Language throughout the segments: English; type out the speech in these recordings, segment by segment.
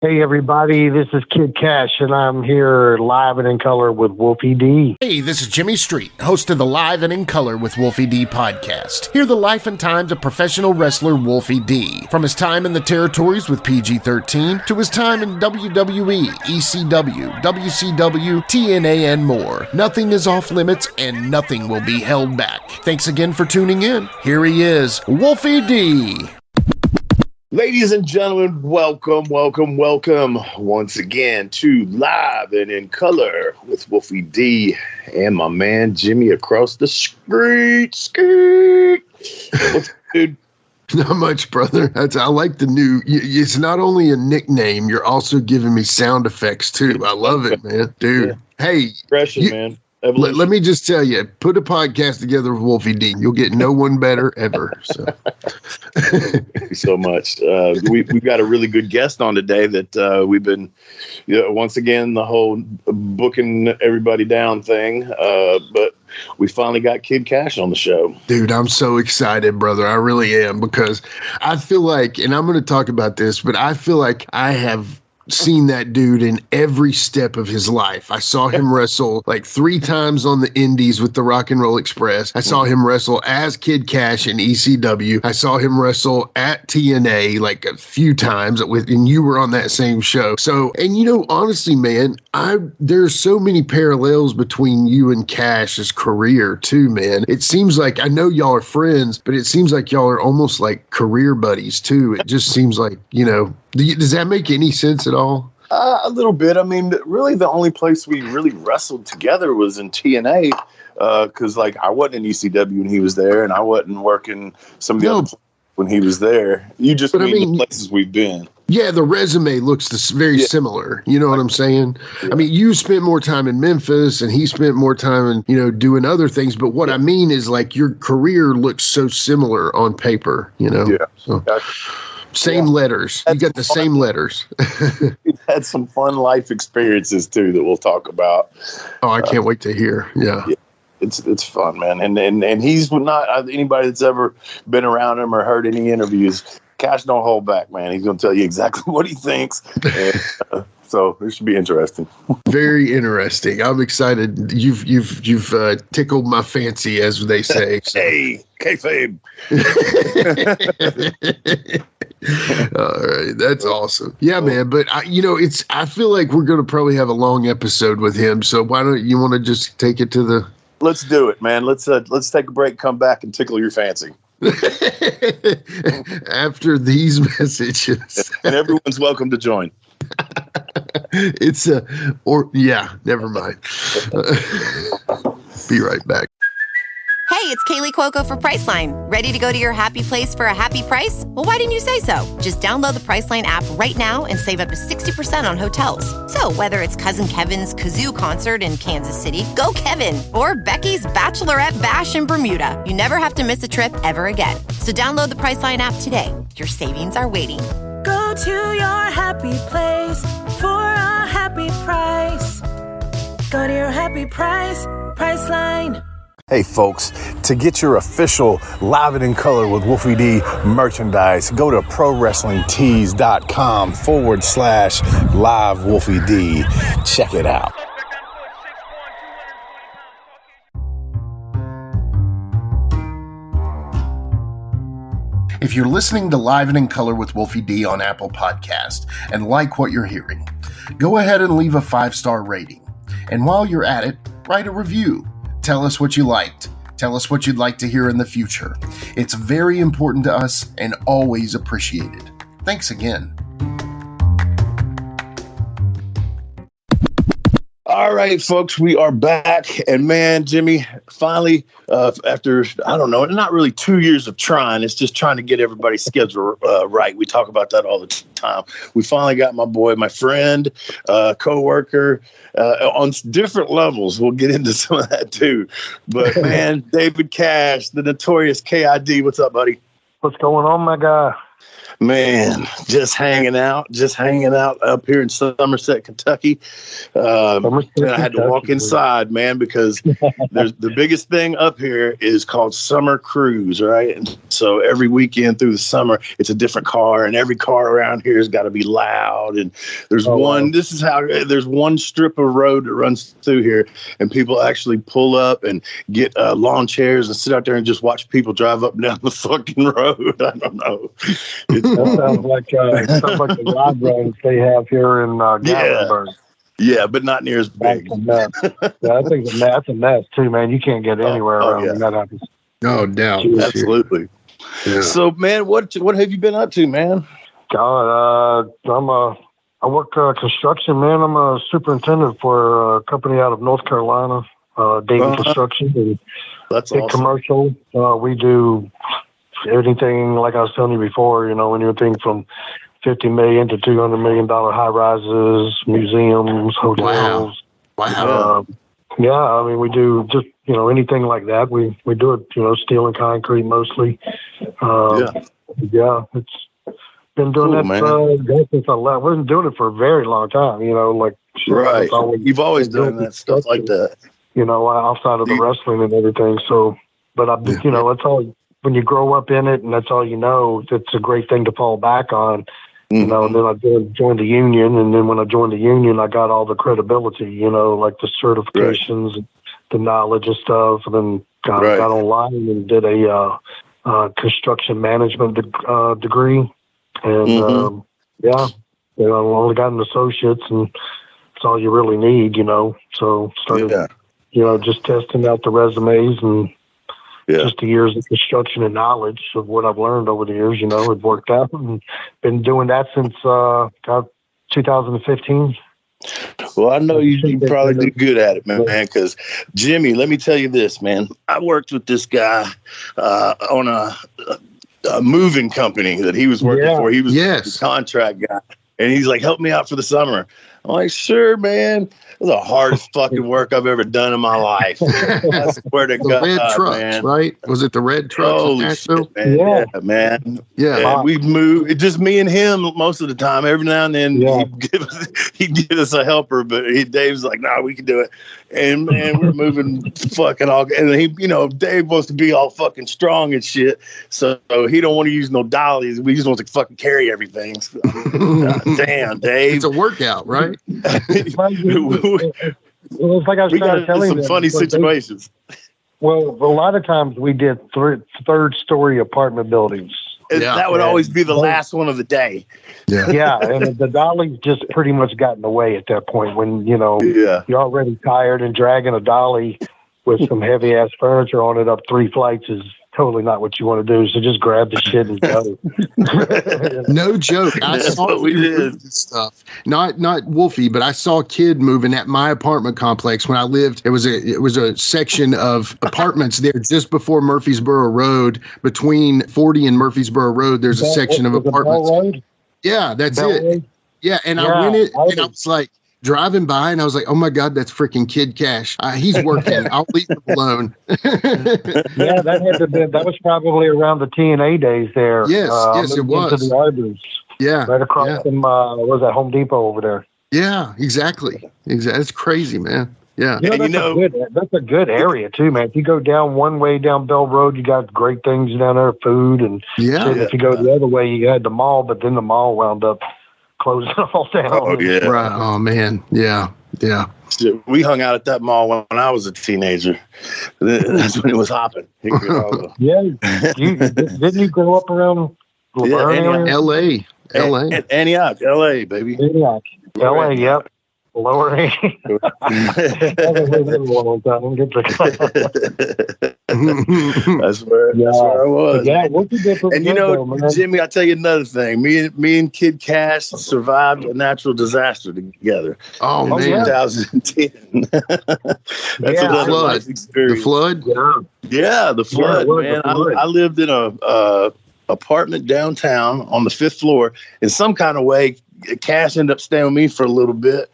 Hey everybody, this is Kid Kash, and I'm here live and in color with Wolfie D. Hey, this is Jimmy Street, host of the Live and in Color with Wolfie D podcast. Hear the life and times of professional wrestler Wolfie D. From his time in the territories with PG-13 to his time in WWE, ECW, WCW, TNA, and more. Nothing is off limits and nothing will be held back. Thanks again for tuning in. Here he is, Wolfie D. Ladies and gentlemen, welcome once again to Live and in Color with Wolfie D and my man Jimmy across the street. What's up, dude? Not much, brother. I like the new. It's not only a nickname, you're also giving me sound effects too. I love it, man, dude. Yeah. Hey, Expression, man. Let me just tell you, put a podcast together with Wolfie D. You'll get no one better ever. So, thank you so much. We've got a really good guest on today that we've been, once again, the whole booking everybody down thing. But we finally got Kid Kash on the show. Dude, I'm so excited, brother. I really am, because I feel like, and I'm going to talk about this, but I feel like I have seen that dude in every step of his life. I saw him wrestle like 3 times on the Indies with the Rock and Roll Express. I saw him wrestle as Kid Kash in ECW. I saw him wrestle at TNA like a few times and you were on that same show. So, and honestly, man, there's so many parallels between you and Kash's career too, man. It seems like, I know y'all are friends, but it seems like y'all are almost like career buddies too. It just seems like, does that make any sense at all? A little bit. I mean, really the only place we really wrestled together was in TNA, because I wasn't in ECW when he was there, and I wasn't working some of the other places when he was there. You just mean the places we've been. Yeah, the resume looks very similar. You know what I'm saying? Yeah. I mean, you spent more time in Memphis, and he spent more time in, doing other things. But what I mean is, like, your career looks so similar on paper, Yeah. So. Same letters. You got the same letters. We've had some fun life experiences too that we'll talk about. Oh, I can't wait to hear. Yeah. It's fun, man. And he's not anybody that's ever been around him or heard any interviews. Kash don't hold back, man. He's going to tell you exactly what he thinks. And, so it should be interesting. Very interesting. I'm excited. You've tickled my fancy, as they say. So. Hey, kayfabe. All right, that's awesome. Yeah, man. But I feel like we're going to probably have a long episode with him. So why don't you want to just take it to the? Let's do it, man. Let's take a break, come back, and tickle your fancy. After these messages, and everyone's welcome to join. Never mind. Be right back. Hey, it's Kaylee Cuoco for Priceline. Ready to go to your happy place for a happy price? Well, why didn't you say so? Just download the Priceline app right now and save up to 60% on hotels. So whether it's Cousin Kevin's Kazoo Concert in Kansas City, go Kevin, or Becky's Bachelorette Bash in Bermuda, you never have to miss a trip ever again. So download the Priceline app today. Your savings are waiting. Go to your happy place for a happy price. Go to your happy price, Priceline. Hey folks, to get your official Live and in Color with Wolfie D merchandise, go to prowrestlingtees.com/live Wolfie D. Check it out. If you're listening to Live and in Color with Wolfie D on Apple Podcast and like what you're hearing, go ahead and leave a 5-star rating. And while you're at it, write a review. Tell us what you liked. Tell us what you'd like to hear in the future. It's very important to us and always appreciated. Thanks again. All right, folks, we are back. And man, Jimmy, finally, after, I don't know, not really 2 years of trying, it's just trying to get everybody's schedule right. We talk about that all the time. We finally got my boy, my friend, co-worker, on different levels. We'll get into some of that too. But man, David Kash, the notorious KID. What's up, buddy? What's going on, my guy? Man, just hanging out up here in Somerset, Kentucky. And I had to walk inside, man, because there's the biggest thing up here is called summer cruise, right? And so every weekend through the summer, it's a different car, and every car around here has got to be loud. And there's there's one strip of road that runs through here, and people actually pull up and get lawn chairs and sit out there and just watch people drive up and down the fucking road. I don't know. That sounds like the ride runs they have here in Gatlinburg. Yeah, but not near as big. That's a mess. Yeah, I think that's a mess too, man. You can't get anywhere around when that happens. No doubt. Absolutely. Yeah. So, man, what have you been up to, man? God, I work construction, man. I'm a superintendent for a company out of North Carolina, Dayton Construction. And that's big awesome. Commercial. We do anything, like I was telling you before, anything from $50 million to $200 million high rises, museums, hotels. Wow. Yeah, I mean, we do just anything like that. We do it, steel and concrete mostly. Yeah, it's been doing that since I left. We've been doing it for a very long time. Right. You've always done that stuff like that. Outside of the wrestling and everything. So, but that's all. When you grow up in it and that's all you know, it's a great thing to fall back on. And then I joined the union, and then when I joined the union, I got all the credibility, like the certifications, the knowledge and stuff. And then got online and did a construction management degree. And I only got an associate's, and that's all you really need, So started, just testing out the resumes and just the years of construction and knowledge of what I've learned over the years, it worked out, and been doing that since 2015. Well, I know you probably do good at it, man, because Jimmy, let me tell you this, man. I worked with this guy on a moving company that he was working for. He was the contract guy, and he's like, help me out for the summer. I'm like, sure, man. It was the hardest fucking work I've ever done in my life. I swear to God, red trucks, man. Right? Was it the red trucks? Holy shit, man. Yeah, man. Yeah. And we moved. It's just me and him most of the time. Every now and then he'd give us a helper, but Dave's like, nah, we can do it. And man, we're moving fucking all. And he, Dave wants to be all fucking strong and shit. So he don't want to use no dollies. We just want to fucking carry everything. So, damn, Dave. It's a workout, right? Well, it's like I was trying to tell you, some funny situations. Well, a lot of times we did third-story apartment buildings. That would always be the last one of the day. Yeah, and the dolly's just pretty much got in the way at that point when, you're already tired, and dragging a dolly with some heavy-ass furniture on it up 3 flights is totally not what you want to do. So just grab the shit and go. No joke. I saw what we did stuff. Not Wolfie, but I saw a kid moving at my apartment complex when I lived. It was a section of apartments there just before Murfreesboro Road, between 40 and Murfreesboro Road. There's a section of apartments. Yeah, that's it. Yeah, and I went in and I was like, driving by, and I was like, oh my God, that's freaking Kid Cash. He's working. I'll leave him alone. That was probably around the TNA days there. Yes, it was. Into the Arbors. Yeah. Right across from, was that Home Depot over there? Yeah, exactly. It's crazy, man. Yeah. That's a good area too, man. If you go down one way down Bell Road, you got great things down there, food and shit. If you go the other way, you had the mall, but then the mall wound up closing all down. Oh, yeah. Right. Oh, man. Yeah. Yeah. We hung out at that mall when I was a teenager. That's when it was hopping. Didn't you grow up around L.A.? Antioch, L.A., baby. Antioch, L.A., yep. Lower A. That's where I was. Yeah, what's the difference? And Jimmy, I'll tell you another thing. Me and Kid Cash survived a natural disaster together. Oh, man. 2010. That's another life experience. The flood? Yeah, the flood, man. I lived in a apartment downtown on the 5th floor. In some kind of way, Cash ended up staying with me for a little bit.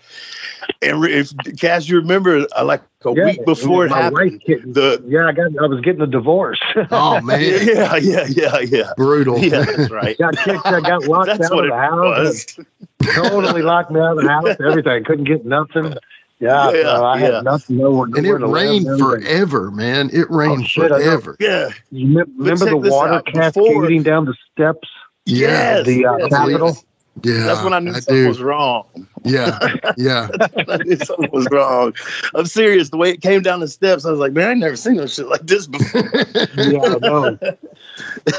And if Cash, you remember, like a week before it happened, I was getting a divorce. Oh man, yeah, brutal. Yeah, that's right. Got kicked. I got locked out of the house. Totally locked me out of the house. Everything. Couldn't get nothing. I had nothing. And it rained forever, man. It rained forever. Yeah. You remember the water cascading down the steps? Yes. The Capitol? Yeah. That's when I knew something was wrong. Yeah. I knew something was wrong. I'm serious. The way it came down the steps, I was like, man, I ain't never seen no shit like this before. Yeah, I know.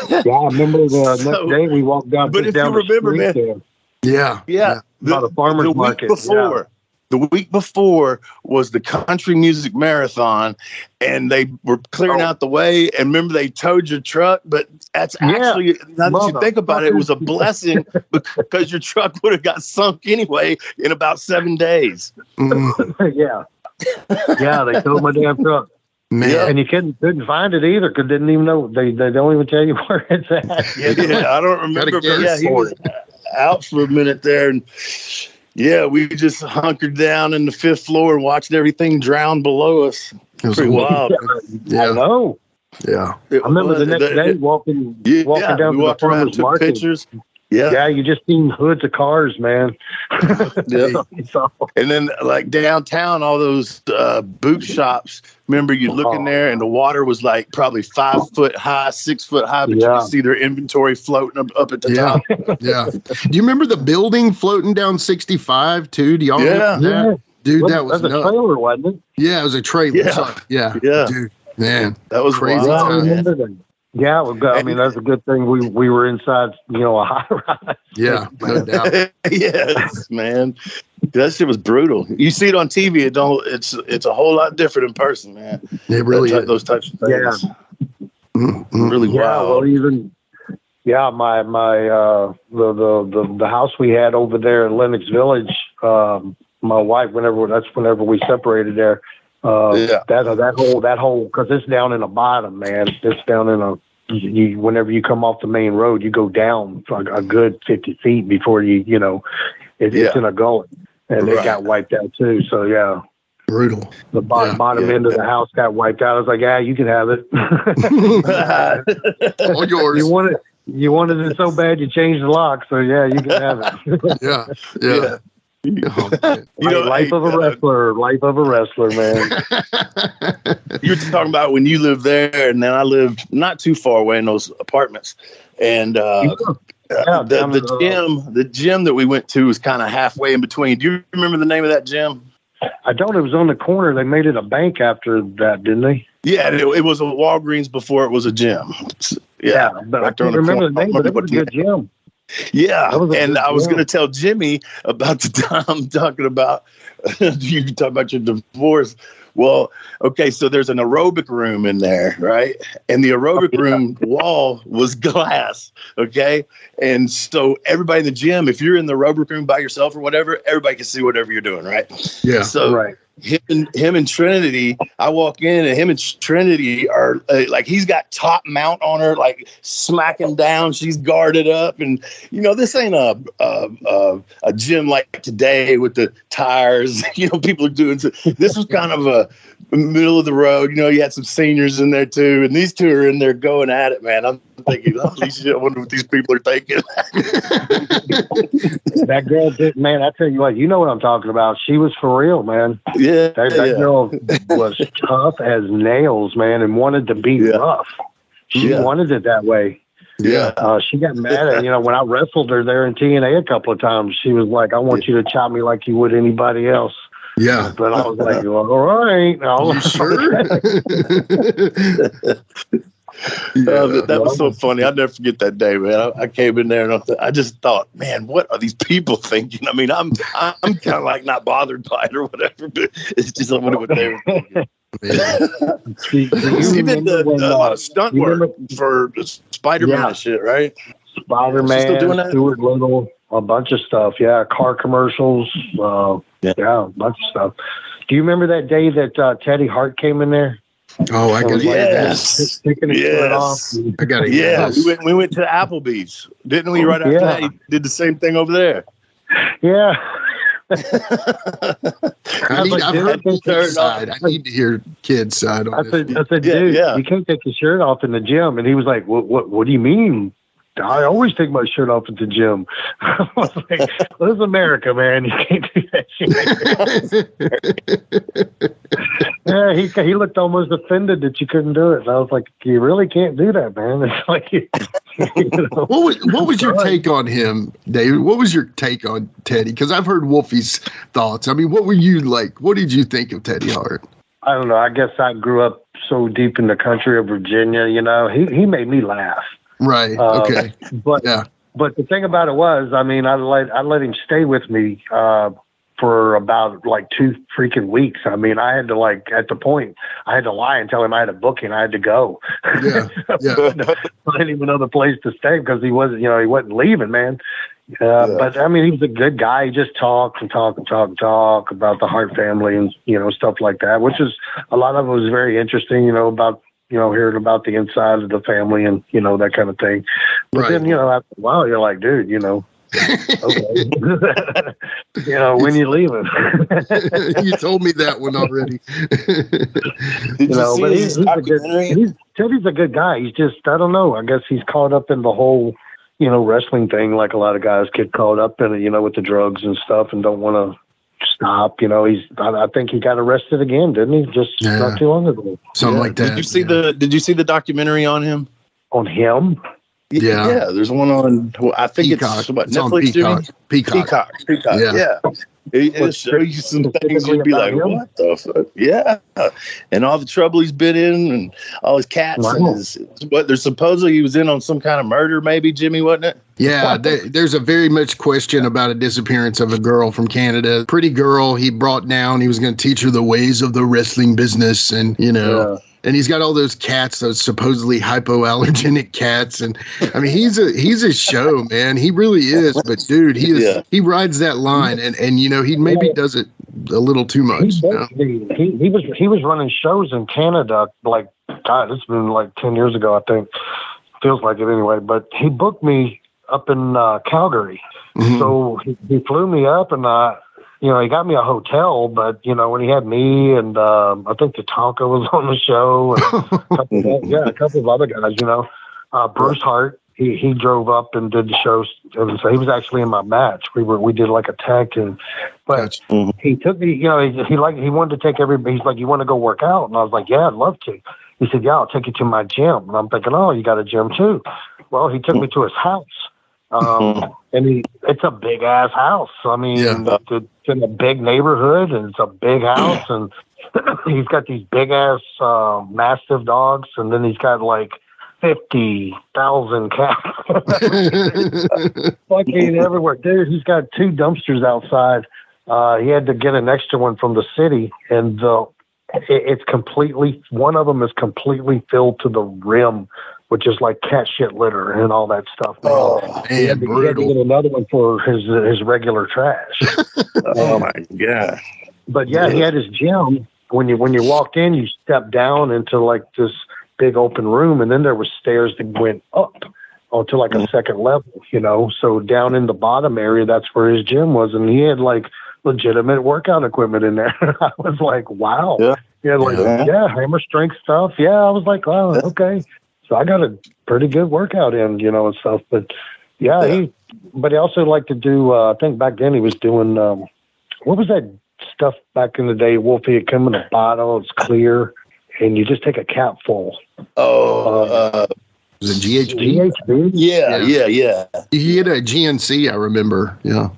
Yeah, I remember the next day we walked down. But if you remember, man. Yeah. By the farmer's market. The week before was the country music marathon, and they were clearing out the way. And remember, they towed your truck, but that's actually, now that you think about it, it was a blessing because your truck would have got sunk anyway in about 7 days. Yeah, they towed my damn truck. Man. And you couldn't find it either because didn't even know they don't even tell you where it's at. Yeah, I don't remember. But he was out for a minute there, and we just hunkered down in the 5th floor and watched everything drown below us. It was pretty wild. I know. Yeah. I remember the next day walking down to the farmer's market. Pictures. Yeah, you just seen hoods of cars, man. And then, like downtown, all those boot shops. Remember, you look in there, and the water was like probably 5 foot high, 6 foot high, but you could see their inventory floating up at the top. Yeah. Do you remember the building floating down 65 too? Do y'all remember that? Yeah. Dude, that was a trailer, wasn't it? Yeah, it was a trailer. Yeah. Dude, man, that was crazy. I remember that. Yeah, I mean, that's a good thing we were inside, a high rise. Yeah, no doubt. Yes, man. That shit was brutal. You see it on TV, it's a whole lot different in person, man. It really is. Those types of things. Yeah. Really wild. Well, even my the house we had over there in Lenox Village, my wife, whenever we separated there. That whole because it's down in the bottom, man. It's down in whenever you come off the main road, you go down for a good 50 feet before it's in a gully, and it got wiped out too. So brutal. The bottom end of the house got wiped out. I was like, you can have it. All yours. You wanted it so bad you changed the lock. So you can have it. Yeah. Life of a wrestler, man. You were talking about when you lived there, and then I lived not too far away in those apartments. And the gym that we went to was kind of halfway in between. Do you remember the name of that gym? I don't. It was on the corner. They made it a bank after that, didn't they? Yeah, it was a Walgreens before it was a gym. Yeah, but I can't remember the name, but it was a good gym. Yeah, and I was going to tell Jimmy about the time talking about you talk about your divorce. Well, okay, so there's an aerobic room in there, right? And the aerobic room wall was glass, okay? And so everybody in the gym, if you're in the aerobic room by yourself or whatever, everybody can see whatever you're doing, right? Yeah. So him and Trinity, I walk in and him and Trinity are like, he's got top mount on her, like smacking down. She's guarded up. And, this ain't a gym like today with the tires, people are doing. This was kind of a middle of the road. You had some seniors in there too. And these two are in there going at it, man. I'm thinking, holy shit, I wonder what these people are thinking. That girl did, man, I tell you what, you know what I'm talking about. She was for real, man. Yeah. That girl was tough as nails, man, and wanted to be rough. She wanted it that way. Yeah. She got mad at, when I wrestled her there in TNA a couple of times, she was like, I want you to chop me like you would anybody else. Yeah. But I was like, well, all right. You sure? That was so funny. I'll never forget that day, man. I came in there and I just thought, man, what are these people thinking? I mean, I'm kind of like not bothered by it or whatever, but it's just what they were thinking. He did a lot of stunt work for Spider-Man and shit, right? Spider-Man, still doing that? Stuart Little, a bunch of stuff. Yeah, car commercials. A bunch of stuff. Do you remember that day that Teddy Hart came in there? Oh, I got it. Yes. I got it. Yeah, we went to Applebee's, didn't we? Right after that, he did the same thing over there. Yeah. I've heard Wolfie's side. I need to hear kid's side on this. I said, dude, you can't take your shirt off in the gym. And he was like, what do you mean? I always take my shirt off at the gym. I was like, well, this is America, man. You can't do that shit. Yeah, he looked almost offended that you couldn't do it. And I was like, you really can't do that, man. It's like, What was your take on him, David? What was your take on Teddy? Because I've heard Wolfie's thoughts. I mean, what were you like? What did you think of Teddy Hart? I don't know. I guess I grew up so deep in the country of Virginia. He made me laugh. Right. Okay. But the thing about it was, I mean, I let him stay with me for about like 2 freaking weeks. I mean, I had to at the point I had to lie and tell him I had a booking. I had to go. Yeah. Find him another place to stay because he wasn't leaving, man. But I mean, he was a good guy. He just talked about the Hart family and stuff like that, which is a lot of it was very interesting. About hearing about the inside of the family and, that kind of thing. But then, after a while, you're like, dude, okay. When you leaving? You told me that one already. Teddy's a good guy. He's just, I don't know. I guess he's caught up in the whole, wrestling thing like a lot of guys get caught up in it, with the drugs and stuff and don't want to stop. I think he got arrested again, didn't he? Just not too long ago. Something like that. Did you see the documentary on him? On him? Yeah. There's one on. I think Peacock. It's what, it's Netflix. on Peacock. Peacock. Yeah. It'll show you some things you'd be like, what the fuck? Yeah. And all the trouble he's been in and all his cats. Wow. And there's supposedly he was in on some kind of murder, maybe, Jimmy, wasn't it? Yeah, there's a very much question about a disappearance of a girl from Canada. Pretty girl he brought down. He was going to teach her the ways of the wrestling business and, And he's got all those cats, those supposedly hypoallergenic cats, and I mean he's a show, man. He really is. But dude, he rides that line, and he maybe does it a little too much. He was running shows in Canada, like God, it's been like 10 years ago, I think. Feels like it anyway. But he booked me up in Calgary, so he flew me up and. He got me a hotel, but, when he had me and I think the Tonka was on the show and a couple of other guys, Bruce Hart, he drove up and did the show. So he was actually in my match. We did like a tag team, but he took me, he wanted to take everybody. He's like, you want to go work out? And I was like, yeah, I'd love to. He said, yeah, I'll take you to my gym. And I'm thinking, oh, you got a gym too. Well, he took me to his house. And it's a big ass house. I mean, it's in a big neighborhood and it's a big house and he's got these big ass, mastiff dogs. And then he's got like 50,000 cats. Fucking everywhere. Dude, he's got 2 dumpsters outside. He had to get an extra one from the city and, it's completely, one of them is completely filled to the rim, which is like cat shit litter and all that stuff. Oh, man, he had to get another one for his regular trash. Oh my God. But yeah, he had his gym. When you walked in, you stepped down into like this big open room, and then there were stairs that went up onto like a second level, So down in the bottom area, that's where his gym was, and he had like legitimate workout equipment in there. I was like, wow. Yeah, hammer strength stuff. Yeah, I was like, wow, okay. So I got a pretty good workout in, and stuff. But he also liked to do, I think back then he was doing, what was that stuff back in the day? Wolfie, it come in a bottle, it's clear, and you just take a cap full. Was it GHB? GHB? Yeah. He had a GNC, I remember. Yeah.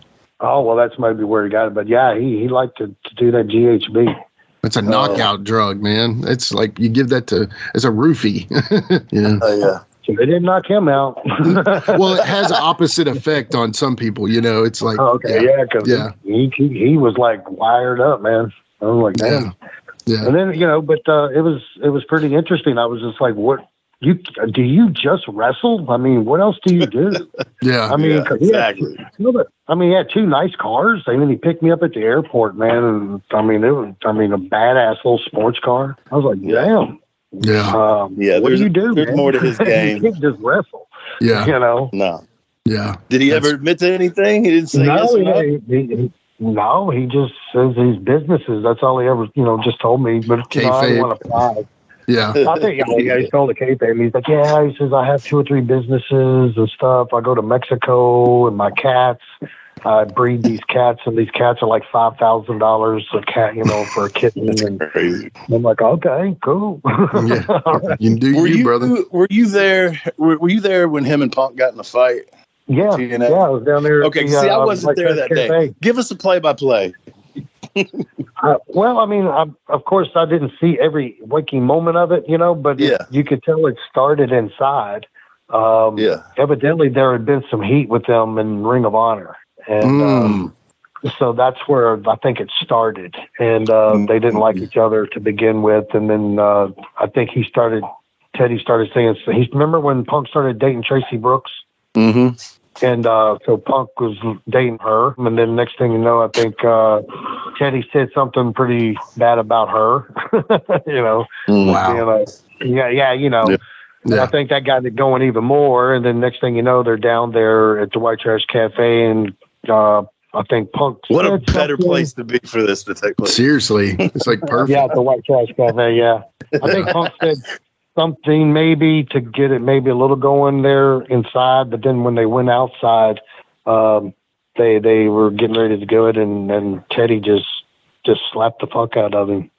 Oh, well, that's maybe where he got it. But yeah, he liked to do that GHB. It's a knockout drug, man. It's like you give that as a roofie. Yeah. It didn't knock him out. Well, it has an opposite effect on some people. It's like, because he was like wired up, man. I was like, damn. Yeah. And then but it was pretty interesting. I was just like, what? Do you just wrestle? I mean, what else do you do? Yeah. I mean, exactly. He had 2 nice cars. I mean, he picked me up at the airport, man. And I mean, it was a badass little sports car. I was like, damn. Yeah. What do you do? There's man? more to his game. You can't just wrestle. Yeah. No. Yeah. Did he ever admit to anything? He didn't say yes or no? No, he just says these businesses. That's all he ever, just told me. But I didn't want to pry. Yeah. I think, he's told the kayfabe. He's like, he says, I have 2 or 3 businesses and stuff. I go to Mexico and my cats. I breed these cats, and these cats are like $5,000 a cat, for a kitten. And crazy. I'm like, okay, cool. Yeah. You do brother. Were you there? Were you there when him and Punk got in a fight? Yeah, TNA? I was down there. Okay, I wasn't there that day. Give us a play-by-play. Well, I mean, of course, I didn't see every waking moment of it, but you could tell it started inside. Evidently, there had been some heat with them in Ring of Honor. And so that's where I think it started. And they didn't like each other to begin with. And then I think Teddy started saying, remember when Punk started dating Tracy Brooks? Mm-hmm. And so Punk was dating her. And then next thing you know, I think Teddy said something pretty bad about her, Wow. Yeah. I think that got it going even more. And then next thing you know, they're down there at the White Trash Cafe, and I think Punk. What a better place to be for this to take place. Seriously, it's like perfect. Yeah, at the White Trash Cafe. Yeah, I think Punk said something maybe to get it maybe a little going there inside, but then when they went outside, they were getting ready to go it, and Teddy just slapped the fuck out of him.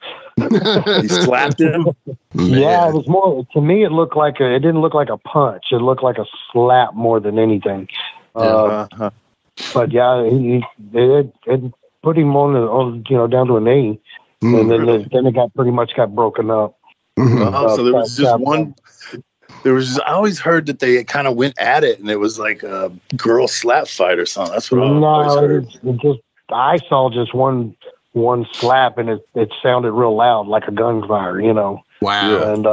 He slapped him? Yeah, it was more, to me, it didn't look like a punch. It looked like a slap more than anything. But yeah, it put him on down to a knee. And then it pretty much got broken up. So there was just one. I always heard that they kind of went at it, and it was like a girl slap fight or something. That's what I always heard. I saw just one slap, and it sounded real loud, like a gunfire, Wow. And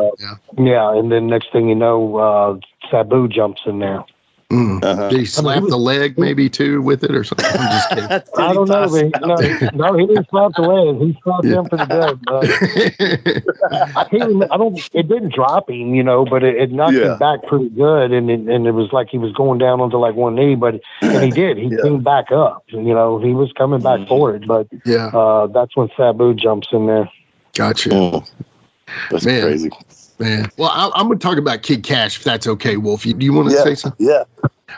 and then next thing you know, Sabu jumps in there. Did he slap the leg maybe too with it or something? I'm just kidding. I don't know. No, he didn't slap the leg. He slapped him for the dead. It didn't drop him, but it knocked him back pretty good, and it was like he was going down onto like one knee, and he did. He came back up. He was coming back for it, but that's when Sabu jumps in there. Gotcha. That's crazy. Man. Well, I'm going to talk about KID KASH, if that's okay, Wolfie. Do you want to say something? Yeah.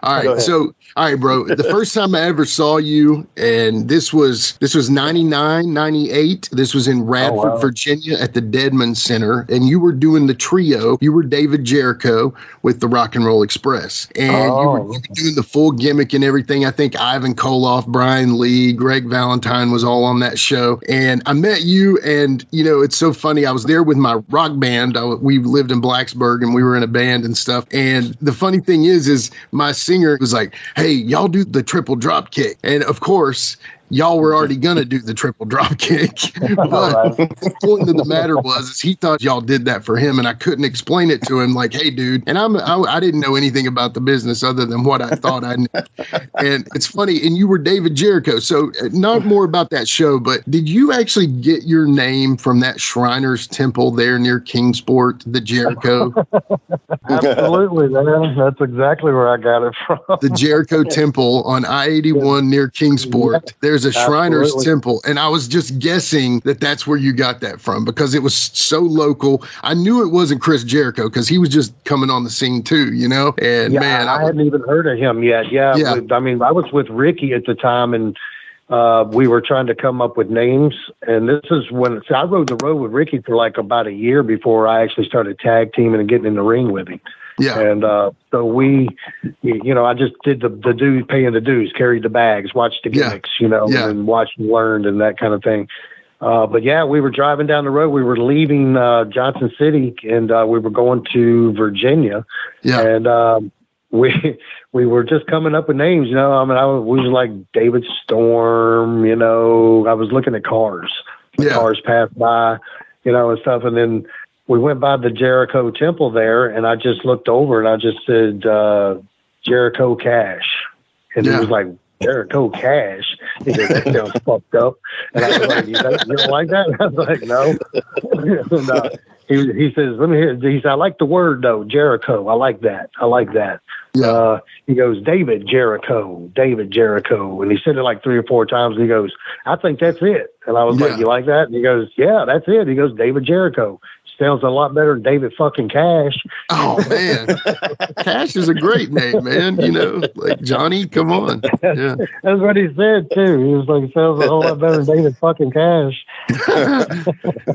All right. So, all right, bro. The first time I ever saw you, and this was 99, 98. This was in Radford, Virginia at the Deadman Center. And you were doing the trio. You were David Jericho with the Rock and Roll Express. And you were doing the full gimmick and everything. I think Ivan Koloff, Brian Lee, Greg Valentine was all on that show. And I met you, and, it's so funny. I was there with my rock band. We lived in Blacksburg, and we were in a band and stuff. And the funny thing is my singer was like, hey, y'all do the triple drop kick. And of course, y'all were already going to do the triple drop kick. But the point of the matter was he thought y'all did that for him, and I couldn't explain it to him like, hey, dude. And I didn't know anything about the business other than what I thought I knew. And it's funny. And you were David Jericho. So not more about that show, but did you actually get your name from that Shriners Temple there near Kingsport, the Jericho? Absolutely, man. That's exactly where I got it from. The Jericho Temple on I-81 near Kingsport. There's a Shriners Temple, and I was just guessing that that's where you got that from because it was so local. I knew it wasn't Chris Jericho because he was just coming on the scene too, And man, I hadn't even heard of him yet. I was with Ricky at the time, and we were trying to come up with names. And this is when I rode the road with Ricky for like about a year before I actually started tag teaming and getting in the ring with him. Yeah. And so we, I just did the dues, paying the dues, carried the bags, watched the gimmicks, and watched and learned and that kind of thing. But we were driving down the road. We were leaving Johnson City, and we were going to Virginia. Yeah. And we were just coming up with names, we was like David Storm, I was looking at cars. Cars passed by, and stuff. And then we went by the Jericho Temple there, and I just looked over and I just said, Jericho Cash. And he was like, Jericho Cash? He said, that sounds fucked up. And I was like, you don't like that? I was like, no. And, he says, let me hear. He said, I like the word, though, Jericho. I like that. Yeah. He goes, David Jericho. And he said it like 3 or 4 times. And he goes, I think that's it. And I was like, you like that? And he goes, yeah, that's it. He goes, David Jericho. Sounds a lot better than David fucking Cash. Oh, man. Cash is a great name, man. You know, like Johnny, come on. Yeah. That's what he said, too. He was like, sounds a whole lot better than David fucking Cash.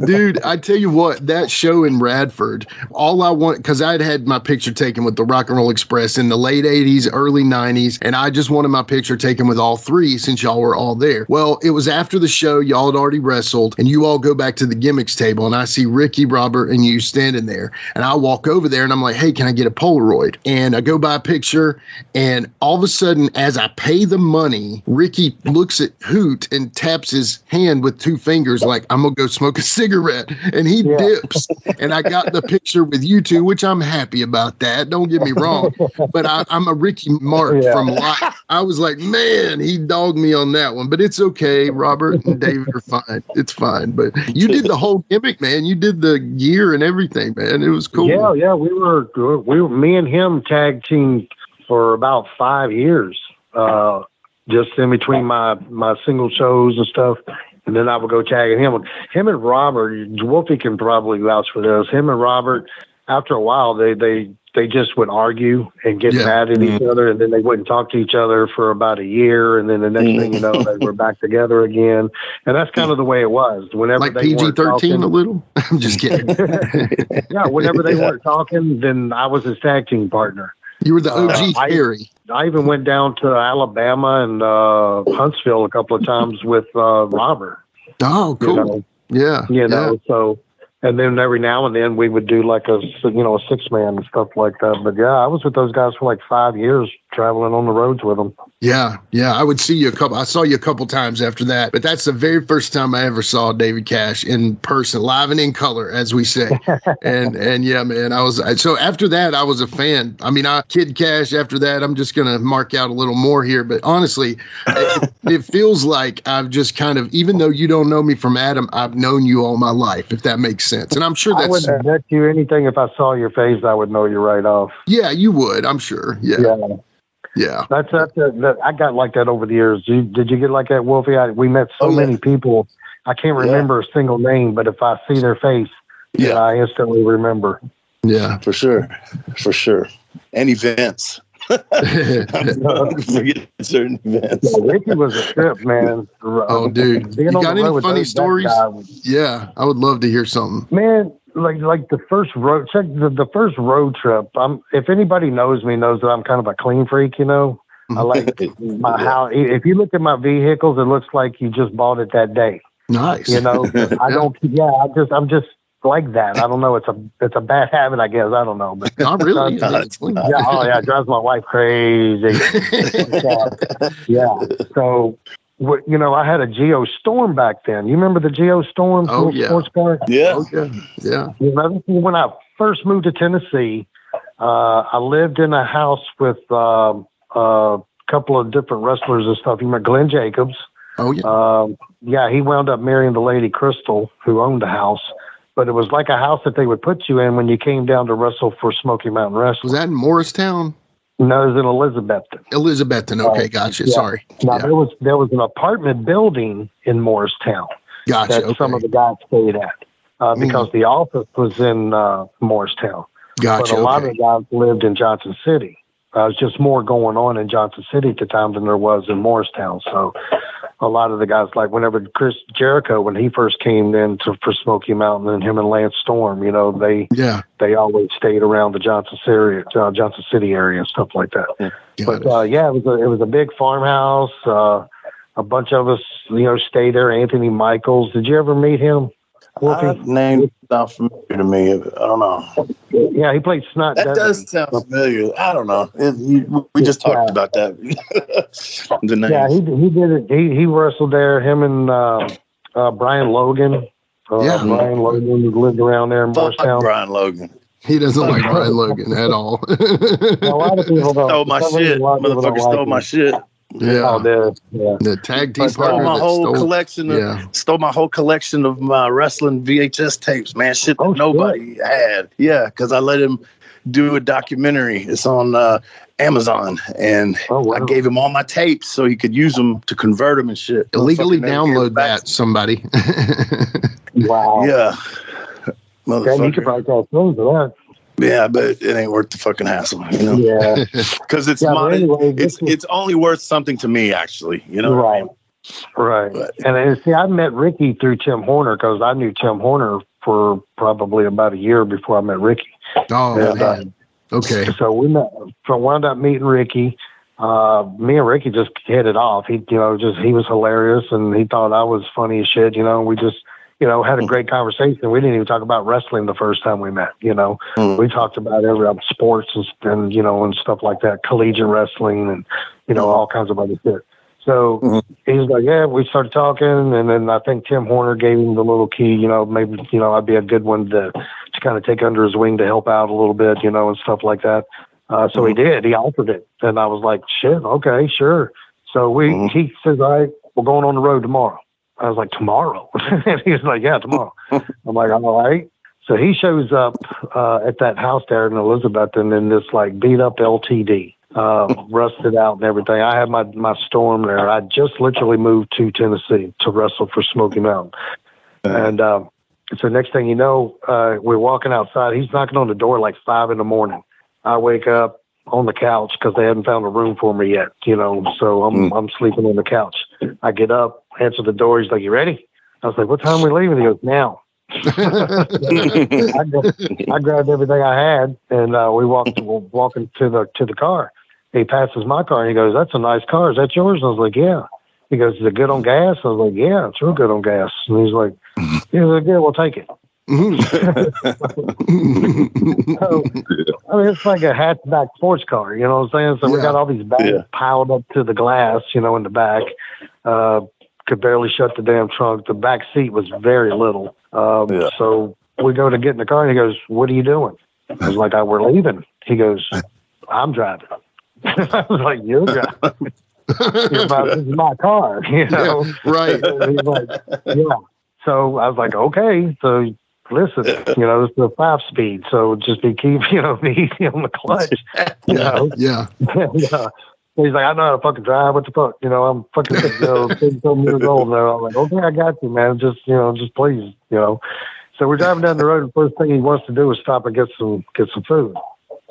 Dude, I tell you what, that show in Radford, all I want, because I'd had my picture taken with the Rock and Roll Express in the late 80s, early 90s, and I just wanted my picture taken with all 3 since y'all were all there. Well, it was after the show, y'all had already wrestled, and you all go back to the gimmicks table, and I see Ricky, Robert, and you standing there, and I walk over there and I'm like, hey, can I get a Polaroid? And I go buy a picture, and all of a sudden, as I pay the money, Ricky looks at Hoot and taps his hand with 2 fingers like, I'm gonna go smoke a cigarette, and he dips, and I got the picture with you 2, which I'm happy about that, don't get me wrong, but I'm a Ricky Mark from life. I was like, man, he dogged me on that one, but it's okay. Robert and David are fine, it's fine, but you did the whole gimmick, man. You did the gear and everything, man. It was cool. Yeah, we were me and him tag team for about 5 years, just in between my single shows and stuff, and then I would go tagging him and Robert. Wolfie can probably vouch for this. Him and Robert, after a while, they just would argue and get mad at each other, and then they wouldn't talk to each other for about a year, and then the next thing you know, they were back together again. And that's kind of the way it was. Whenever like they PG-13 a little? I'm just kidding. Yeah, whenever they weren't talking, then I was his tag team partner. You were the OG Harry. I even went down to Alabama and Huntsville a couple of times with Robert. Oh, cool. You know, so... And then every now and then we would do like a 6-man and stuff like that. But yeah, I was with those guys for like 5 years, traveling on the roads with them. Yeah. I would see you I saw you a couple times after that, but that's the very first time I ever saw David Cash in person, live and in color, as we say. and yeah, man, so after that, I was a fan. I mean, Kid Cash after that, I'm just going to mark out a little more here, but honestly, it feels like I've just kind of, even though you don't know me from Adam, I've known you all my life, if that makes sense. And I'm sure I wouldn't bet you anything. If I saw your face, I would know you right off. Yeah, you would, I'm sure. Yeah. That's I got like that over the years. Did you get like that, Wolfie? We met so many people. I can't remember a single name, but if I see their face, I instantly remember. Yeah, for sure. And events. Forget certain events. Yeah, Ricky was a trip, man. Oh, dude. You got any funny stories? Yeah, I would love to hear something. Man, like the first road trip. If anybody knows me, knows that I'm kind of a clean freak, you know. I like my house. If you look at my vehicles, it looks like you just bought it that day. Nice. You know, I don't. Yeah, I'm just like that. I don't know. It's a bad habit, I guess. I don't know. But not really. It drives my wife crazy. So, you know, I had a Geo Storm back then. You remember the Geo Storm? Sports car? Yeah. Oh, yeah. You know, when I first moved to Tennessee, I lived in a house with a couple of different wrestlers and stuff. You remember Glenn Jacobs? Oh, yeah. He wound up marrying the lady Crystal, who owned the house. But it was like a house that they would put you in when you came down to wrestle for Smoky Mountain Wrestling. Was that in Morristown? No, it was in Elizabethton. Elizabethton. Okay, gotcha. Yeah. Sorry. Now, there was an apartment building in Morristown that some of the guys stayed at because the office was in Morristown. Gotcha. But a lot of the guys lived in Johnson City. There was just more going on in Johnson City at the time than there was in Morristown. So a lot of the guys, like whenever Chris Jericho, when he first came in for Smoky Mountain, and him and Lance Storm, you know, they always stayed around the Johnson City area and stuff like that. It was a big farmhouse. A bunch of us, you know, stayed there. Anthony Michaels. Did you ever meet him? Name sounds familiar to me. I don't know. Yeah, he played Snot. That does sound familiar. I don't know. We just talked about that. The name. Yeah, he did it. He wrestled there. Him and Brian Logan. Brian Logan lived around there in Morristown. Brian Logan. He doesn't like Brian Logan at all. A lot of people don't. Stole my shit. Motherfucker stole my shit. Yeah. The tag team stole my whole collection of my wrestling VHS tapes, man. Shit that nobody had. Yeah, because I let him do a documentary. It's on Amazon, and I gave him all my tapes so he could use them to convert them and shit. Illegally download that, somebody. Wow. Yeah. Motherfucker. You could probably call phone for that. Yeah, but it ain't worth the fucking hassle, you know? Yeah. Because it's anyway, it's only worth something to me, actually, you know? Right. Right. But, and see, I met Ricky through Tim Horner because I knew Tim Horner for probably about a year before I met Ricky. Oh, man. Okay. So we wound up meeting Ricky. Me and Ricky just hit it off. He was hilarious, and he thought I was funny as shit. You know, we just, had a great conversation. We didn't even talk about wrestling the first time we met. We talked about sports and and stuff like that, collegiate wrestling, and all kinds of other shit. So he was like, yeah, we started talking, and then I think Tim Horner gave him the little key, maybe, I'd be a good one to kind of take under his wing to help out a little bit, and stuff like that. So he did. He offered it. And I was like, shit, okay, sure. So he says, all right, we're going on the road tomorrow. I was like, tomorrow? And he was like, yeah, tomorrow. I'm like, all right. So he shows up at that house there in Elizabeth, and in this like beat up LTD. Rusted out and everything. I had my Storm there. I just literally moved to Tennessee to wrestle for Smoky Mountain. And so next thing you know, we're walking outside. He's knocking on the door like 5 a.m. I wake up on the couch because they hadn't found a room for me yet, so I'm sleeping on the couch. I get up, answer the door. He's like, you ready? I was like, what time are we leaving? He goes, now. I grabbed everything I had, and we walking to the car. He passes my car, and he goes, that's a nice car. Is that yours? And I was like, yeah. He goes, is it good on gas? I was like, yeah, it's real good on gas. And he's like, yeah, we'll take it. So, I mean, it's like a hatchback sports car, you know what I'm saying? So we got all these bags piled up to the glass, in the back. Could barely shut the damn trunk. The back seat was very little. So we go to get in the car, and he goes, what are you doing? I was like, we're leaving. He goes, I'm driving. I was like, you're driving. This is my car, Yeah, right. He's like, yeah. So I was like, okay. So listen, this is a 5-speed, so just be keep, me easy on the clutch, Yeah. He's like, I know how to fucking drive. What the fuck? I'm fucking 37 years old now. I'm like, okay, I got you, man. Just please, So we're driving down the road. The first thing he wants to do is stop and get some food.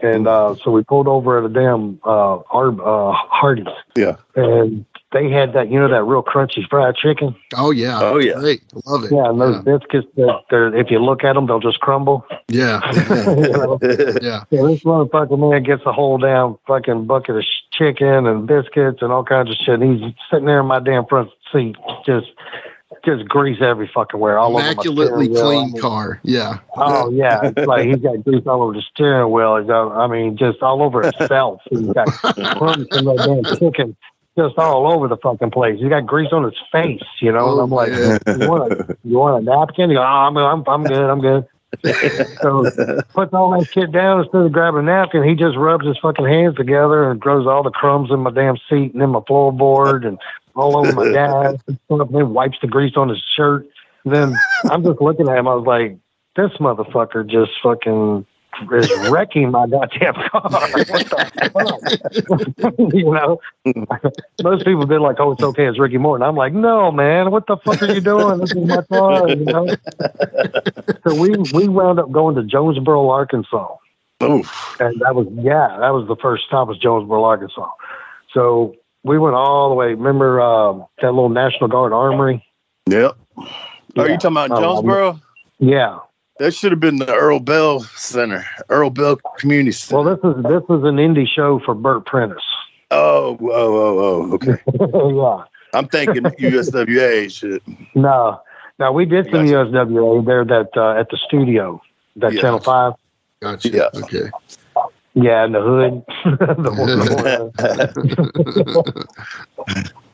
And so we pulled over at a damn Hardee's. Yeah. And they had that, that real crunchy fried chicken. Oh, yeah. Oh, yeah. Great. Love it. Yeah, and those biscuits, if you look at them, they'll just crumble. Yeah. Yeah. So this motherfucker, man, gets a whole damn fucking bucket of chicken and biscuits and all kinds of shit. And he's sitting there in my damn front seat, just grease every fucking where. All immaculately over my clean car. Yeah. Oh, yeah. It's like he's got grease all over the steering wheel. Just all over itself. He's got crumbs from that damn chicken just all over the fucking place. He's got grease on his face, and I'm like, you want a napkin? He goes, I'm good. So puts all that shit down. Instead of grabbing a napkin, he just rubs his fucking hands together and throws all the crumbs in my damn seat and in my floorboard and all over my gas, and then wipes the grease on his shirt. And then I'm just looking at him. I was like, this motherfucker just fucking is wrecking my goddamn car. What the fuck? Most people did like, oh, it's okay, it's Ricky Morton. I'm like, no, man, what the fuck are you doing? This is my car, So we wound up going to Jonesboro, Arkansas. Oof. And that was the first stop, was Jonesboro, Arkansas. So we went all the way. Remember that little National Guard armory? Yep. Are you talking about Jonesboro? Yeah. That should have been the Earl Bell Center, Earl Bell Community Center. Well, this is an indie show for Burt Prentice. Oh, okay. Yeah. I'm thinking USWA shit. No, we did some USWA there at the studio, that Channel 5. Gotcha. Yeah. Okay. Yeah, in the hood.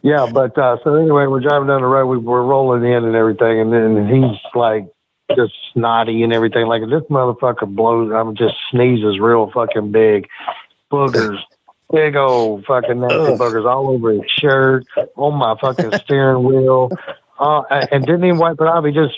Yeah, but so anyway, we're driving down the road. We're rolling in and everything, and then he's like, just snotty and everything. Like, this motherfucker blows. Just sneezes real fucking big. Boogers. Big old fucking nasty boogers all over his shirt, on my fucking steering wheel. And didn't even wipe it off. He just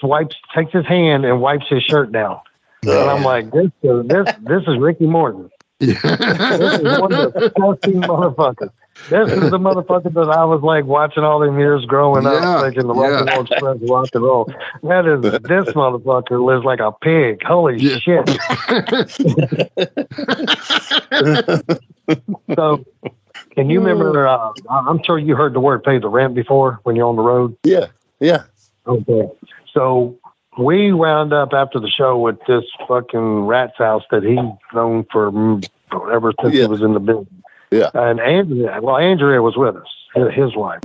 takes his hand and wipes his shirt down. And I'm like, this is Ricky Morton. This is one of the disgusting motherfuckers. This is the motherfucker that I was like watching all them years growing up, thinking the Rock and Roll Express rock and roll. That is, this motherfucker lives like a pig. Holy shit. So, can you remember, I'm sure you heard the word pay the rent before when you're on the road? Yeah. Okay. So, we wound up after the show with this fucking rat's house that he's known for ever since he was in the business. Yeah. And Andrea was with us, his wife,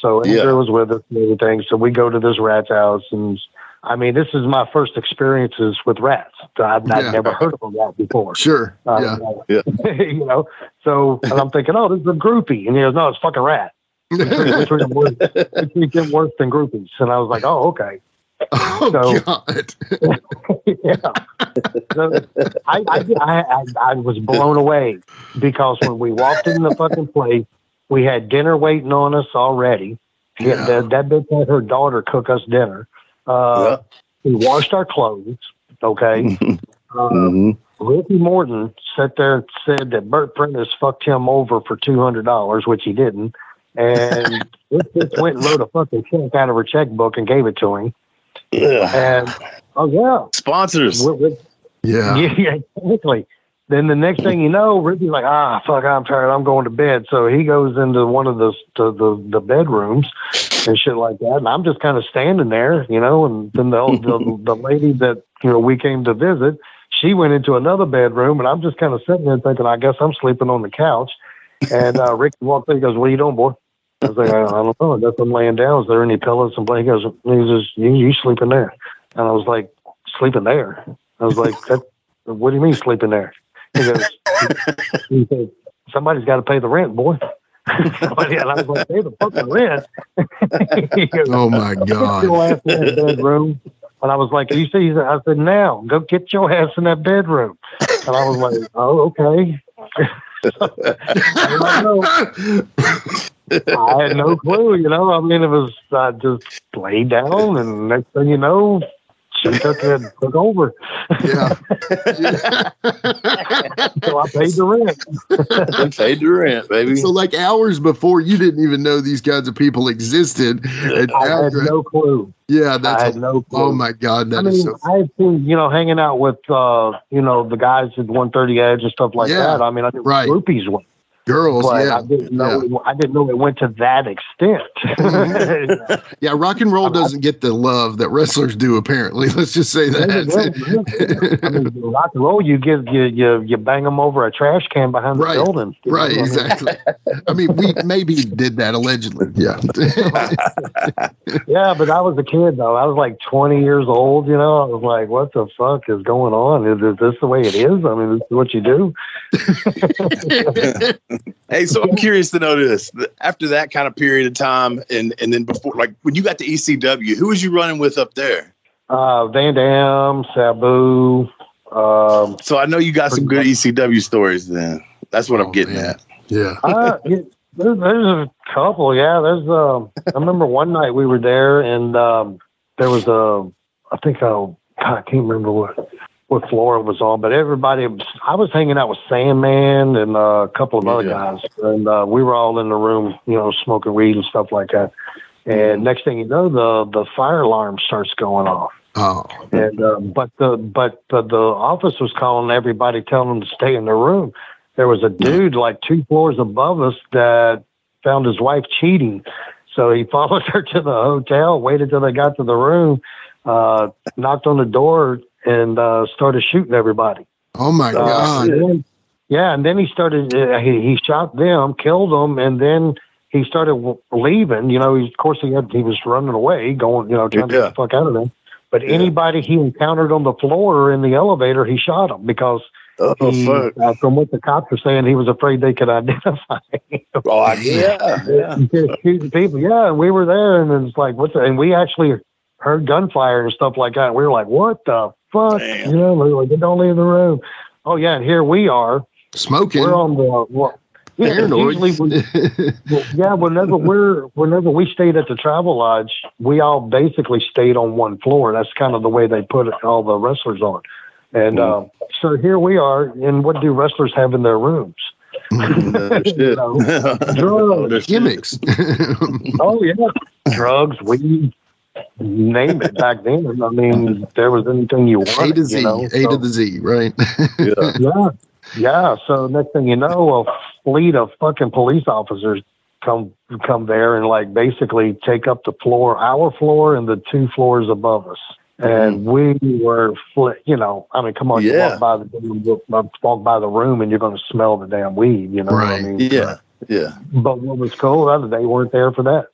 so Andrea was with us and everything. So we go to this rat's house, and I mean, this is my first experiences with rats. I'd never heard of a rat before. Sure. So and I'm thinking, oh, this is a groupie. And he goes, no, it's fucking rat. We treat them worse than groupies. And I was like, oh, okay. Oh, God. So I was blown away because when we walked in the fucking place, we had dinner waiting on us already. That bitch had her daughter cook us dinner. We washed our clothes. Okay. Ricky Morton sat there and said that Bert Prentice fucked him over for $200, which he didn't. And this bitch went and wrote a fucking check out of her checkbook and gave it to him. And sponsors. Yeah, exactly. Then the next thing you know, Ricky's like, fuck, I'm tired, I'm going to bed. So he goes into one of the bedrooms and shit like that. And I'm just kind of standing there, and then the lady that, we came to visit, she went into another bedroom, and I'm just kind of sitting there thinking, I guess I'm sleeping on the couch. And Ricky walked in, he goes, what are you doing, boy? I was like, I don't know. I guess I'm laying down. Is there any pillows and blankets? He goes, you sleeping there? And I was like, sleeping there? I was like, what do you mean sleeping there? He goes, somebody's got to pay the rent, boy. And I was like, pay the fucking rent. He goes, oh my God. Get your ass in that bedroom. And I was like, you see, I said, now go get your ass in that bedroom. And I was like, oh, okay. I had no clue, I mean, it was, I just laid down, and next thing you know, she took over. Yeah. So I paid the rent. I paid the rent, baby. So like hours before, you didn't even know these kinds of people existed. And I had no clue. Yeah, I had no clue. Oh my God, I had seen, hanging out with, the guys at 130 Edge and stuff like that. I mean, I knew groupies went. Girls, but I didn't know it went to that extent. Yeah, rock and roll doesn't get the love that wrestlers do. Apparently, let's just say that. I mean, rock and roll, you bang them over a trash can behind the building. Right, exactly. I mean, we maybe did that allegedly. Yeah. Yeah, but I was a kid though. I was like 20 years old. I was like, what the fuck is going on? Is this the way it is? I mean, this is what you do. Hey, so I'm curious to know this. After that kind of period of time, and then before, like when you got to ECW, who was you running with up there? Van Dam, Sabu. So I know you got some good ECW stories. Then that's what I'm getting at. Yeah. There's a couple. Yeah, I remember one night we were there, and there was I can't remember what floor it was on, but I was hanging out with Sandman and a couple of other guys, and we were all in the room, smoking weed and stuff like that. And next thing you know, the fire alarm starts going off. Oh. And but the office was calling everybody, telling them to stay in their room. There was a dude like 2 floors above us that found his wife cheating, so he followed her to the hotel, waited till they got to the room, knocked on the door, and started shooting everybody. Oh my God! And then he started. He shot them, killed them, and then he started leaving. Of course, he was running away, going, trying to get the fuck out of there. But anybody he encountered on the floor or in the elevator, he shot them because from what the cops were saying, he was afraid they could identify him. Oh, shooting people. Yeah, and we were there, and it's like, and we actually heard gunfire and stuff like that. And we were like, what the fuck? Damn. We were like, don't leave the room. Oh yeah, and here we are smoking. We're on the whenever we stayed at the Travel Lodge, we all basically stayed on one floor. That's kind of the way they put all the wrestlers on. And so here we are, and what do wrestlers have in their rooms? You know, drugs, gimmicks. Oh yeah, drugs, weed, name it. Back then, I mean, there was anything you wanted. A to Z, you know? A to the Z, right? Yeah. So next thing you know, a fleet of fucking police officers come there and like basically take up the floor, our floor, and the 2 floors above us. And we were, you know, I mean, come on, you walk by the room and you're going to smell the damn weed, you know what I mean? Yeah. But what was cool, they weren't there for that.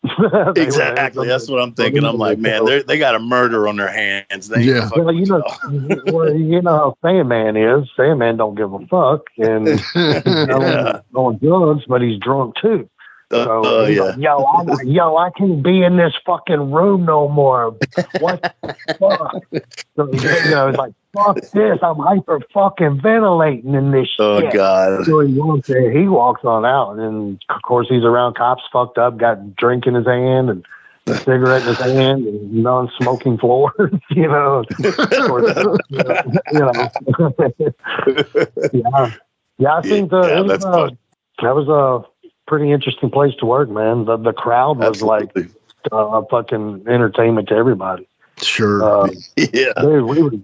Exactly. That's what I'm thinking. I'm like, man, they got a murder on their hands. They well, you know how Sandman is. Sandman don't give a fuck, and he's on drugs, but he's drunk too. So like, yo, I can't be in this fucking room no more. What the fuck? So, you know, it's like, fuck this. I'm hyper fucking ventilating in this shit. Oh God. So he walks on out, and of course he's around cops, fucked up, got a drink in his hand and a cigarette in his hand, and non-smoking floor. You know. Yeah. I think that was a pretty interesting place to work, man. The crowd was like a fucking entertainment to everybody. Sure. Dude,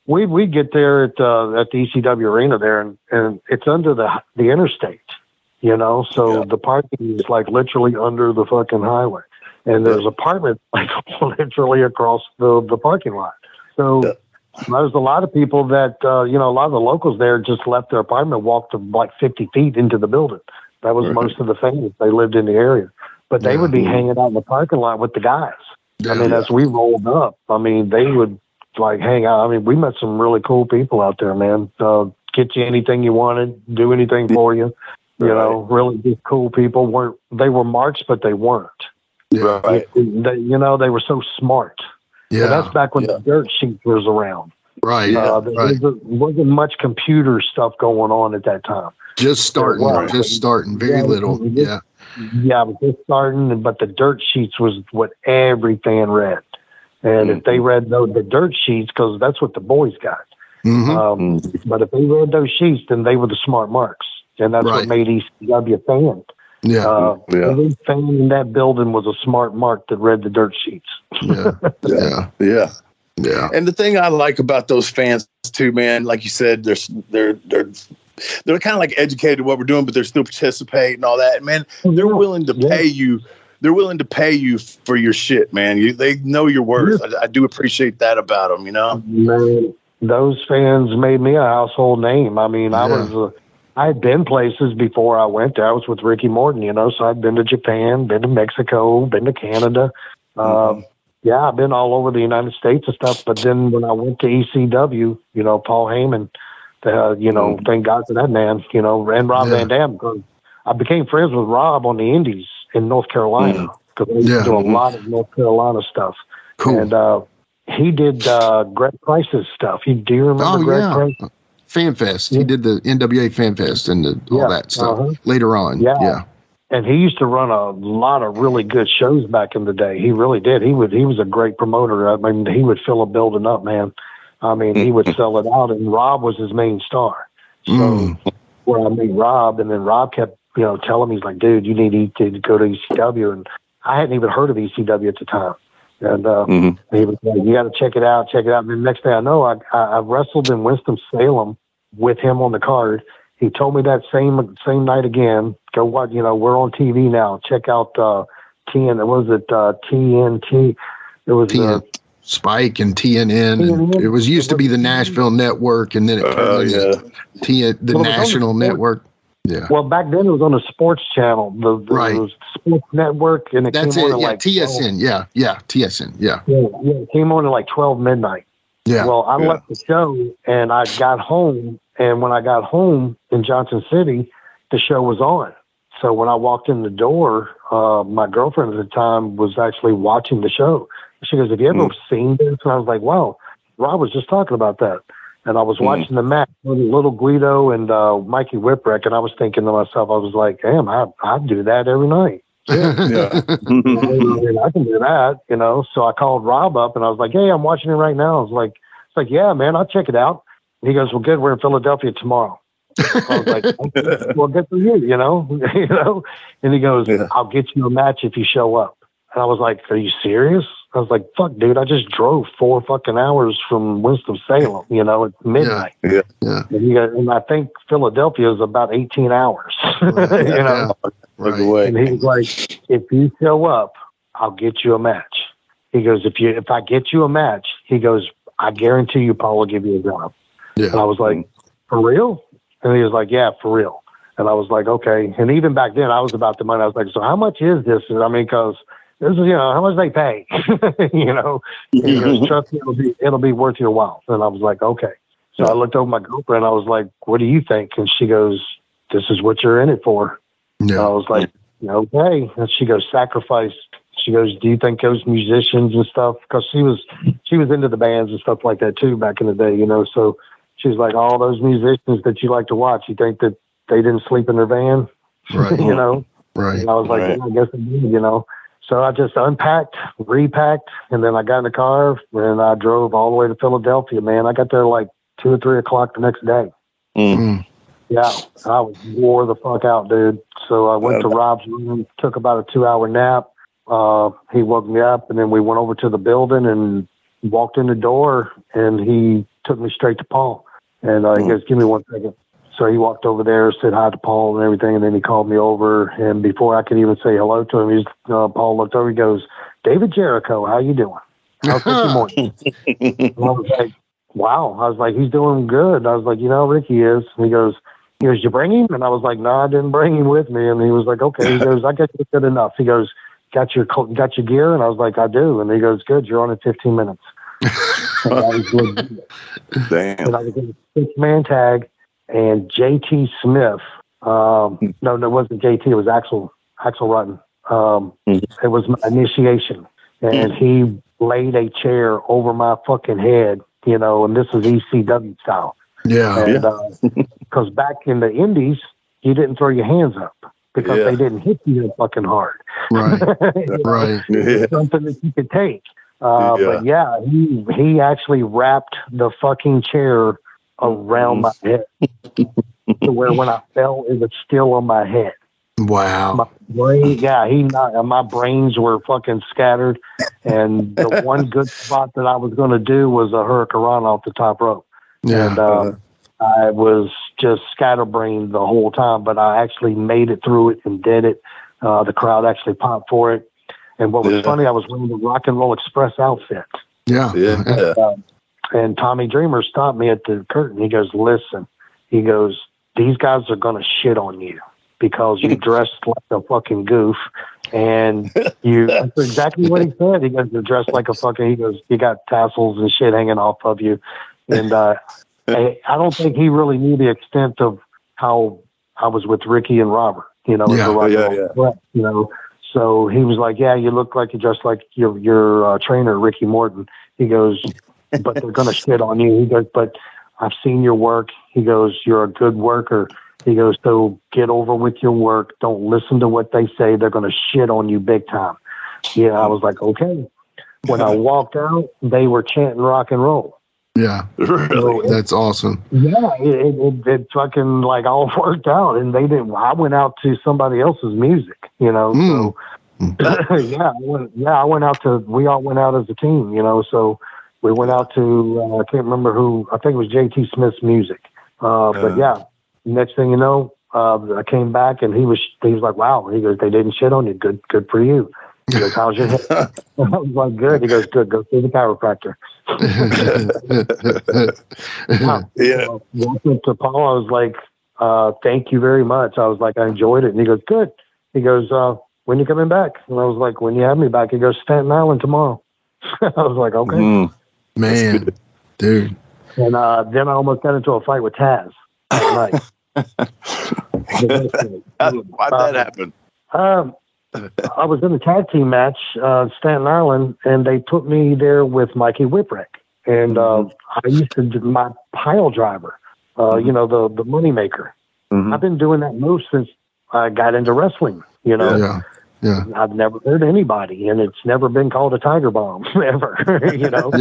we get there at the ECW arena there, and it's under the interstate, you know. So the parking is like literally under the fucking highway, and there's apartments like literally across the parking lot. So there's a lot of people that you know, a lot of the locals there just left their apartment, walked like 50 feet into the building. That was most of the fans. They lived in the area. But they would be hanging out in the parking lot with the guys. I mean, as we rolled up, I mean, they would like hang out. I mean, we met some really cool people out there, man. Get you anything you wanted, do anything for you. You know, really just cool people. They were marks, but they weren't. Right. You know, they were so smart. Yeah. And that's back when the dirt sheet was around. Right. There wasn't much computer stuff going on at that time. Just starting, very little. Yeah, just starting. But the dirt sheets was what every fan read, and if they read the dirt sheets, because that's what the boys got. But if they read those sheets, then they were the smart marks, and that's what made ECW a fan. Every fan in that building was a smart mark that read the dirt sheets. Yeah. And the thing I like about those fans too, man, like you said, they're kind of like educated what we're doing, but they're still participating and all that. Man, they're willing to pay you. They're willing to pay you for your shit, man. They know your worth. I do appreciate that about them, you know? Man, those fans made me a household name. I mean, I had been places before I went there. I was with Ricky Morton, you know, so I'd been to Japan, been to Mexico, been to Canada. I've been all over the United States and stuff. But then when I went to ECW, you know, Paul Heyman, you know, thank God for that man, you know, and Rob Van Dam. I became friends with Rob on the Indies in North Carolina because I used to do a lot of North Carolina stuff. Cool. And he did Greg Price's stuff. Do you remember Greg Price? Fan Fest. He did the NWA Fan Fest and all that stuff later on. Yeah. And he used to run a lot of really good shows back in the day. He really did. He was a great promoter. I mean, he would fill a building up, man. I mean, he would sell it out, and Rob was his main star. So where I meet Rob, and then Rob kept, you know, telling me, he's like, dude, you need to go to ECW. And I hadn't even heard of ECW at the time. And he was like, you got to check it out. And the next thing I know, I wrestled in Winston-Salem with him on the card. He told me that same night again, go watch, you know, we're on TV now. Check out TNT. It was Spike and TNN. It was used to be the Nashville Network, and then it turned into the National Network. Yeah. Well, back then it was on the sports channel, the Sports Network, and that's came it. On yeah, like TSN. 12. TSN. Yeah. It came on at like 12 midnight. Yeah. Well, I left the show and I got home, and when I got home in Johnson City, the show was on. So when I walked in the door, my girlfriend at the time was actually watching the show. She goes, have you ever seen this? And I was like, wow, Rob was just talking about that. And I was watching the match, Little Guido and Mikey Whipwreck, and I was thinking to myself, I was like, damn, I'd do that every night. Yeah. I can do that, you know. So I called Rob up, and I was like, hey, I'm watching it right now. I was like, it's like, yeah, man, I'll check it out. He goes, well, good. We're in Philadelphia tomorrow. I was like, okay, well, good for you, you know. And he goes, I'll get you a match if you show up. And I was like, are you serious? I was like, fuck, dude, I just drove 4 fucking hours from Winston-Salem, you know, at midnight. Yeah. And, and I think Philadelphia is about 18 hours, you know. Right. And he was like, if you show up, I'll get you a match. He goes, if I get you a match, he goes, I guarantee you Paul will give you a job. Yeah. And I was like, for real? And he was like, yeah, for real. And I was like, okay. And even back then, I was about the money. I was like, so how much is this? And I mean, because this is, you know, how much they pay, you know? And he goes, trust me, it'll be worth your while. And I was like, okay. So I looked over my girlfriend. I was like, what do you think? And she goes, this is what you're in it for. Yeah. And I was like, okay. And she goes, sacrifice. She goes, do you think those musicians and stuff? Because she was into the bands and stuff like that too back in the day, you know? So she's like, all those musicians that you like to watch, you think that they didn't sleep in their van? Right. You know? Right. And I was like, yeah, I guess I did, you know? So I just unpacked, repacked, and then I got in the car and I drove all the way to Philadelphia, man. I got there like 2 or 3 o'clock the next day. Mm. Yeah, I was wore the fuck out, dude. So I went to Rob's room, took about a 2-hour nap. He woke me up, and then we went over to the building and walked in the door, and he took me straight to Paul. And he goes, give me 1 second. So he walked over there, said hi to Paul and everything, and then he called me over. And before I could even say hello to him, Paul looked over. He goes, David Jericho, how you doing? How's Ricky Morton? And I was like, wow. I was like, he's doing good. I was like, you know, Ricky is. And he goes, you bring him? And I was like, no, I didn't bring him with me. And he was like, okay. He goes, I guess it's good enough. He goes, got your gear? And I was like, I do. And he goes, good. You're on in 15 minutes. And I was good. Damn. And I was in a 6-man tag. And JT Smith, no, it wasn't JT. It was Axel Rutten. It was my initiation. And he laid a chair over my fucking head, you know, and this was ECW style. Yeah. And because back in the Indies, you didn't throw your hands up because they didn't hit you that fucking hard. Right. Right. Something that you could take. But yeah, he actually wrapped the fucking chair around my head to where when I fell, it was still on my head. Wow. My brain, my brains were fucking scattered. And the one good spot that I was going to do was a hurricane off the top rope. Yeah. And I was just scatterbrained the whole time, but I actually made it through it and did it. The crowd actually popped for it. And what was funny, I was wearing the Rock and Roll Express outfit. Yeah. And Tommy Dreamer stopped me at the curtain. He goes, listen, he goes, these guys are going to shit on you because you dressed like a fucking goof. And that's exactly what he said. He goes, you're dressed like a fucking, he goes, you got tassels and shit hanging off of you. And I don't think he really knew the extent of how I was with Ricky and Robert, you know, you know. So he was like, yeah, you look like you dressed like your trainer, Ricky Morton. He goes, but they're going to shit on you. He goes, but I've seen your work. He goes, you're a good worker. He goes, so get over with your work. Don't listen to what they say. They're going to shit on you big time. Yeah, I was like, okay. When I walked out, they were chanting rock and roll. Yeah, really? That's awesome. Yeah, it fucking like all worked out, and they didn't. I went out to somebody else's music, you know. So I went out to. We all went out as a team, you know. So we went out to. I can't remember who. I think it was JT Smith's music. But yeah, next thing you know, I came back and he was like, "Wow." He goes, "They didn't shit on you. Good for you." He goes, "How's your head?" I was like, "Good." He goes, "Good. Go see the chiropractor." Walking to Paul, I was like, "Thank you very much." I was like, "I enjoyed it." And he goes, "Good." He goes, "When you coming back?" And I was like, "When you have me back." He goes, "Staten Island tomorrow." I was like, "Okay." Man, dude. And then I almost got into a fight with Taz that night. Why'd that happen? I was in a tag team match, Staten Island, and they put me there with Mikey Whipwreck. And I used to do my pile driver, you know, the money maker. I've been doing that move since I got into wrestling, you know. Yeah. I've never hurt anybody, and it's never been called a tiger bomb, ever, you know.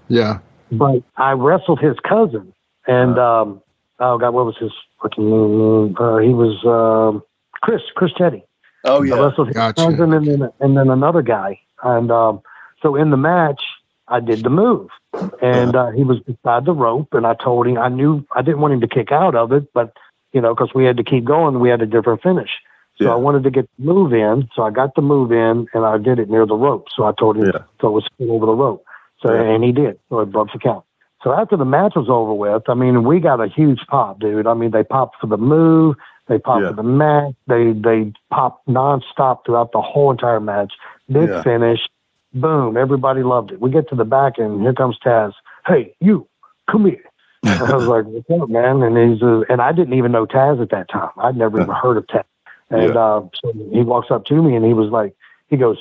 Yeah. But I wrestled his cousin And oh God, what was his fucking name? He was Chris Teddy. Oh yeah, gotcha. And then another guy. And so in the match, I did the move, and he was beside the rope, and I told him I didn't want him to kick out of it, but because we had to keep going, we had a different finish. So I wanted to get the move in, so I got the move in, and I did it near the rope. So I told him to throw his foot over the rope. So and he did. So it broke the count. So after the match was over with, I mean, we got a huge pop, dude. I mean, they popped for the move, they popped for the match, they popped nonstop throughout the whole entire match. Big finish. Boom, everybody loved it. We get to the back, and here comes Taz. Hey, you, come here. I was like, what's up, man? And and I didn't even know Taz at that time. I'd never even heard of Taz. And so he walks up to me, and he was like, he goes,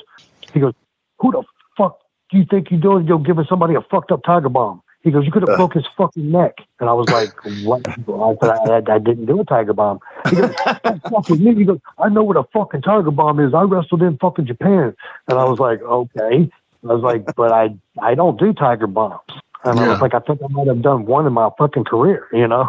who the fuck do you think you're doing? You're giving somebody a fucked up tiger bomb. He goes, you could have broke his fucking neck. And I was like, what? I said, I didn't do a tiger bomb. He goes, fuck with me. He goes, I know what a fucking tiger bomb is. I wrestled in fucking Japan. And I was like, okay. I was like, but I don't do tiger bombs. And I was like, I think I might have done one in my fucking career, And I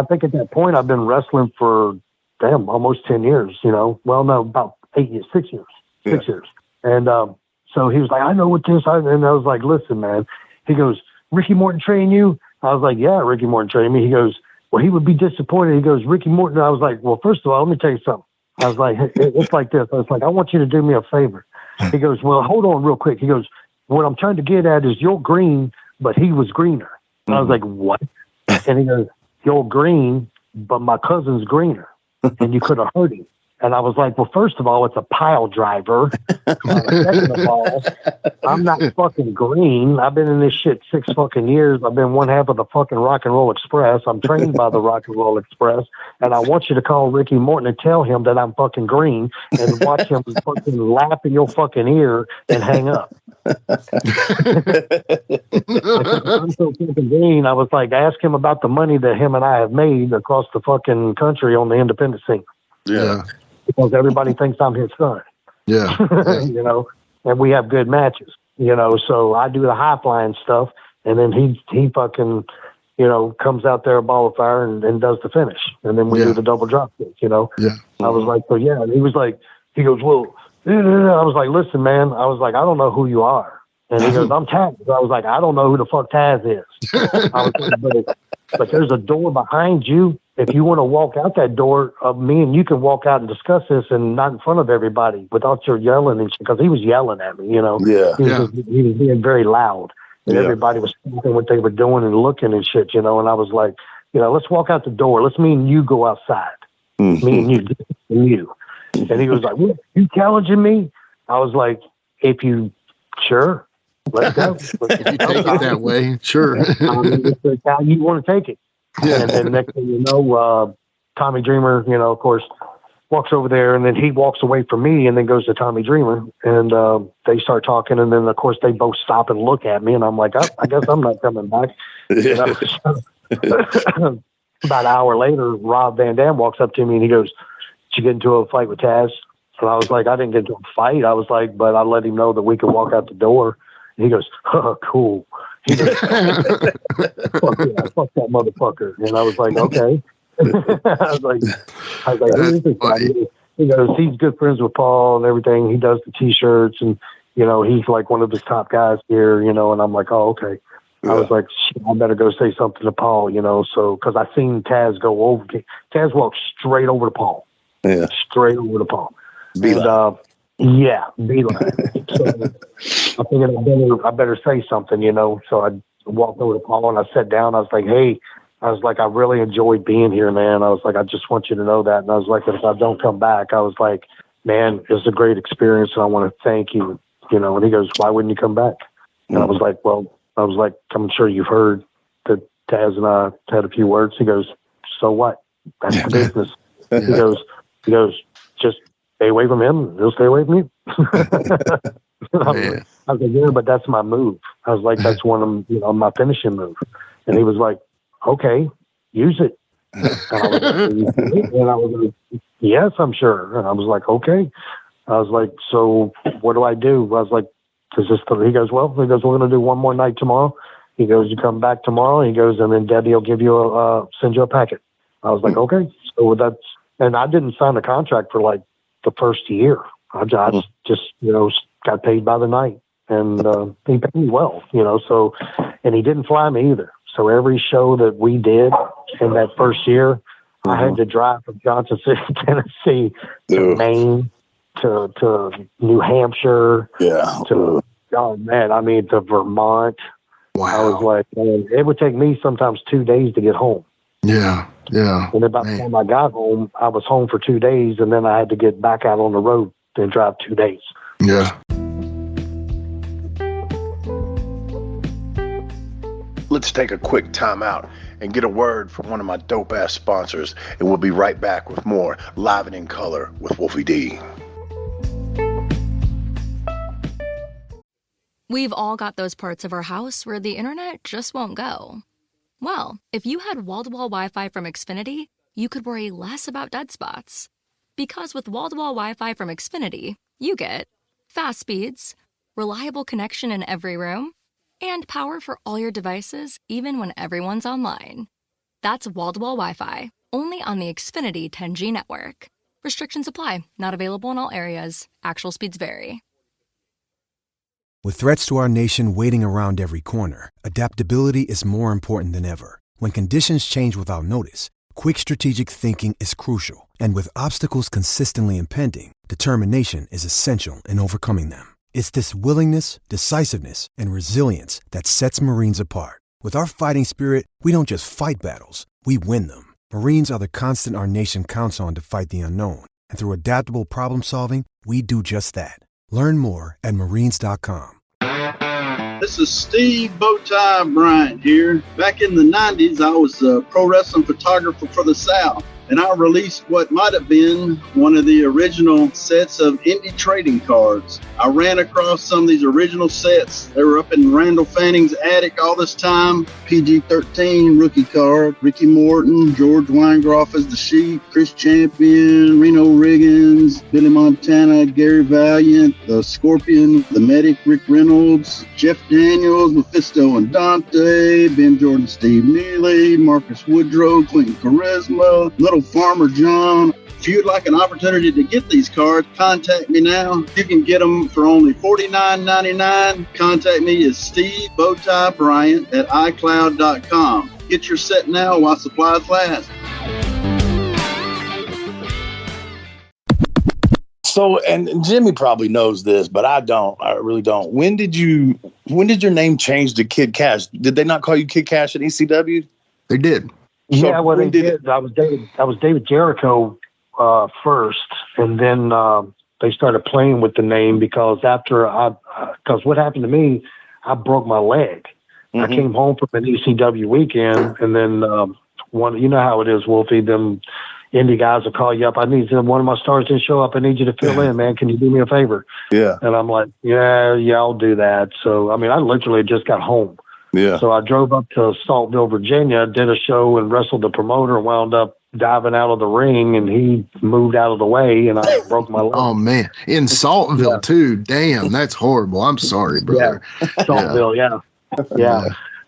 think at that point I've been wrestling for, almost 10 years, Well, no, about 8 years, 6 years. 6 years. And so he was like, I know what this, and I was like, listen, man. He goes, Ricky Morton trained you? I was like, yeah, Ricky Morton trained me. He goes, well, he would be disappointed. He goes, Ricky Morton. I was like, well, first of all, let me tell you something. I was like, it's like this. I was like, I want you to do me a favor. He goes, well, hold on real quick. He goes, what I'm trying to get at is you're green, but he was greener. I was like, what? And he goes, you're green, but my cousin's greener, and you could have hurt him. And I was like, well, first of all, it's a pile driver. Second of all, I'm not fucking green. I've been in this shit 6 fucking years. I've been one half of the fucking Rock and Roll Express. I'm trained by the Rock and Roll Express. And I want you to call Ricky Morton and tell him that I'm fucking green and watch him fucking laugh in your fucking ear and hang up. I said, I'm so fucking green. I was like, ask him about the money that him and I have made across the fucking country on the independent scene. Yeah. Because everybody thinks I'm his son. Yeah. And we have good matches, so I do the high flying stuff, and then he fucking, comes out there a ball of fire and does the finish. And then we do the double drop kick, Yeah. I was like, so yeah. And he was like, he goes, well, I was like, listen, man, I was like, I don't know who you are. And he goes, I'm Taz. I was like, I don't know who the fuck Taz is. I was like, but there's a door behind you. If you want to walk out that door, me and you can walk out and discuss this, and not in front of everybody without your yelling and shit, because he was yelling at me, He was being very loud, and everybody was stopping what they were doing and looking and shit, And I was like, let's walk out the door. Let's me and you go outside. Me and you. And he was like, what, you challenging me? I was like, if you, sure, let's go. If you take it that way, sure. It's how you want to take it. Yeah. And then next thing you know, Tommy Dreamer, of course, walks over there, and then he walks away from me and then goes to Tommy Dreamer, and they start talking, and then, of course, they both stop and look at me, and I'm like, I guess I'm not coming back. About an hour later, Rob Van Dam walks up to me, and he goes, did you get into a fight with Taz? And I was like, I didn't get into a fight. I was like, but I let him know that we could walk out the door. And he goes, oh, cool. He goes, fuck that motherfucker. And I was like, okay. I was like, who is this guy? He goes, he's good friends with Paul and everything. He does the T-shirts, and he's like one of his top guys here. And I'm like, oh, okay. Yeah. I was like, shit, I better go say something to Paul. So because I seen Taz go over. Taz walked straight over to Paul. Yeah, straight over to Paul. Beeline. So I figured I better say something, So I walked over to Paul and I sat down. I was like, hey, I really enjoyed being here, man. I was like, I just want you to know that. And I was like, if I don't come back, I was like, man, it was a great experience, and I want to thank you, And he goes, why wouldn't you come back? And I was like, I'm sure you've heard that Taz and I had a few words. He goes, so what? That's the business. He goes, just stay away from him. He'll stay away from you. I was like, yeah, but that's my move. I was like, that's one of my finishing move. And he was like, okay, use it. And I was like, yes, I'm sure. And I was like, okay. I was like, so what do I do? I was like, he goes, we're going to do one more night tomorrow. He goes, you come back tomorrow. He goes, and then Debbie will give you send you a packet. I was like, okay. So and I didn't sign the contract for like the first year. I just, got paid by the night, and he paid me well, so, and he didn't fly me either. So every show that we did in that first year, I had to drive from Johnson City, Tennessee to Maine, to New Hampshire, to Vermont. Wow. I was like, man, it would take me sometimes 2 days to get home. Yeah. And about the time I got home, I was home for 2 days, and then I had to get back out on the road and drive 2 days. Yeah. Let's take a quick time out and get a word from one of my dope-ass sponsors, and we'll be right back with more Live and in Color with Wolfie D. We've all got those parts of our house where the internet just won't go. Well, if you had wall-to-wall Wi-Fi from Xfinity, you could worry less about dead spots. Because with wall-to-wall Wi-Fi from Xfinity, you get fast speeds, reliable connection in every room, and power for all your devices, even when everyone's online. That's wall-to-wall Wi-Fi, only on the Xfinity 10G network. Restrictions apply. Not available in all areas. Actual speeds vary. With threats to our nation waiting around every corner, adaptability is more important than ever. When conditions change without notice, quick strategic thinking is crucial. And with obstacles consistently impending, determination is essential in overcoming them. It's this willingness, decisiveness, and resilience that sets Marines apart. With our fighting spirit, we don't just fight battles, we win them. Marines are the constant our nation counts on to fight the unknown. And through adaptable problem solving, we do just that. Learn more at marines.com. This is Steve Bowtie Bryant here. Back in the 90s, I was a pro wrestling photographer for the South, and I released what might have been one of the original sets of indie trading cards. I ran across some of these original sets. They were up in Randall Fanning's attic all this time. PG-13 rookie card, Ricky Morton, George Weingroff as the Sheep, Chris Champion, Reno Riggins, Billy Montana, Gary Valiant, the Scorpion, the Medic, Rick Reynolds, Jeff Daniels, Mephisto and Dante, Ben Jordan, Steve Neely, Marcus Woodrow, Clinton Charisma, Little Farmer John. If you'd like an opportunity to get these cards, contact me now. You can get them for only $49.99. Contact me at stevebowtiebryant at iCloud.com. Get your set now while supplies last. So, and Jimmy probably knows this, but I don't. I really don't. When did your name change to Kid Kash? Did they not call you Kid Kash at ECW? They did. So yeah, well, when they did. I was David Jericho first, and then they started playing with the name because because what happened to me, I broke my leg. I came home from an ECW weekend, and then you know how it is, Wolfie. Them indie guys will call you up. I need one of my stars didn't show up. I need you to fill in, man. Can you do me a favor? Yeah. And I'm like, yeah, I'll do that. So I mean, I literally just got home. Yeah. So I drove up to Saltville, Virginia, did a show and wrestled the promoter, and wound up diving out of the ring, and he moved out of the way, and I broke my leg. Oh man, in Saltville too. Damn, that's horrible. I'm sorry, brother. Yeah. Saltville, yeah.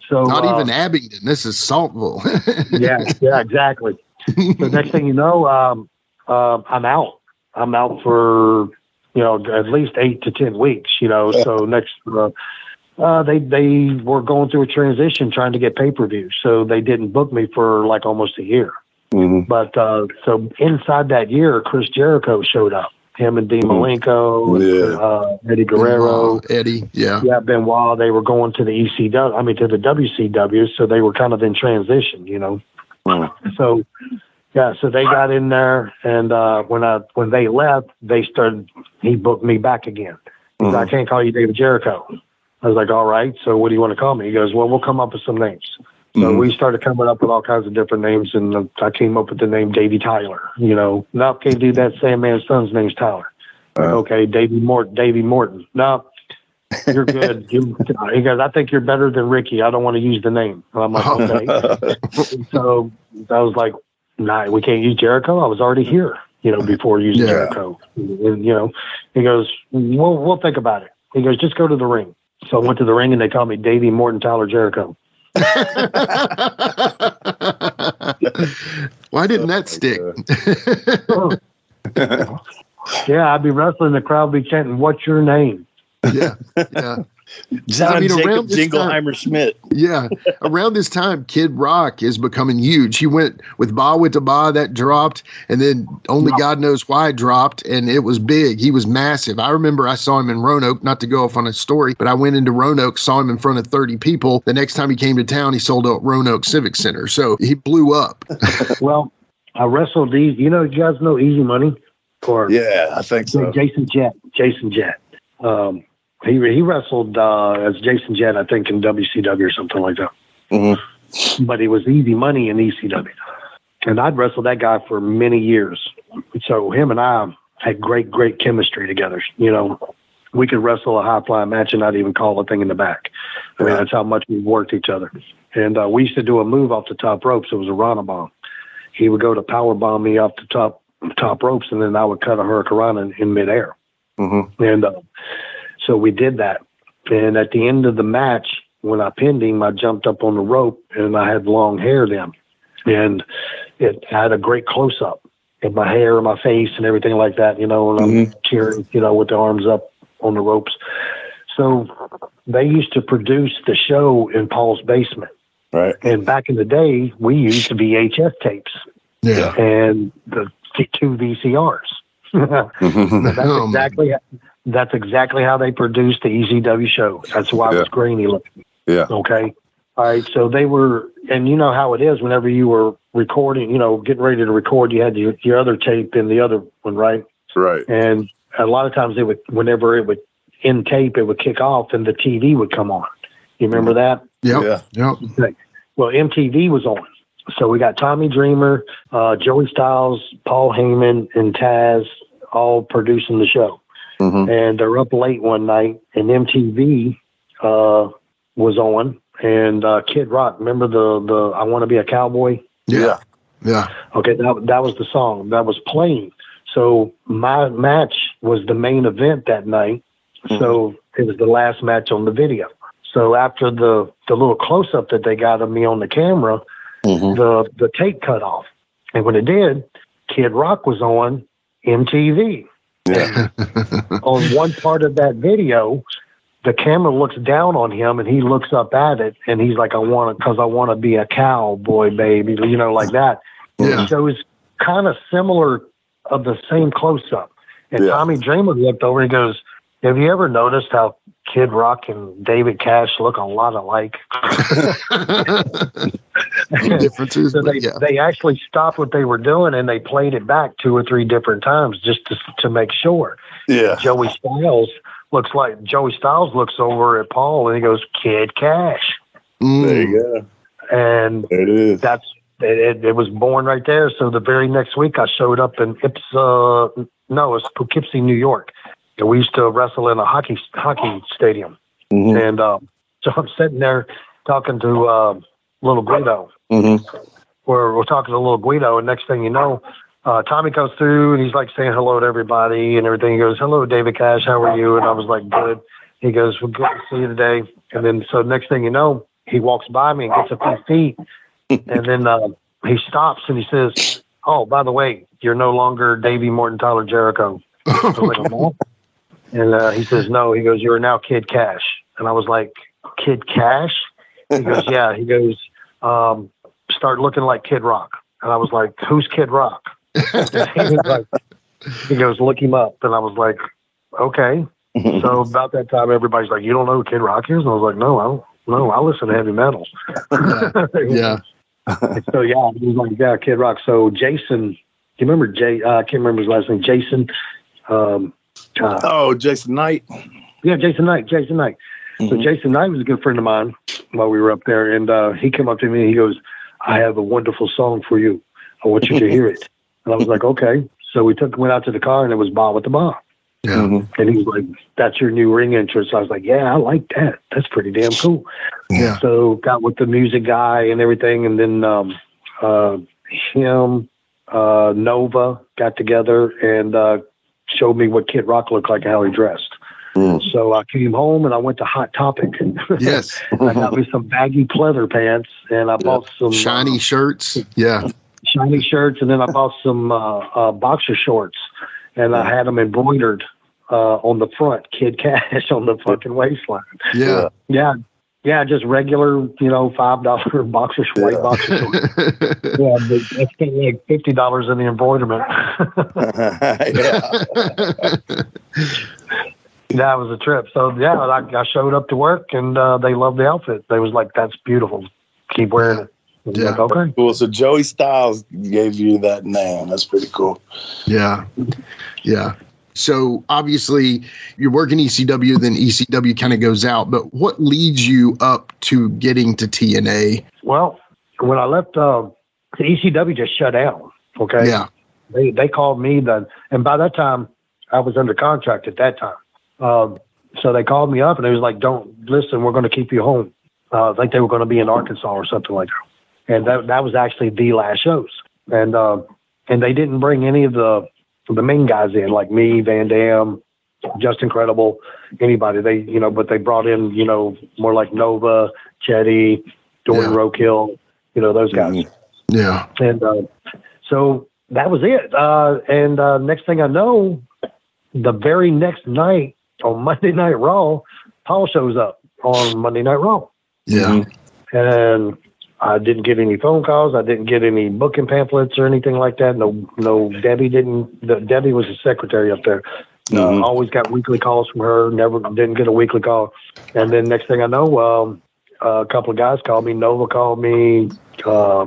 So not even Abingdon. This is Saltville. yeah, exactly. The next thing you know, I'm out. I'm out for at least 8 to 10 weeks. So next. They were going through a transition trying to get pay-per-view, so they didn't book me for like almost a year. But so inside that year, Chris Jericho showed up. Him and Dean Malenko, Eddie Guerrero, Benoit. They were going to the ECW, to the WCW, so they were kind of in transition, So so they got in there, and when they left, he booked me back again. He said, I can't call you David Jericho. I was like, all right, so what do you want to call me? He goes, well, we'll come up with some names. So we started coming up with all kinds of different names, and I came up with the name Davey Tyler. No, can't do that. Sandman's son's name's Tyler. Okay, Davey Morton. No, you're good. He goes, I think you're better than Ricky. I don't want to use the name. And I'm like, okay. So I was like, nah, we can't use Jericho. I was already here, before using Jericho. And, he goes, we'll think about it. He goes, just go to the ring. So I went to the ring and they called me Davey Morton Tyler Jericho. Why didn't that stick? Yeah, I'd be wrestling, the crowd would be chanting, "What's your name?" Yeah, yeah. John Jacob Jingleheimer Schmidt. Yeah. Around this time, Kid Rock is becoming huge. He went with Ba with the Ba, that dropped, and then only God knows why dropped, and it was big. He was massive. I remember I saw him in Roanoke, not to go off on a story, but I went into Roanoke, saw him in front of 30 people. The next time he came to town, he sold out Roanoke Civic Center. So he blew up. Well, I wrestled these. You guys know Easy Money? Yeah, I think so. Jason Jett. He wrestled as Jason Jett, I think, in WCW or something like that. Mm-hmm. But he was Easy Money in ECW. And I'd wrestled that guy for many years. So him and I had great chemistry together. We could wrestle a high-flying match and not even call a thing in the back. I mean, that's how much we worked each other. And we used to do a move off the top ropes. It was a Rana bomb. He would go to power bomb me off the top ropes, and then I would cut a hurricane in midair. Mm-hmm. And so we did that. And at the end of the match, when I pinned him, I jumped up on the rope, and I had long hair then. And it had a great close-up of my hair and my face and everything like that, and I'm cheering, with the arms up on the ropes. So they used to produce the show in Paul's basement. Right. And back in the day, we used VHS tapes. Yeah. And the 2 VCRs. That's exactly how they produced the ECW show. That's why it was grainy looking. Yeah. Okay. All right. So they were, and you know how it is whenever you were recording, getting ready to record, you had your other tape in the other one, right? Right. And a lot of times whenever it would end tape, it would kick off and the TV would come on. You remember that? Yep. Yeah. Okay. Well, MTV was on. So we got Tommy Dreamer, Joey Styles, Paul Heyman, and Taz all producing the show. Mm-hmm. And they're up late one night, and MTV was on, and Kid Rock. Remember the I Want to Be a Cowboy? Yeah. Yeah. Okay, that was the song that was playing. So my match was the main event that night. Mm-hmm. So it was the last match on the video. So after the little close-up that they got of me on the camera, the tape cut off. And when it did, Kid Rock was on MTV. Yeah. On one part of that video, the camera looks down on him and he looks up at it and he's like, I want to be a cowboy, baby, like that. Yeah. So it's kind of similar of the same close-up. And Tommy Dreamer looked over and he goes, have you ever noticed how Kid Rock and David Cash look a lot alike? Differences. So they actually stopped what they were doing and they played it back 2 or 3 different times just to make sure. Yeah. Joey Styles looks over at Paul and he goes, Kid Cash. There you go. And it is. It was born right there. So the very next week I showed up in it's Poughkeepsie, New York. And we used to wrestle in a hockey stadium. Mm-hmm. And so I'm sitting there talking to little Guido. Mm-hmm. We're talking to little Guido, and next thing you know, Tommy comes through, and he's like saying hello to everybody and everything. He goes, hello, David Cash, how are you? And I was like, good. He goes, well, good to see you today. And then so next thing you know, he walks by me and gets a few feet. And then he stops, and he says, oh, by the way, you're no longer Davey Morton Tyler Jericho. I was like, oh. And he says, no. He goes, you're now Kid Cash. And I was like, Kid Cash? He goes, yeah. He goes, start looking like Kid Rock. And I was like, who's Kid Rock? He goes, look him up. And I was like, okay. So about that time, everybody's like, you don't know who Kid Rock is? And I was like, no, I don't. No, I listen to heavy metal. Yeah. So, yeah, he was like, yeah, Kid Rock. So Jason, do you remember I can't remember his last name. Jason. Jason Knight. Yeah, Jason Knight. Mm-hmm. So Jason Knight was a good friend of mine while we were up there, and he came up to me and he goes, I have a wonderful song for you. I want you to hear it. And I was like, okay. So we went out to the car, and it was Ba with the Ba. Yeah. Mm-hmm. And he was like, that's your new ring entrance. I was like, yeah, I like that. That's pretty damn cool. Yeah. So got with the music guy and everything, and then him, Nova got together and showed me what Kid Rock looked like and how he dressed. Mm. So I came home and I went to Hot Topic. Yes. I got me some baggy pleather pants, and I bought some shiny shirts. Yeah. Shiny shirts, and then I bought some boxer shorts, and I had them embroidered on the front, KID KASH on the fucking waistline. Yeah. Yeah, just regular, $5 white boxer shorts. Yeah, but I spent like $50 in the embroiderment. That was a trip. So yeah, I showed up to work, and they loved the outfit. They was like, "That's beautiful. Keep wearing it." Yeah. Like, okay. Cool. So Joey Styles gave you that name. That's pretty cool. Yeah. Yeah. So obviously you're working ECW, then ECW kind of goes out, but what leads you up to getting to TNA? Well, when I left, the ECW just shut down. Okay. Yeah. They called me and by that time I was under contract at that time. So they called me up and they was like, "Don't listen, we're going to keep you home." I think they were going to be in Arkansas or something like that. And that was actually the last shows. And they didn't bring any of the main guys in, like me, Van Dam, Just Incredible, anybody. They, but they brought in, more like Nova, Chetty, Dorian Roadkill, those guys. Yeah. And so that was it. And next thing I know, the very next night on Monday Night Raw, Paul shows up on Monday Night Raw. Yeah. And I didn't get any phone calls. I didn't get any booking pamphlets or anything like that. No, Debbie didn't. Debbie was the secretary up there. Always got weekly calls from her. Never didn't get a weekly call. And then next thing I know, a couple of guys called me. Nova called me. A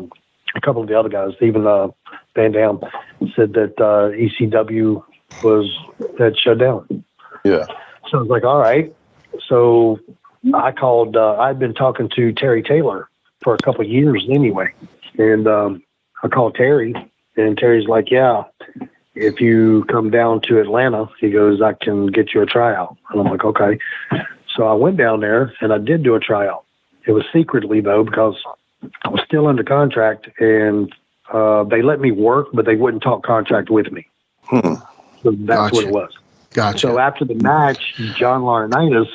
couple of the other guys, even Van Dam, said that ECW had shut down. Yeah. So I was like, all right. So I called. I'd been talking to Terry Taylor for a couple of years anyway. And I called Terry, and Terry's like, "Yeah, if you come down to Atlanta," he goes, "I can get you a tryout." And I'm like, okay. So I went down there, and I did do a tryout. It was secretly, though, because I was still under contract, and they let me work, but they wouldn't talk contract with me. So that's what it was. Gotcha. So after the match, John Laurinaitis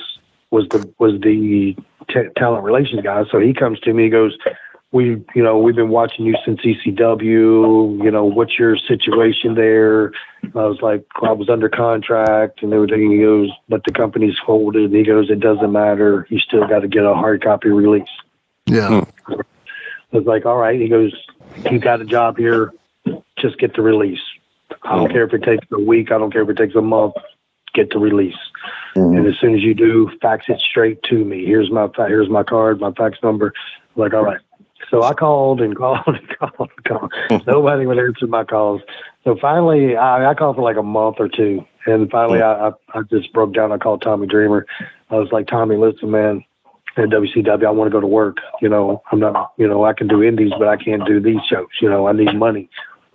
was the talent relations guy. So he comes to me, he goes, we've been watching you since ECW, what's your situation there? I was like, I was under contract and everything. He goes, but the company's folded. And he goes, it doesn't matter. You still got to get a hard copy release. Yeah. I was like, all right. He goes, you got a job here. Just get the release. I don't care if it takes a week. I don't care if it takes a month. Get the release. And as soon as you do, fax it straight to me. Here's my card, my fax number. I'm like, all right. So I called and called and called and called. Nobody would answer my calls. So finally, I called for like a month or two. And finally, I just broke down. I called Tommy Dreamer. I was like, Tommy, listen, man, at WCW, I want to go to work. I'm not, I can do indies, but I can't do these shows. I need money,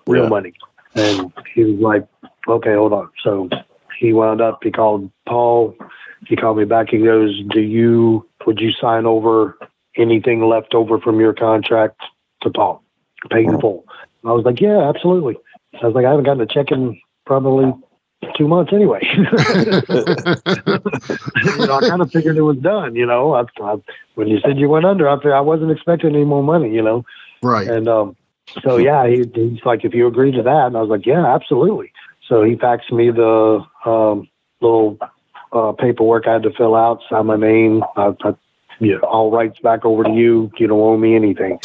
real money. And he was like, okay, hold on. So he wound up, he called Paul. He called me back. He goes, would you sign over anything left over from your contract to Paul? Paid in full. I was like, yeah, absolutely. I was like, I haven't gotten a check in probably 2 months anyway. I kind of figured it was done, when you said you went under, I wasn't expecting any more money, Right. And so, yeah, he's like, if you agree to that. And I was like, yeah, absolutely. So he faxed me the little paperwork I had to fill out, sign my name. All rights back over to you. You don't owe me anything.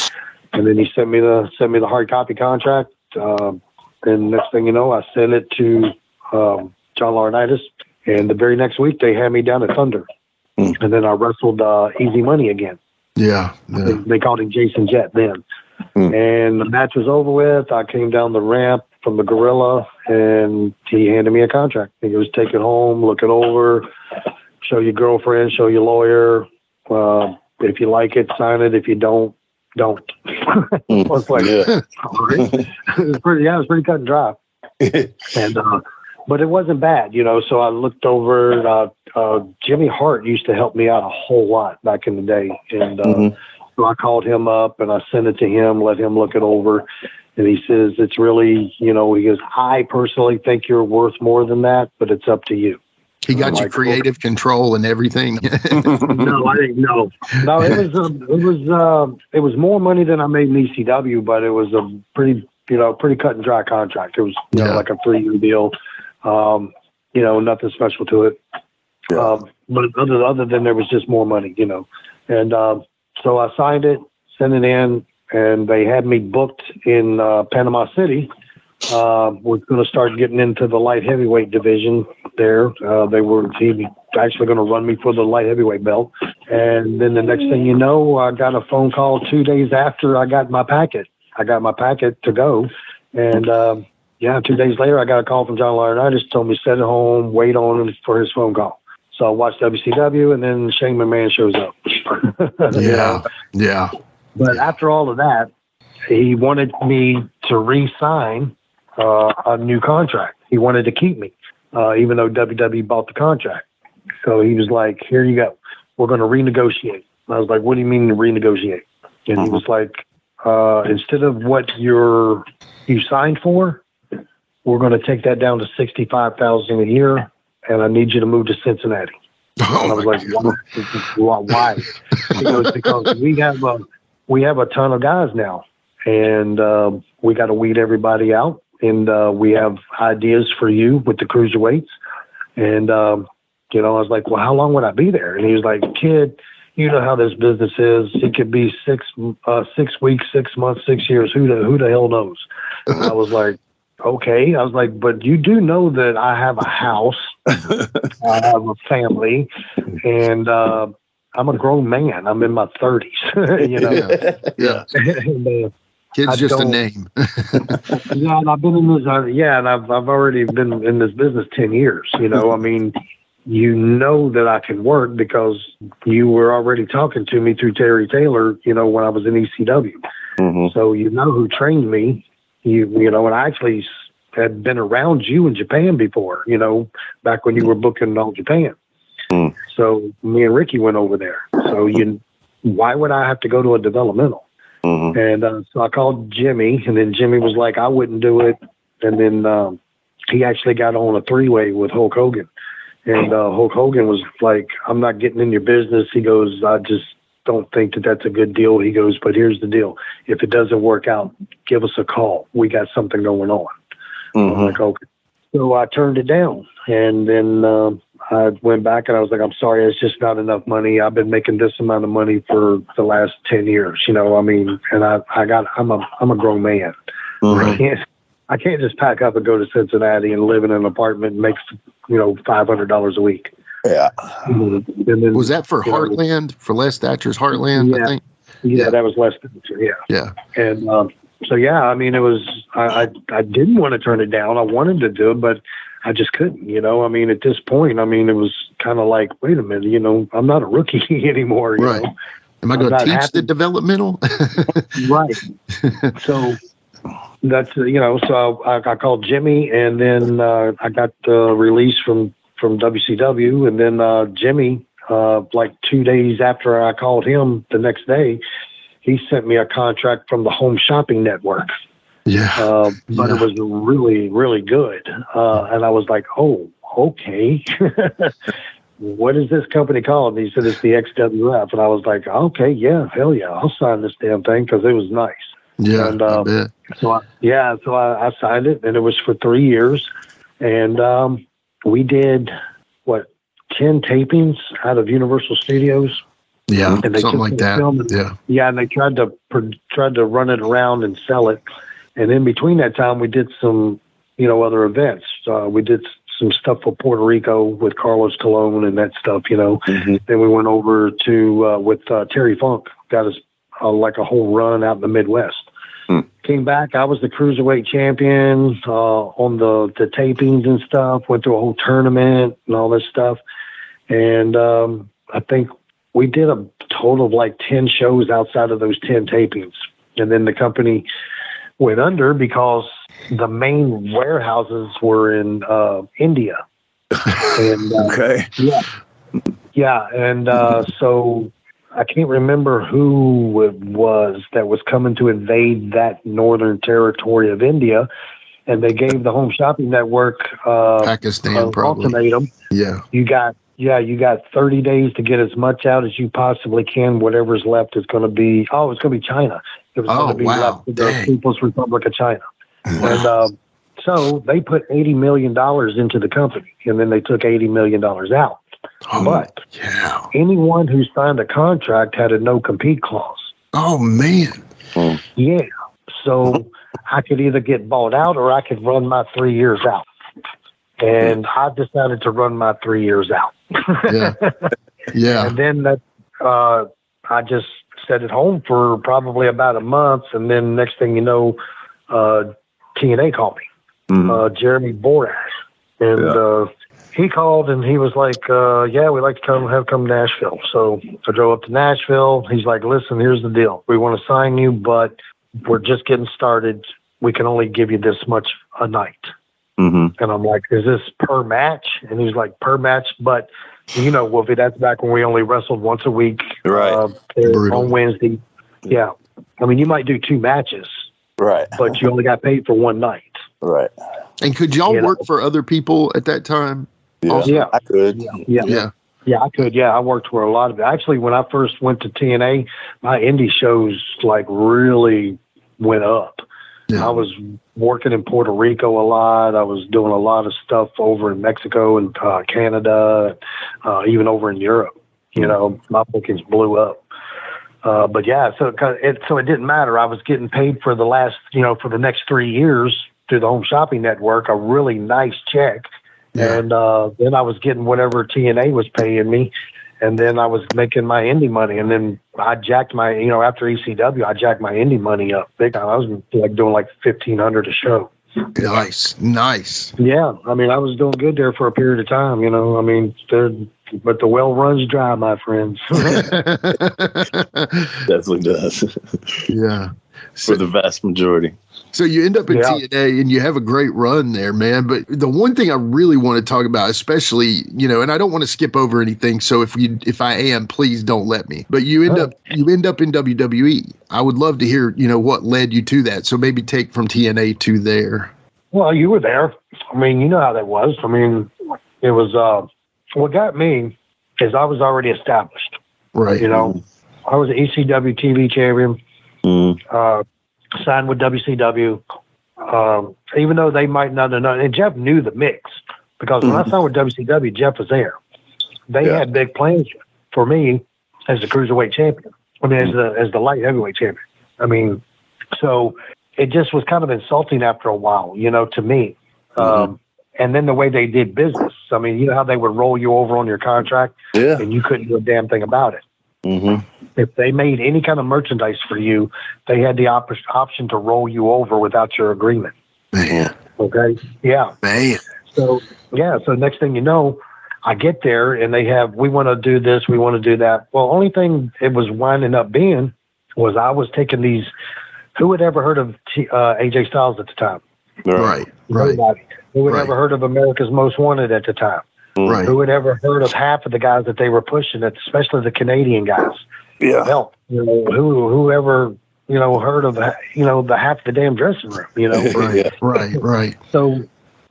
And then he sent me the hard copy contract. And next thing you know, I sent it to John Laurinaitis. And the very next week, they had me down at Thunder. And then I wrestled Easy Money again. Yeah. They called him Jason Jett then. And the match was over with. I came down the ramp from the Gorilla, and he handed me a contract. He goes, take it home, look it over, show your girlfriend, show your lawyer. If you like it, sign it. If you don't. I was like, all right. It was pretty cut and dry. And but it wasn't bad, So I looked over. Jimmy Hart used to help me out a whole lot back in the day, and so I called him up and I sent it to him, let him look it over. And he says, it's really, he goes, I personally think you're worth more than that, but it's up to you. He got you creative control and everything. No, I didn't know. No, it was more money than I made in ECW, but it was a pretty cut and dry contract. It was like a 3-year deal. Nothing special to it. Yeah. But other than there was just more money, and so I signed it, sent it in, and they had me booked in Panama City. We're going to start getting into the light heavyweight division there. He was actually going to run me for the light heavyweight belt. And then the next thing you know, I got a phone call 2 days after I got my packet. I got my packet to go. And 2 days later, I got a call from John Laurinaitis, told me sit at home, wait on him for his phone call. So I watched WCW, and then Shane McMahon shows up. Yeah. But after all of that, he wanted me to re-sign a new contract. He wanted to keep me, even though WWE bought the contract. So he was like, here you go. We're going to renegotiate. I was like, what do you mean to renegotiate? And he was like, instead of what you signed for, we're going to take that down to $65,000 a year, and I need you to move to Cincinnati. And I was like, why? He goes, because we have a ton of guys now, and we got to weed everybody out, and we have ideas for you with the cruiserweights. And I was like, well, how long would I be there? And he was like, kid, you know how this business is. It could be 6 weeks, 6 months, 6 years. Who the hell knows? And I was like, okay. I was like, but you do know that I have a house, I have a family, and I'm a grown man. I'm in my 30s. Yeah. And, kid's just a name. Yeah, and I've been in this. And I've already been in this business 10 years. I mean, that I can work because you were already talking to me through Terry Taylor. When I was in ECW. Mm-hmm. So who trained me. And I actually had been around you in Japan before. Back when you were booking All Japan. Mm. So me and Ricky went over there. So why would I have to go to a developmental? Mm-hmm. And so I called Jimmy, and then Jimmy was like, I wouldn't do it. And then he actually got on a 3-way with Hulk Hogan. And Hulk Hogan was like, I'm not getting in your business. He goes, I just don't think that that's a good deal. He goes, but here's the deal. If it doesn't work out, give us a call. We got something going on. Mm-hmm. I'm like, okay. So I turned it down. And then I went back and I was like, I'm sorry, it's just not enough money. I've been making this amount of money for the last 10 years, and I'm a grown man. Mm-hmm. I can't just pack up and go to Cincinnati and live in an apartment and make, $500 a week. Yeah. And then, was that for Heartland, for Les Thatcher's Heartland, I think? Yeah, that was Les Thatcher. Yeah. Yeah. And, it was, I didn't want to turn it down. I wanted to do it, but I just couldn't, at this point, it was kind of like, wait a minute, I'm not a rookie anymore. Right. You know? Am I going to teach the developmental? Right. So that's, so I called Jimmy, and then I got released from WCW. And then Jimmy, like 2 days after I called him the next day, he sent me a contract from the Home Shopping Network. Yeah. But it was really, really good. And I was like, oh, okay. What is this company called? And he said, it's the XWF. And I was like, okay, yeah, hell yeah, I'll sign this damn thing because it was nice. Yeah. And I bet. so I signed it, and it was for 3 years. And we did, 10 tapings out of Universal Studios. Yeah, and they something like that. And they tried to run it around and sell it. And in between that time, we did some, other events. We did some stuff for Puerto Rico with Carlos Colon and that stuff, Mm-hmm. Then we went over to with Terry Funk, got us like a whole run out in the Midwest. Came back. I was the cruiserweight champion on the tapings and stuff. Went through a whole tournament and all this stuff. And I think we did a total of like 10 shows outside of those 10 tapings. And then the company went under because the main warehouses were in India. And, okay. Yeah. Yeah. And so I can't remember who it was that was coming to invade that northern territory of India. and they gave the Home Shopping Network Pakistan probably. ultimatum. Yeah. You got 30 days to get as much out as you possibly can. Whatever's left is going to be, it's going to be China. It was going to be left to the People's Republic of China. Wow. And so they put $80 million into the company, and then they took $80 million out. But anyone who signed a contract had a no-compete clause. Oh, man. Yeah. So I could either get bought out or I could run my 3 years out. And I decided to run my 3 years out. Yeah. And then I just sat at home for probably about a month. And then next thing you know, TNA called me, Jeremy Borash. And he called and he was like, we'd like to come to Nashville. So I drove up to Nashville. He's like, listen, here's the deal. We want to sign you, but we're just getting started. We can only give you this much a night. And I'm like, is this per match? And he's like, per match. But, Wolfie, that's back when we only wrestled once a week. Right. On Wednesday. Yeah. I mean, you might do 2 matches. Right. But you only got paid for one night. Right. And could y'all work for other people at that time? Yeah. I could. Yeah, I could. Yeah, I worked for a lot of it. Actually, when I first went to TNA, my indie shows really went up. I was working in Puerto Rico a lot. I was doing a lot of stuff over in Mexico and Canada, even over in Europe. My bookings blew up. But yeah, so it didn't matter. I was getting paid for the last, for the next 3 years through the Home Shopping Network, a really nice check. Yeah. And then I was getting whatever TNA was paying me. And then I was making my indie money. And then I jacked my, after ECW, I jacked my indie money up big time. I was doing like $1,500 a show. Nice. Yeah. I mean, I was doing good there for a period of time, but the well runs dry, my friends. Definitely does. Yeah. For the vast majority. So you end up in TNA and you have a great run there, man. But the one thing I really want to talk about, especially, and I don't want to skip over anything. So if I am, please don't let me. But you end up in WWE. I would love to hear, what led you to that. So maybe take from TNA to there. Well, you were there. I mean, you know how that was. I mean, it was what got me is I was already established. Right. I was an ECW TV champion. Signed with WCW, even though they might not have known. And Jeff knew the mix because when I signed with WCW, Jeff was there. They had big plans for me as the cruiserweight champion. I mean, as the light heavyweight champion. I mean, so it just was kind of insulting after a while, to me. And then the way they did business. I mean, you know how they would roll you over on your contract, and you couldn't do a damn thing about it. If they made any kind of merchandise for you, they had the option to roll you over without your agreement. Man. Okay. Yeah. Man. So next thing you know, I get there and we want to do this, we want to do that. Well, only thing it was winding up being was I was taking these. Who had ever heard of AJ Styles at the time? Right. Nobody. Who had ever heard of America's Most Wanted at the time? Right. Who had ever heard of half of the guys that they were pushing, especially the Canadian guys? Yeah. Hell, whoever heard of the half the damn dressing room? Right. So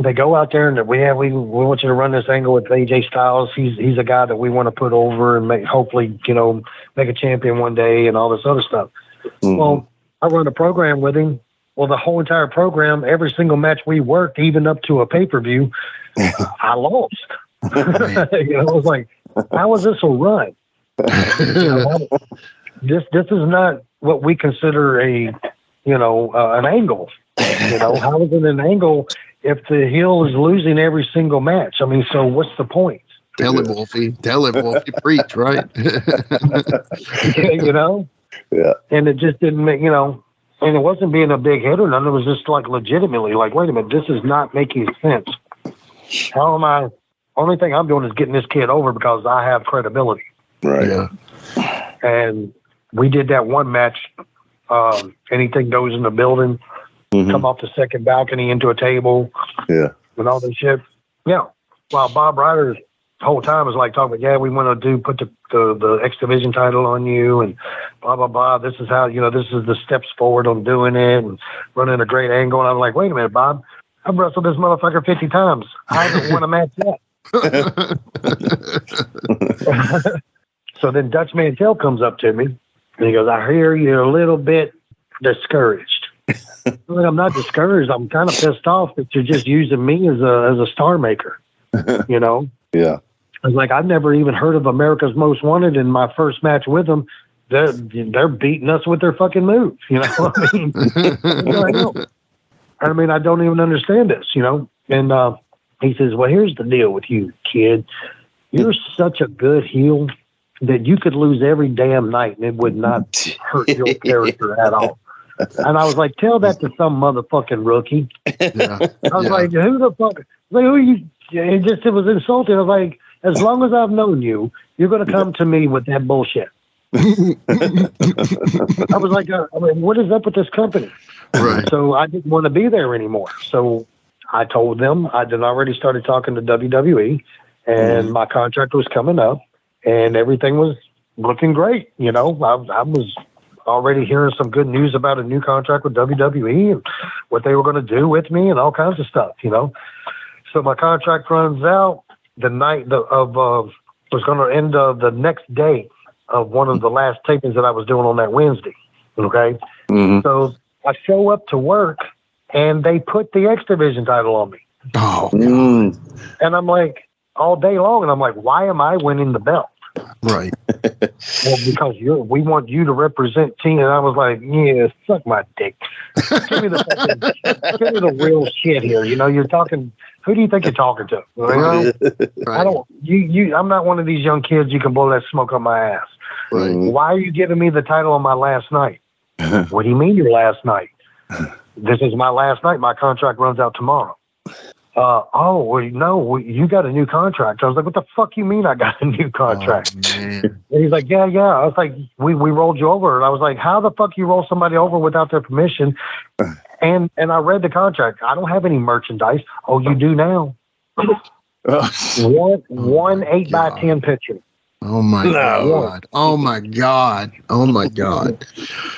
they go out there and we want you to run this angle with AJ Styles. He's a guy that we want to put over and hopefully make a champion one day and all this other stuff. Well, I run a program with him. Well, the whole entire program, every single match we worked, even up to a pay-per-view, I lost. I was like, how is this a run? This is not what we consider an angle. How is it an angle if the heel is losing every single match? I mean, so what's the point? Tell him, Wolfie. Preach, right? Yeah. And it just didn't make, and it wasn't being a big hit or nothing. It was just legitimately wait a minute, this is not making sense. How am I? Only thing I'm doing is getting this kid over because I have credibility. Right. Yeah. And we did that one match. Anything goes in the building, come off the second balcony into a table. Yeah. And all this shit. Yeah. While Bob Ryder's whole time was talking about, we want to put the X Division title on you and blah, blah, blah. This is how, this is the steps forward on doing it and running a great angle. And I'm like, wait a minute, Bob. I've wrestled this motherfucker 50 times. I haven't won a match yet. So then Dutch Mantell comes up to me and he goes, I hear you're a little bit discouraged. I'm not discouraged. I'm kind of pissed off that you're just using me as a star maker. You know? Yeah. I was like, I've never even heard of America's Most Wanted. In my first match with them, they're beating us with their fucking moves. You know what I mean? I don't even understand this, you know? And he says, well, here's the deal with you, kid. You're such a good heel that you could lose every damn night and it would not hurt your character at all. And I was like, tell that to some motherfucking rookie. Yeah. I was like, who the fuck? Like, who are you? It was insulting. I was like, as long as I've known you, you're going to come to me with that bullshit. I was like, I mean, what is up with this company? Right. So I didn't want to be there anymore. So I told them I had already started talking to WWE, and my contract was coming up, and everything was looking great. You know, I was already hearing some good news about a new contract with WWE and what they were going to do with me and all kinds of stuff, you know. So my contract runs out the night was going to end the next day of one of the last tapings that I was doing on that Wednesday. Okay. Mm-hmm. So I show up to work and they put the X Division title on me. Oh, and I'm like, all day long. And I'm like, why am I winning the belt? Right. Well, because we want you to represent team. And I was like, yeah, suck my dick. Give me the real shit here. You know, you're talking. Who do you think you're talking to? You know? Right. I don't. I'm not one of these young kids. You can blow that smoke on my ass. Right. Why are you giving me the title on my last night? What do you mean your last night? This is my last night. My contract runs out tomorrow. Well, no, you got a new contract. I was like, what the fuck you mean I got a new contract? Oh, and he's like, yeah. I was like, we rolled you over. And I was like, how the fuck you roll somebody over without their permission? And I read the contract. I don't have any merchandise. Oh, you do now. One 8x10 picture. Oh my God. Oh my God. Oh my God.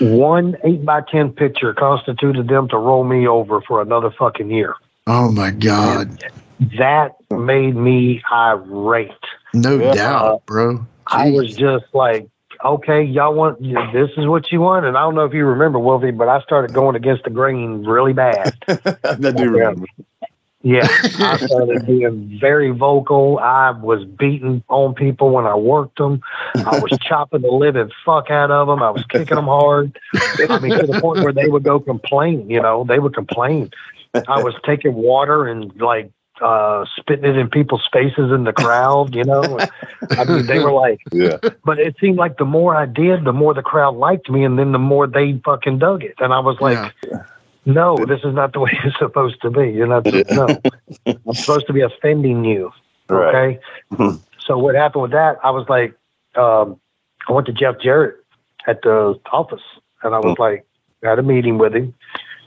One 8x10 picture constituted them to roll me over for another fucking year. Oh my God. And that made me irate. No doubt, bro. Jeez. I was just like, okay, y'all want, this is what you want? And I don't know if you remember, Wolfie, but I started going against the grain really bad. I do remember. Yeah, I started being very vocal. I was beating on people when I worked them. I was chopping the living fuck out of them. I was kicking them hard. I mean, to the point where they would go complain, you know, they would complain. I was taking water and like spitting it in people's faces in the crowd, you know. I mean, they were like, yeah. But it seemed like the more I did, the more the crowd liked me, and then the more they fucking dug it. And I was like, no, this is not the way it's supposed to be. You're not. No, I'm supposed to be offending you. Okay. Right. So what happened with that? I was like, I went to Jeff Jarrett at the office, and I was like, I had a meeting with him,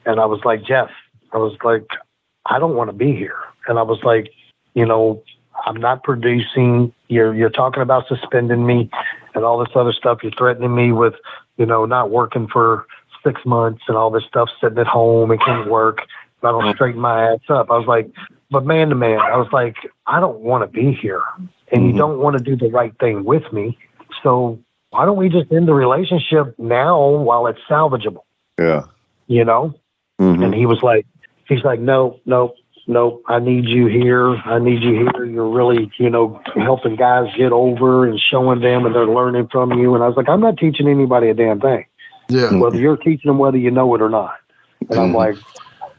and I was like, Jeff, I was like, I don't want to be here. And I was like, you know, I'm not producing. You're talking about suspending me and all this other stuff. You're threatening me with, you know, not working for 6 months and all this stuff, sitting at home and can't work. I don't straighten my ass up. I was like, but man to man, I was like, I don't want to be here. And you don't want to do the right thing with me. So why don't we just end the relationship now while it's salvageable? Yeah. You know? And he was like, no, I need you here. I need you here. You're really, you know, helping guys get over and showing them, and they're learning from you. And I was like, I'm not teaching anybody a damn thing. Yeah. Whether you're teaching them, whether you know it or not. And I'm like,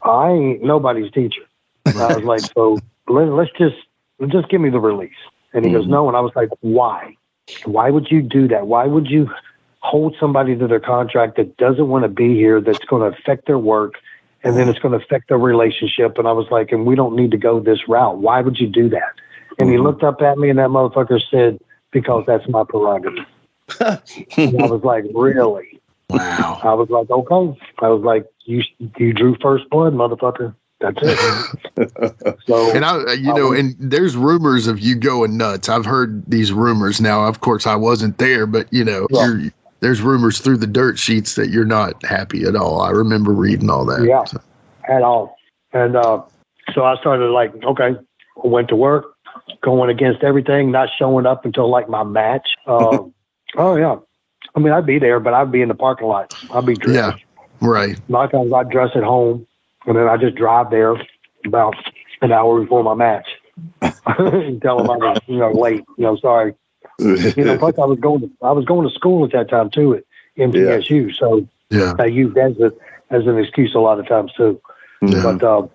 I ain't nobody's teacher. And I was like, so let's just give me the release. And he goes, no. And I was like, why? Why would you do that? Why would you hold somebody to their contract that doesn't want to be here, that's going to affect their work, and then it's going to affect their relationship? And I was like, and we don't need to go this route. Why would you do that? And he looked up at me, and that motherfucker said, because that's my prerogative. And I was like, really? Wow. I was like, okay. I was like, you drew first blood, motherfucker. That's it. So, and and there's rumors of you going nuts. I've heard these rumors. Now, of course, I wasn't there, but there's rumors through the dirt sheets that you're not happy at all. I remember reading all that. Yeah, at all. And So I started like, okay, I went to work, going against everything, not showing up until like my match. Oh yeah. I mean, I'd be there, but I'd be in the parking lot. I'd be dressed. Yeah, right. A lot of times I'd dress at home, and then I just drive there about an hour before my match. And tell them I was, late. Sorry. Plus I was going to school at that time too at MTSU, so I used that as an excuse a lot of times too. Yeah. But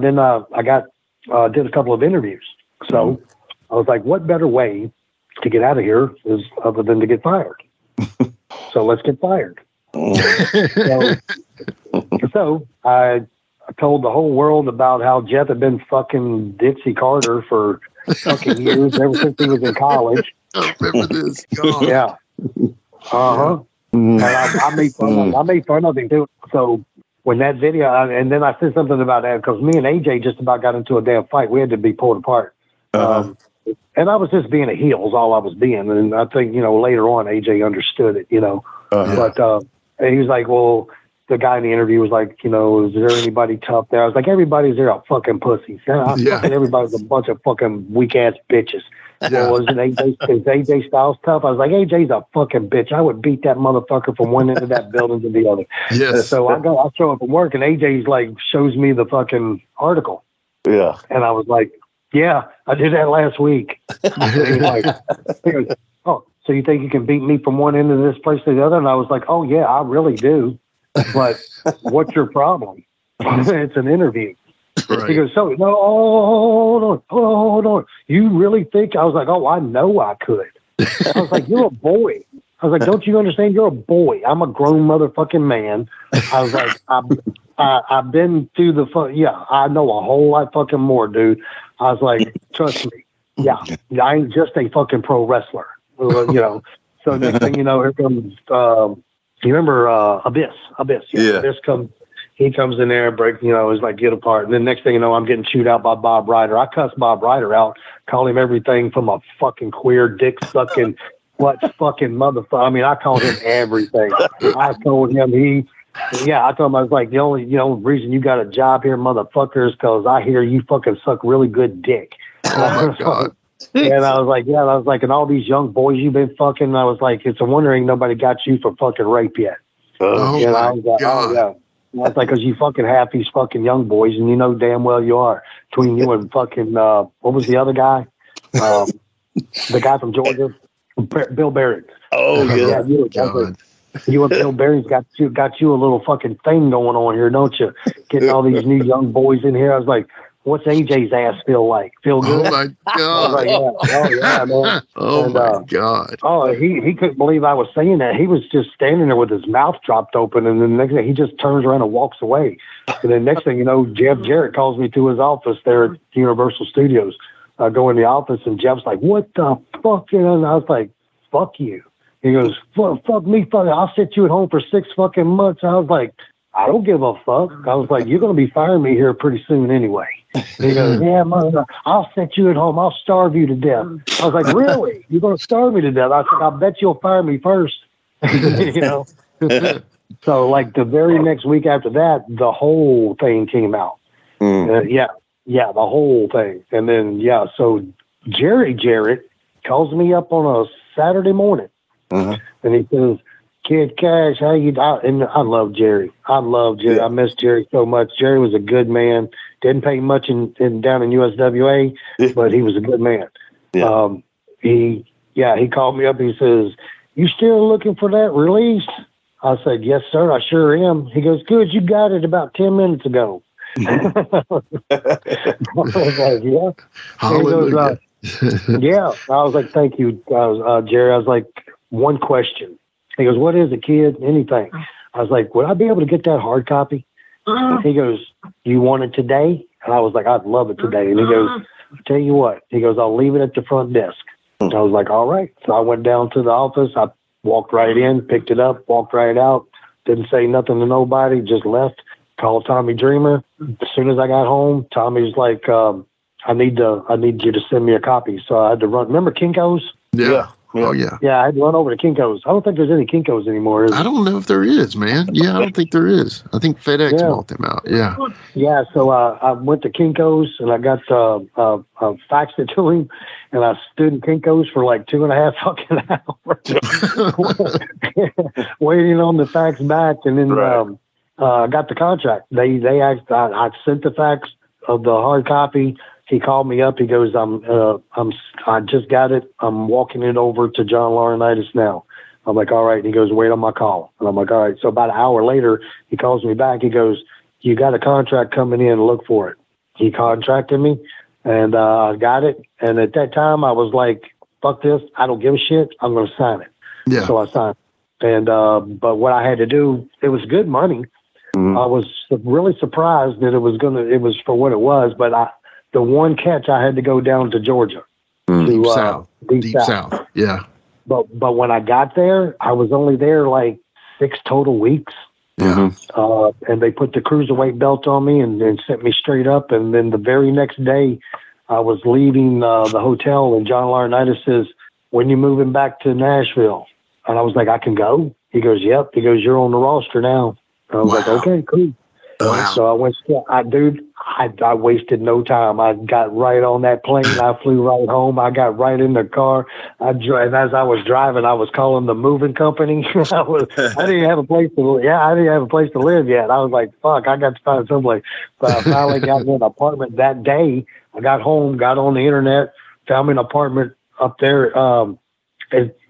then I got did a couple of interviews. So I was like, what better way to get out of here is other than to get fired? So let's get fired. So I told the whole world about how Jeff had been fucking Dixie Carter for fucking years, ever since he was in college. I remember this. Yeah. And I made fun of him too. So when that video, and then I said something about that because me and AJ just about got into a damn fight. We had to be pulled apart. And I was just being a heel is all I was being. And I think, later on, AJ understood it, But and he was like, well, the guy in the interview was like, is there anybody tough there? I was like, everybody's there are fucking pussies. Fucking everybody's a bunch of fucking weak-ass bitches. Yeah. Well, is AJ Styles tough? I was like, AJ's a fucking bitch. I would beat that motherfucker from one end of that building to the other. Yes. So I show up at work, and AJ's like, shows me the fucking article. Yeah. And I was like, yeah, I did that last week. He goes, oh, so you think you can beat me from one end of this place to the other? And I was like, oh, yeah, I really do. But what's your problem? It's an interview. Right. He goes, so, no, hold on. You really think? I was like, oh, I know I could. I was like, you're a boy. I was like, don't you understand? You're a boy. I'm a grown motherfucking man. I was like, I've been through the I know a whole lot fucking more, dude. I was like, trust me. Yeah, I ain't just a fucking pro wrestler. So next thing you know, here comes, you remember Abyss? Yeah. Abyss he comes in there, break, it's like get apart. And then next thing you know, I'm getting chewed out by Bob Ryder. I cussed Bob Ryder out, call him everything from a fucking queer dick sucking, what fucking motherfucker. I mean, I called him everything. I told him I told him, I was like, the only reason you got a job here, motherfucker, is because I hear you fucking suck really good dick. Oh my God. And I was like, and all these young boys you've been fucking, I was like, it's a wonder ain't nobody got you for fucking rape yet. Oh my I was like, God. oh yeah. And I was like, because you fucking have these fucking young boys, and you know damn well you are. Between you and fucking, what was the other guy? The guy from Georgia, Bill Barrett. Oh yeah. You and Bill Barry's got you a little fucking thing going on here, don't you? Getting all these new young boys in here. I was like, what's AJ's ass feel like? Feel good? Oh my God. Like, yeah, man. My God. Oh, he couldn't believe I was saying that. He was just standing there with his mouth dropped open, and then the next thing he just turns around and walks away. And then next thing you know, Jeff Jarrett calls me to his office there at Universal Studios. I go in the office, and Jeff's like, what the fuck? And I was like, fuck you. He goes, fuck me, I'll sit you at home for 6 fucking months. I was like, I don't give a fuck. I was like, you're going to be firing me here pretty soon anyway. He goes, yeah, mother, I'll set you at home. I'll starve you to death. I was like, really? You're going to starve me to death? I said, I bet you'll fire me first. So like the very next week after that, the whole thing came out. The whole thing. And then, so Jerry Jarrett calls me up on a Saturday morning. And he says, Kid Cash, how you doing? And I love Jerry. Yeah. I miss Jerry so much. Jerry was a good man. Didn't pay much down in USWA, but he was a good man. Yeah. He called me up. He says, you still looking for that release? I said, yes, sir, I sure am. He goes, good, you got it about 10 minutes ago. I was like, yeah. Hallelujah. Yeah. I was like, thank you, Jerry. I was like, one question. He goes, what is it, kid? Anything. I was like, would I be able to get that hard copy? He goes, you want it today? And I was like, I'd love it today. And he goes, I'll tell you what. He goes, I'll leave it at the front desk. And I was like, all right. So I went down to the office. I walked right in, picked it up, walked right out. Didn't say nothing to nobody, just left. Called Tommy Dreamer. As soon as I got home, Tommy's like, I need you to send me a copy. So I had to run. Remember Kinko's? Yeah. Oh, yeah. Yeah, I had to run over to Kinko's. I don't think there's any Kinko's anymore. I don't know if there is, man. Yeah, I don't think there is. I think FedEx bought them out. Yeah. Yeah, so I went to Kinko's and I got faxed it to him, and I stood in Kinko's for like 2.5 fucking hours waiting on the fax back, and then got the contract. They asked, I sent the fax of the hard copy. He called me up. He goes, I just got it. I'm walking it over to John Laurinaitis now. I'm like, all right. And he goes, wait on my call. And I'm like, all right. So about an hour later, he calls me back. He goes, you got a contract coming in. Look for it. He contracted me, and I got it. And at that time, I was like, fuck this. I don't give a shit. I'm going to sign it. Yeah. So I signed it. And but what I had to do, it was good money. Mm-hmm. I was really surprised that it was for what it was. But the one catch, I had to go down to Georgia. Deep South. Yeah. But when I got there, I was only there like 6 total weeks. Yeah. And they put the cruiserweight belt on me and sent me straight up. And then the very next day, I was leaving the hotel, and John Laurinaitis says, when you moving back to Nashville? And I was like, I can go? He goes, yep. He goes, you're on the roster now. And I was like, okay, cool. Wow. So I went, I wasted no time. I got right on that plane. I flew right home. I got right in the car. And as I was driving, I was calling the moving company. I didn't have a place to live yet. I was like, fuck, I got to find someplace. So I finally got an apartment that day. I got home, got on the internet, found me an apartment up there. And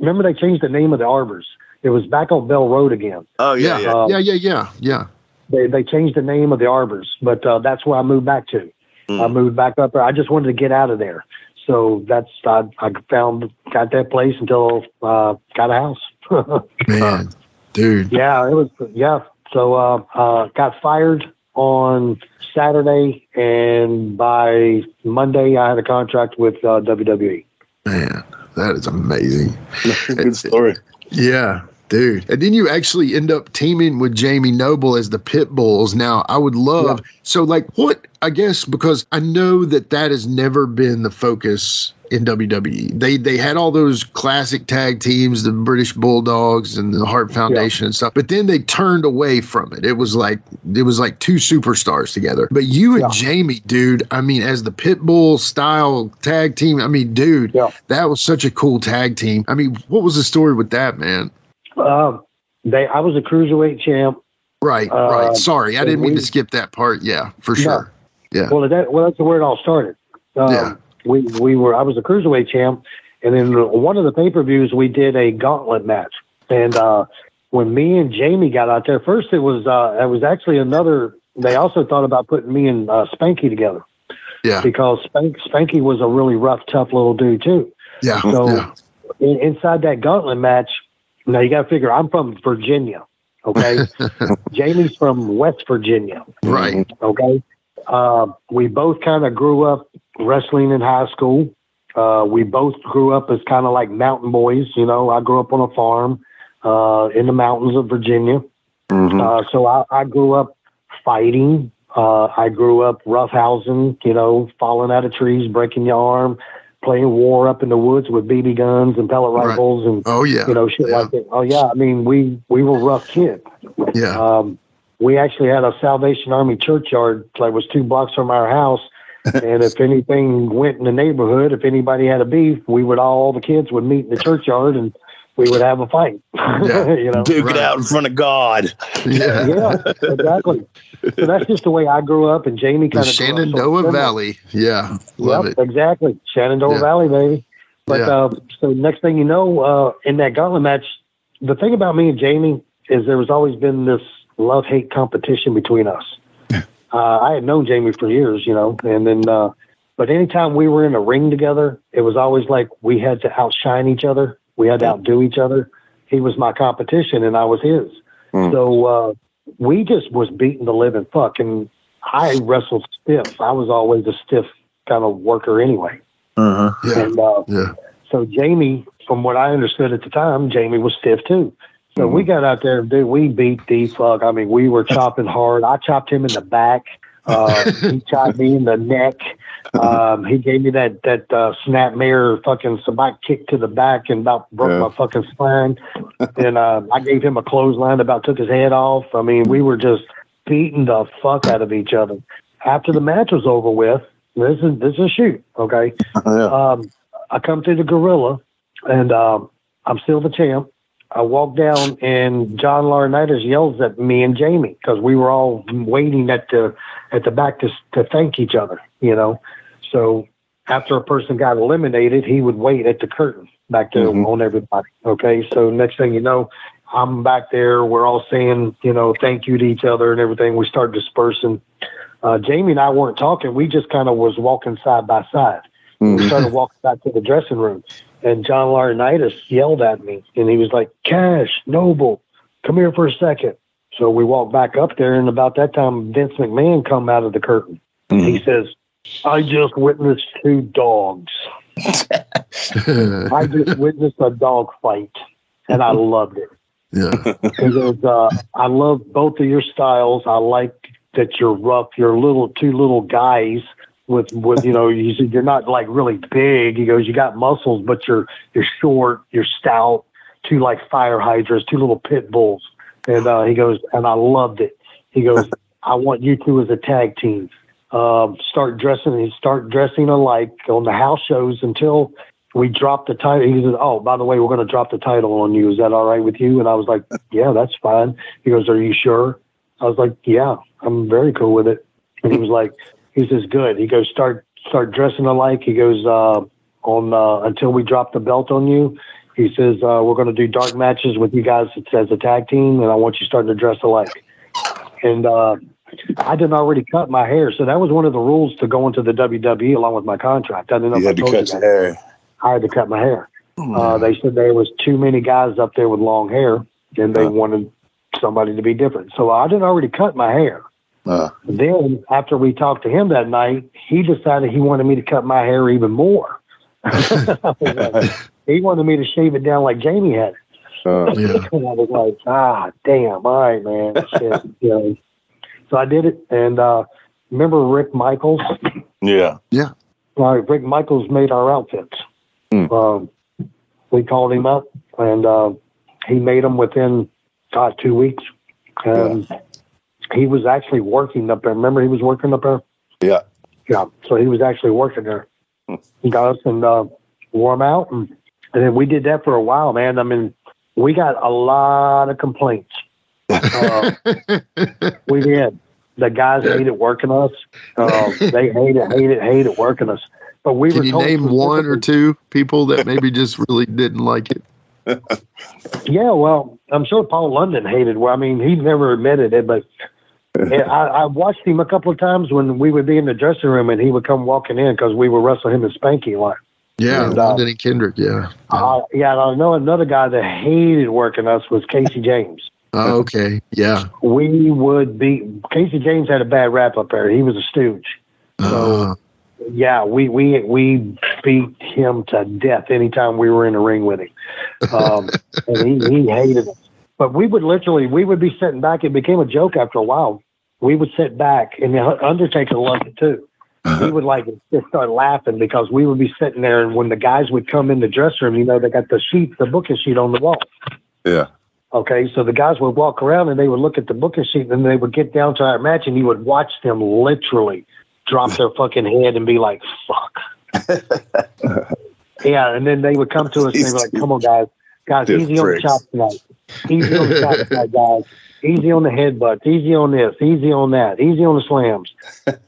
remember they changed the name of the Arbors. It was back on Bell Road again. Oh, yeah. Yeah. They changed the name of the Arbors, but that's where I moved back to. I moved back up there. I just wanted to get out of there. So I got that place until got a house. Man, dude. Yeah, it was, yeah. So got fired on Saturday, and by Monday I had a contract with WWE. Man, that is amazing. Good story. Yeah. Dude. And then you actually end up teaming with Jamie Noble as the Pitbulls. Now, I would love, so like what, I guess, because I know that has never been the focus in WWE. They had all those classic tag teams, the British Bulldogs and the Hart Foundation and stuff, but then they turned away from it. It was like 2 superstars together. But you and Jamie, dude, I mean, as the Pitbull style tag team, I mean, dude, that was such a cool tag team. I mean, what was the story with that, man? I was a cruiserweight champ. Right. Sorry, I didn't mean to skip that part. Yeah, for sure. Yeah. Well, that's where it all started. I was a cruiserweight champ, and then one of the pay-per-views we did a gauntlet match. And when me and Jamie got out there, first it was actually another. They also thought about putting me and Spanky together. Yeah. Because Spanky was a really rough, tough little dude too. Yeah. So inside that gauntlet match. Now, you got to figure, I'm from Virginia, okay? Jamie's from West Virginia. Right. Okay? We both kind of grew up wrestling in high school. We both grew up as kind of like mountain boys. You know, I grew up on a farm in the mountains of Virginia. Mm-hmm. So I grew up fighting. I grew up roughhousing, falling out of trees, breaking your arm, playing war up in the woods with BB guns and pellet rifles and shit like that. Oh yeah, I mean we were rough kids. Yeah. We actually had a Salvation Army churchyard that was 2 blocks from our house, and if anything went in the neighborhood, if anybody had a beef, all the kids would meet in the churchyard and we would have a fight. Duke it out in front of God. Yeah, exactly. So that's just the way I grew up, and Jamie kind of Shenandoah Valley. Yeah, love it. Exactly, Shenandoah Valley, baby. But so next thing you know, in that gauntlet match, the thing about me and Jamie is there was always been this love-hate competition between us. I had known Jamie for years, and then, but anytime we were in a ring together, it was always like we had to outshine each other. We had to outdo each other. He was my competition, and I was his. So we just was beating the living fuck, and I wrestled stiff. I was always a stiff kind of worker anyway. So Jamie, from what I understood at the time, Jamie was stiff too. So we got out there, dude, we beat the fuck. I mean, we were chopping hard. I chopped him in the back. He shot me in the neck. He gave me that snap mare fucking sabot kick to the back and about broke my fucking spine. And I gave him a clothesline, about took his head off. I mean, we were just beating the fuck out of each other. After the match was over with, this is a shoot, okay? I come through the Gorilla, and I'm still the champ. I walk down, and John Laurinaitis yells at me and Jamie because we were all waiting at the back to thank each other, you know. So after a person got eliminated, he would wait at the curtain back there on everybody. Okay, so next thing you know, I'm back there. We're all saying, you know, thank you to each other and everything. We start dispersing. Jamie and I weren't talking. We just kind of was walking side by side. We started walking back to the dressing room. And John Laurinaitis yelled at me, and he was like, Cash, Noble, come here for a second. So we walked back up there, and about that time, Vince McMahon come out of the curtain. He says, I just witnessed 2 dogs. I just witnessed a dog fight, and I loved it. Yeah. Because I love both of your styles. I like that you're rough. You're two little guys with you know, you're not like really big. He goes, you got muscles, but you're short, you're stout, 2 like fire hydrants, 2 little pit bulls. And he goes, and I loved it. He goes, I want you 2 as a tag team. Start dressing alike on the house shows until we drop the title. He says, oh, by the way, we're going to drop the title on you. Is that all right with you? And I was like, yeah, that's fine. He goes, are you sure? I was like, yeah, I'm very cool with it. And he was like, he says, good. He goes, start dressing alike. He goes, until we drop the belt on you. He says, we're going to do dark matches with you guys as a tag team, and I want you starting to dress alike. And I didn't already cut my hair, so that was one of the rules to go into the WWE along with my contract. I didn't know if I told you that. I had to cut my hair. They said there was too many guys up there with long hair, and they wanted somebody to be different. So I didn't already cut my hair. Then after we talked to him that night, he decided he wanted me to cut my hair even more. He wanted me to shave it down like Jamie had it. And I was like, damn, all right, man. Shit, you know. So I did it. And remember Rick Michaels? Yeah. Rick Michaels made our outfits. We called him up, and he made them within 2 weeks. And he was actually working up there. Remember he was working up there? Yeah. So he was actually working there. He got us and wore them out. And then we did that for a while, man. I mean, we got a lot of complaints. We did. The guys hated working us. They hated working us. But we Can were you told name 1 or 2 people that maybe just really didn't like it? Yeah, well, I'm sure Paul London hated. Well, I mean, he never admitted it, but I watched him a couple of times when we would be in the dressing room, and he would come walking in because we would wrestle him and Spanky a lot. Yeah, and, London and Kendrick. Yeah. I know another guy that hated working us was Casey James. Oh, okay. Yeah. We would be. Casey James had a bad rap up there. He was a stooge. So yeah, we beat him to death anytime we were in the ring with him. And he hated us. But we would be sitting back. It became a joke after a while. We would sit back, and the Undertaker loved it too. He would just start laughing because we would be sitting there, and when the guys would come in the dressing room, you know, they got the booking sheet on the wall. Yeah. Okay, so the guys would walk around and they would look at the booking sheet, and then they would get down to our match, and you would watch them literally drop their fucking head and be like, fuck. Yeah, and then they would come to us and they were like, come on, guys, easy on the chops tonight. Easy on the chops tonight, guys. Easy on the headbutts. Easy on this. Easy on that. Easy on the slams.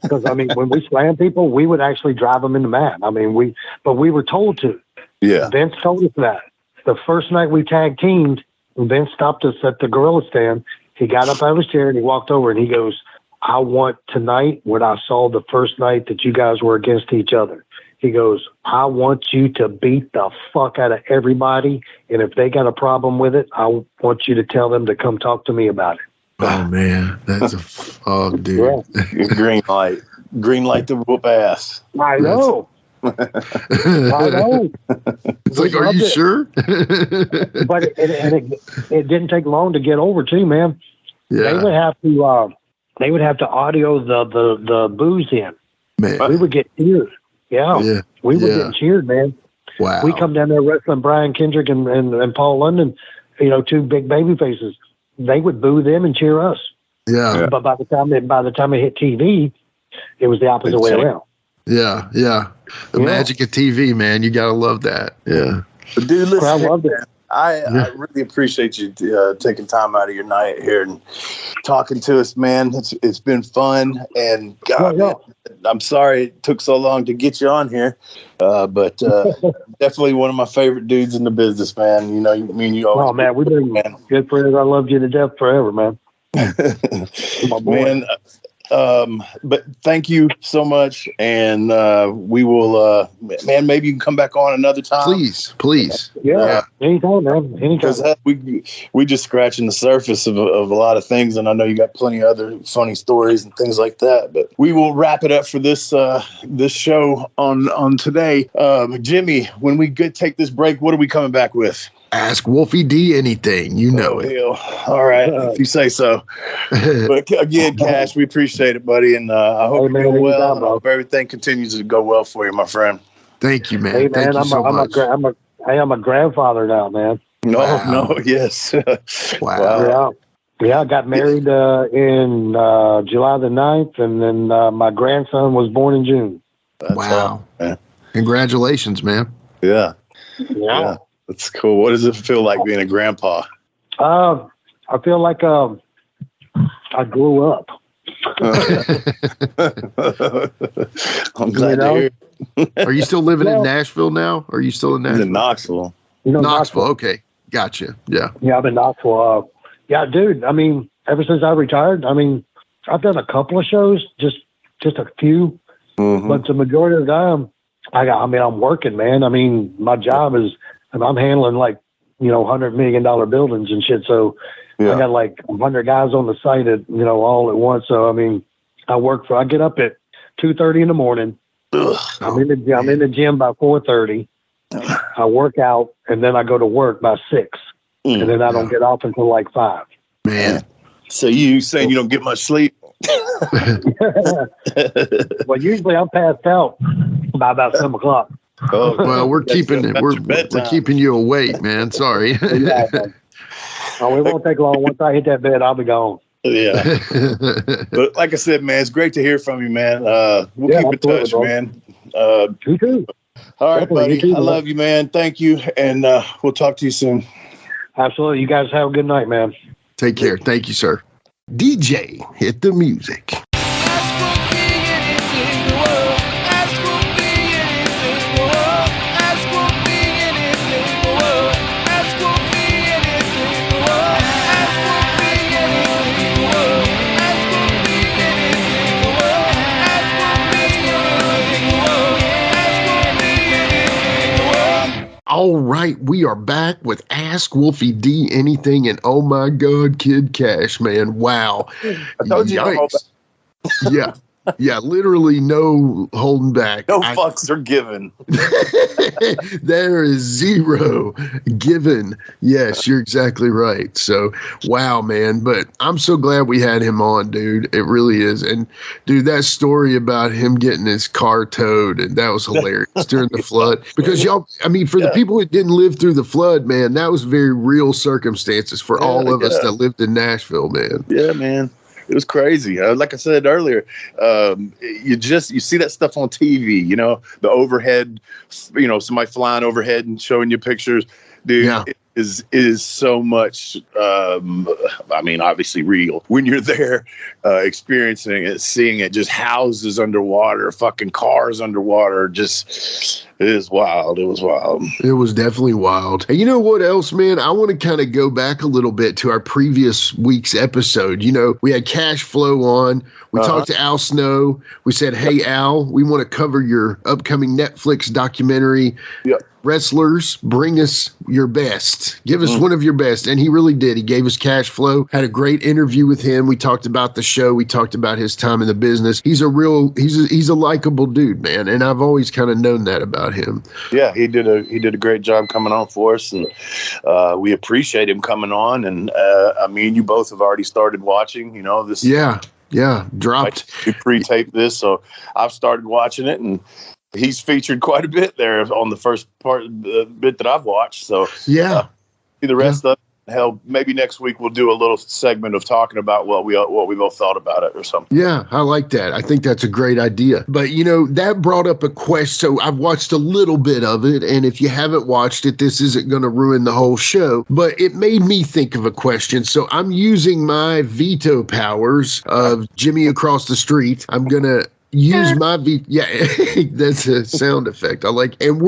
Because, I mean, when we slam people, we would actually drive them in the mat. I mean, but we were told to. Yeah. Vince told us that. The first night we tag teamed, Vince stopped us at the Gorilla stand. He got up out of his chair and he walked over and he goes, I want tonight what I saw the first night that you guys were against each other. He goes, I want you to beat the fuck out of everybody. And if they got a problem with it, I want you to tell them to come talk to me about it. Oh, man. That's dude. Yeah. Green light to whoop ass. I know. I know. It's like, are you sure? But it didn't take long to get over too, man. Yeah. They would have to, they would have to audio the boos in. Man. We would get cheered. Yeah. We were getting cheered, man. Wow. We come down there wrestling Brian Kendrick and Paul London, you know, two big baby faces. They would boo them and cheer us. Yeah. But by the time it hit TV, it was the opposite way around. Yeah. The magic of TV, man. You gotta love that. Yeah. But dude, listen, I loved it. I really appreciate you taking time out of your night here and talking to us, man. It's been fun, and God, man, I'm sorry it took so long to get you on here, but definitely one of my favorite dudes in the business, man. You know, me and you always. Oh man, we've been good friends. I loved you to death forever, man. My boy. Man, but thank you so much, and we will, man. Maybe you can come back on another time. Please. Yeah. Anytime, man. Anytime. Because we just scratching the surface of a lot of things, and I know you got plenty of other funny stories and things like that. But we will wrap it up for this this show on today. Jimmy, when we take this break, what are we coming back with? Ask Wolfie D anything. You know it. Hell. All right, if you say so. But again, Cash, we appreciate it, buddy, and I hope you go well. I hope everything continues to go well for you, my friend. Thank you, man. Hey, man, Thank you so much. I'm a grandfather now, man. Yes. Wow. Yeah, I got married in July the 9th, and then my grandson was born in June. Wow. Congratulations, man. Yeah. Yeah. That's cool. What does it feel like being a grandpa? I feel like I grew up. I'm glad to hear it. Are you still living in Nashville now? Are you still in Nashville? In Knoxville. Knoxville. Okay. Gotcha. Yeah. Yeah, I'm in Knoxville. Yeah, dude. I mean, ever since I retired, I mean, I've done a couple of shows, just a few, but the majority of the time, I'm working, man. I mean, my job is, I'm handling like, you know, $100 million buildings and shit. So I got like 100 guys on the site all at once. So, I mean, I get up at 2:30 in the morning. I'm in the gym by 4:30. I work out, and then I go to work by 6. And then I don't get off until like 5. Man. So you saying you don't get much sleep? Well, usually I'm passed out by about 7 o'clock. Oh, well, we're keeping you awake, man. Sorry. Oh, it won't take long. Once I hit that bed, I'll be gone. Yeah. But like I said, man, it's great to hear from you, man. We'll keep in touch, bro. Man. You too. All right, buddy. I love you, man. Thank you. And we'll talk to you soon. Absolutely. You guys have a good night, man. Take care. Thank you, sir. DJ, hit the music. All right, we are back with Ask Wolfie D Anything, and oh my God, Kid Kash, man, wow. I told you. Yeah, literally no holding back. No fucks are given. There is zero given. Yes, you're exactly right. So, wow, man. But I'm so glad we had him on, dude. It really is. And, dude, that story about him getting his car towed, and that was hilarious during the flood. Because for the people who didn't live through the flood, man, that was very real circumstances for all of us that lived in Nashville, man. Yeah, man. It was crazy. Like I said earlier, you see that stuff on TV, you know, the overhead, you know, somebody flying overhead and showing you pictures. Dude, it is so much, obviously real. When you're there experiencing it, seeing it, just houses underwater, fucking cars underwater, it is wild. It was wild. It was definitely wild. And you know what else, man? I want to kind of go back a little bit to our previous week's episode. You know, we had Cash Flow on. We talked to Al Snow. We said, hey, Al, we want to cover your upcoming Netflix documentary. Yep. Wrestlers, bring us your best. Give us one of your best. And he really did. He gave us Cash Flow. Had a great interview with him. We talked about the show. We talked about his time in the business. He's a likable dude, man. And I've always kind of known that about him. Yeah, he did a great job coming on for us, and we appreciate him coming on. And you both have already started watching, you know, this. Yeah. Yeah, dropped. We pre-taped this, so I've started watching it, and he's featured quite a bit there on the first part, the bit that I've watched. So yeah, see the rest of it. Hell, maybe next week we'll do a little segment of talking about what we both thought about it or something. Yeah, I like that. I think that's a great idea. But, you know, that brought up a question. So I've watched a little bit of it, and if you haven't watched it, this isn't going to ruin the whole show. But it made me think of a question. So I'm using my veto powers of Jimmy across the street. I'm going to use my that's a sound effect I like. And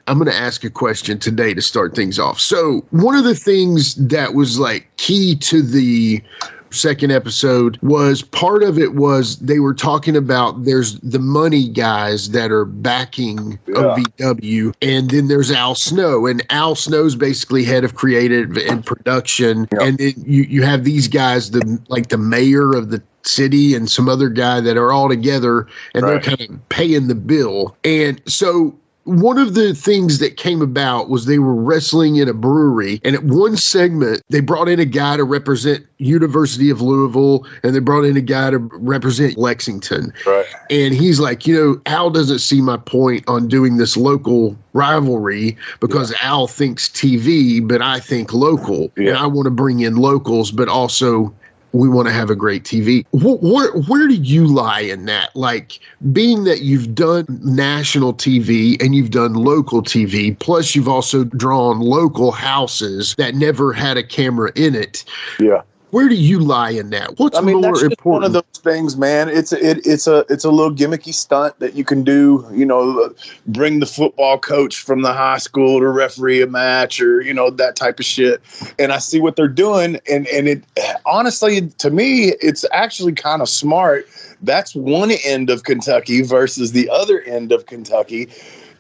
I'm gonna ask a question today to start things off. So one of the things that was like key to the second episode was part of it was they were talking about there's the money guys that are backing OVW, and then there's Al Snow, and Al Snow's basically head of creative and production, and then you have these guys, the mayor of the city and some other guy that are all together, and they're kind of paying the bill. And so one of the things that came about was they were wrestling in a brewery, and at one segment, they brought in a guy to represent University of Louisville, and they brought in a guy to represent Lexington. Right. And he's like, you know, Al doesn't see my point on doing this local rivalry because Al thinks TV, but I think local. Yeah. And I want to bring in locals, but also we want to have a great TV. Where do you lie in that? Like, being that you've done national TV and you've done local TV, plus you've also drawn local houses that never had a camera in it. Yeah. Where do you lie in that? What's more that's important? One of those things, man. It's a little gimmicky stunt that you can do. You know, bring the football coach from the high school to referee a match, or you know, that type of shit. And I see what they're doing, and it honestly, to me, it's actually kind of smart. That's one end of Kentucky versus the other end of Kentucky.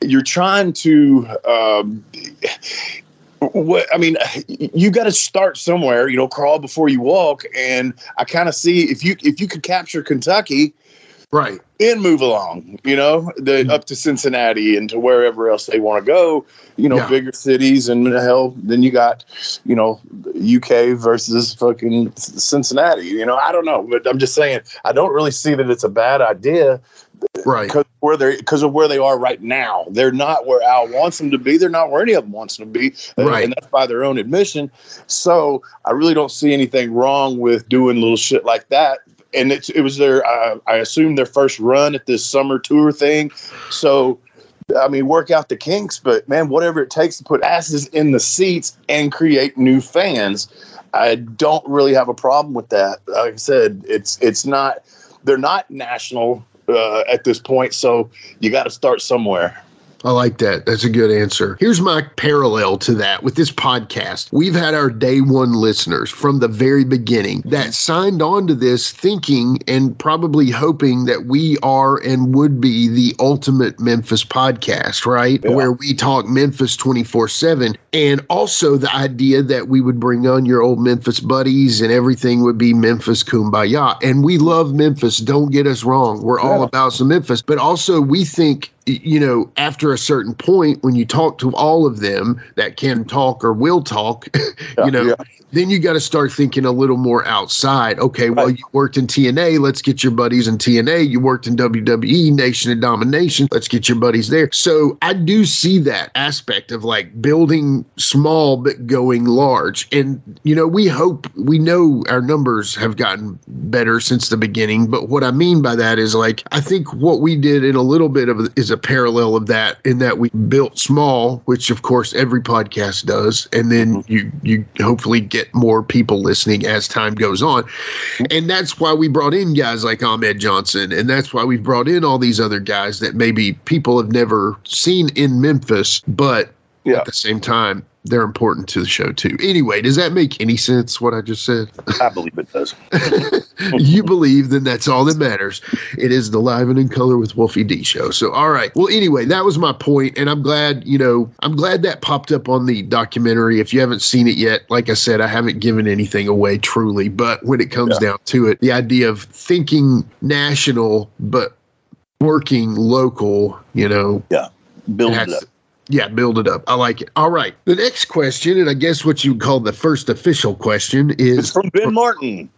You're trying to. You got to start somewhere, you know, crawl before you walk. And I kind of see if you could capture Kentucky, right, then move along, you know, up to Cincinnati and to wherever else they want to go, you know, bigger cities. And hell, then you got, you know, UK versus fucking Cincinnati, you know, I don't know, but I'm just saying, I don't really see that it's a bad idea. Right. Because of where they are right now. They're not where Al wants them to be. They're not where any of them wants them to be. Right. And that's by their own admission. So I really don't see anything wrong with doing little shit like that. And it was their, I assume, their first run at this summer tour thing. So, I mean, work out the kinks, but man, whatever it takes to put asses in the seats and create new fans, I don't really have a problem with that. Like I said, it's not, they're not national at this point, so you got to start somewhere. I like that. That's a good answer. Here's my parallel to that with this podcast. We've had our day one listeners from the very beginning that signed on to this thinking and probably hoping that we are and would be the ultimate Memphis podcast, right? Yeah. Where we talk Memphis 24/7. And also the idea that we would bring on your old Memphis buddies and everything would be Memphis kumbaya. And we love Memphis. Don't get us wrong. We're all about some Memphis. But also we think, you know, after a certain point, when you talk to all of them that can talk or will talk, then you got to start thinking a little more outside. Okay, well, you worked in TNA. Let's get your buddies in TNA. You worked in WWE, Nation of Domination. Let's get your buddies there. So I do see that aspect of like building small but going large. And, you know, we know our numbers have gotten better since the beginning. But what I mean by that is like, I think what we did in a little bit of is a parallel of that, in that we built small, which of course every podcast does. And then you hopefully get more people listening as time goes on. And that's why we brought in guys like Ahmed Johnson. And that's why we've brought in all these other guys that maybe people have never seen in Memphis, but at the same time, they're important to the show too. Anyway, does that make any sense, what I just said? I believe it does. You believe, then that's all that matters. It is the Live and in Color with Wolfie D show. So, all right. Well, anyway, that was my point, and I'm glad that popped up on the documentary. If you haven't seen it yet, like I said, I haven't given anything away truly, but when it comes down to it, the idea of thinking national but working local, you know. Yeah, build it up. Yeah, build it up. I like it. All right. The next question, and I guess what you would call the first official question, is... It's from Ben Martin.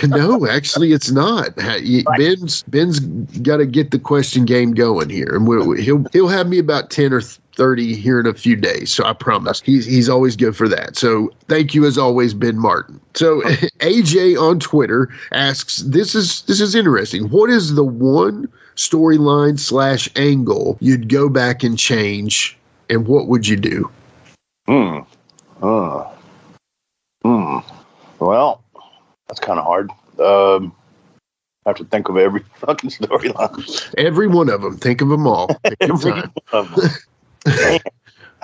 No, actually, it's not. Ben's got to get the question game going here, and he'll have me about 10 or 30 here in a few days. So I promise he's always good for that. So thank you as always, Ben Martin. So AJ on Twitter asks, this is interesting. What is the one storyline / angle you'd go back and change, and what would you do? Well, that's kind of hard. I have to think of every fucking storyline. Every one of them. Think of them all. Every one of them.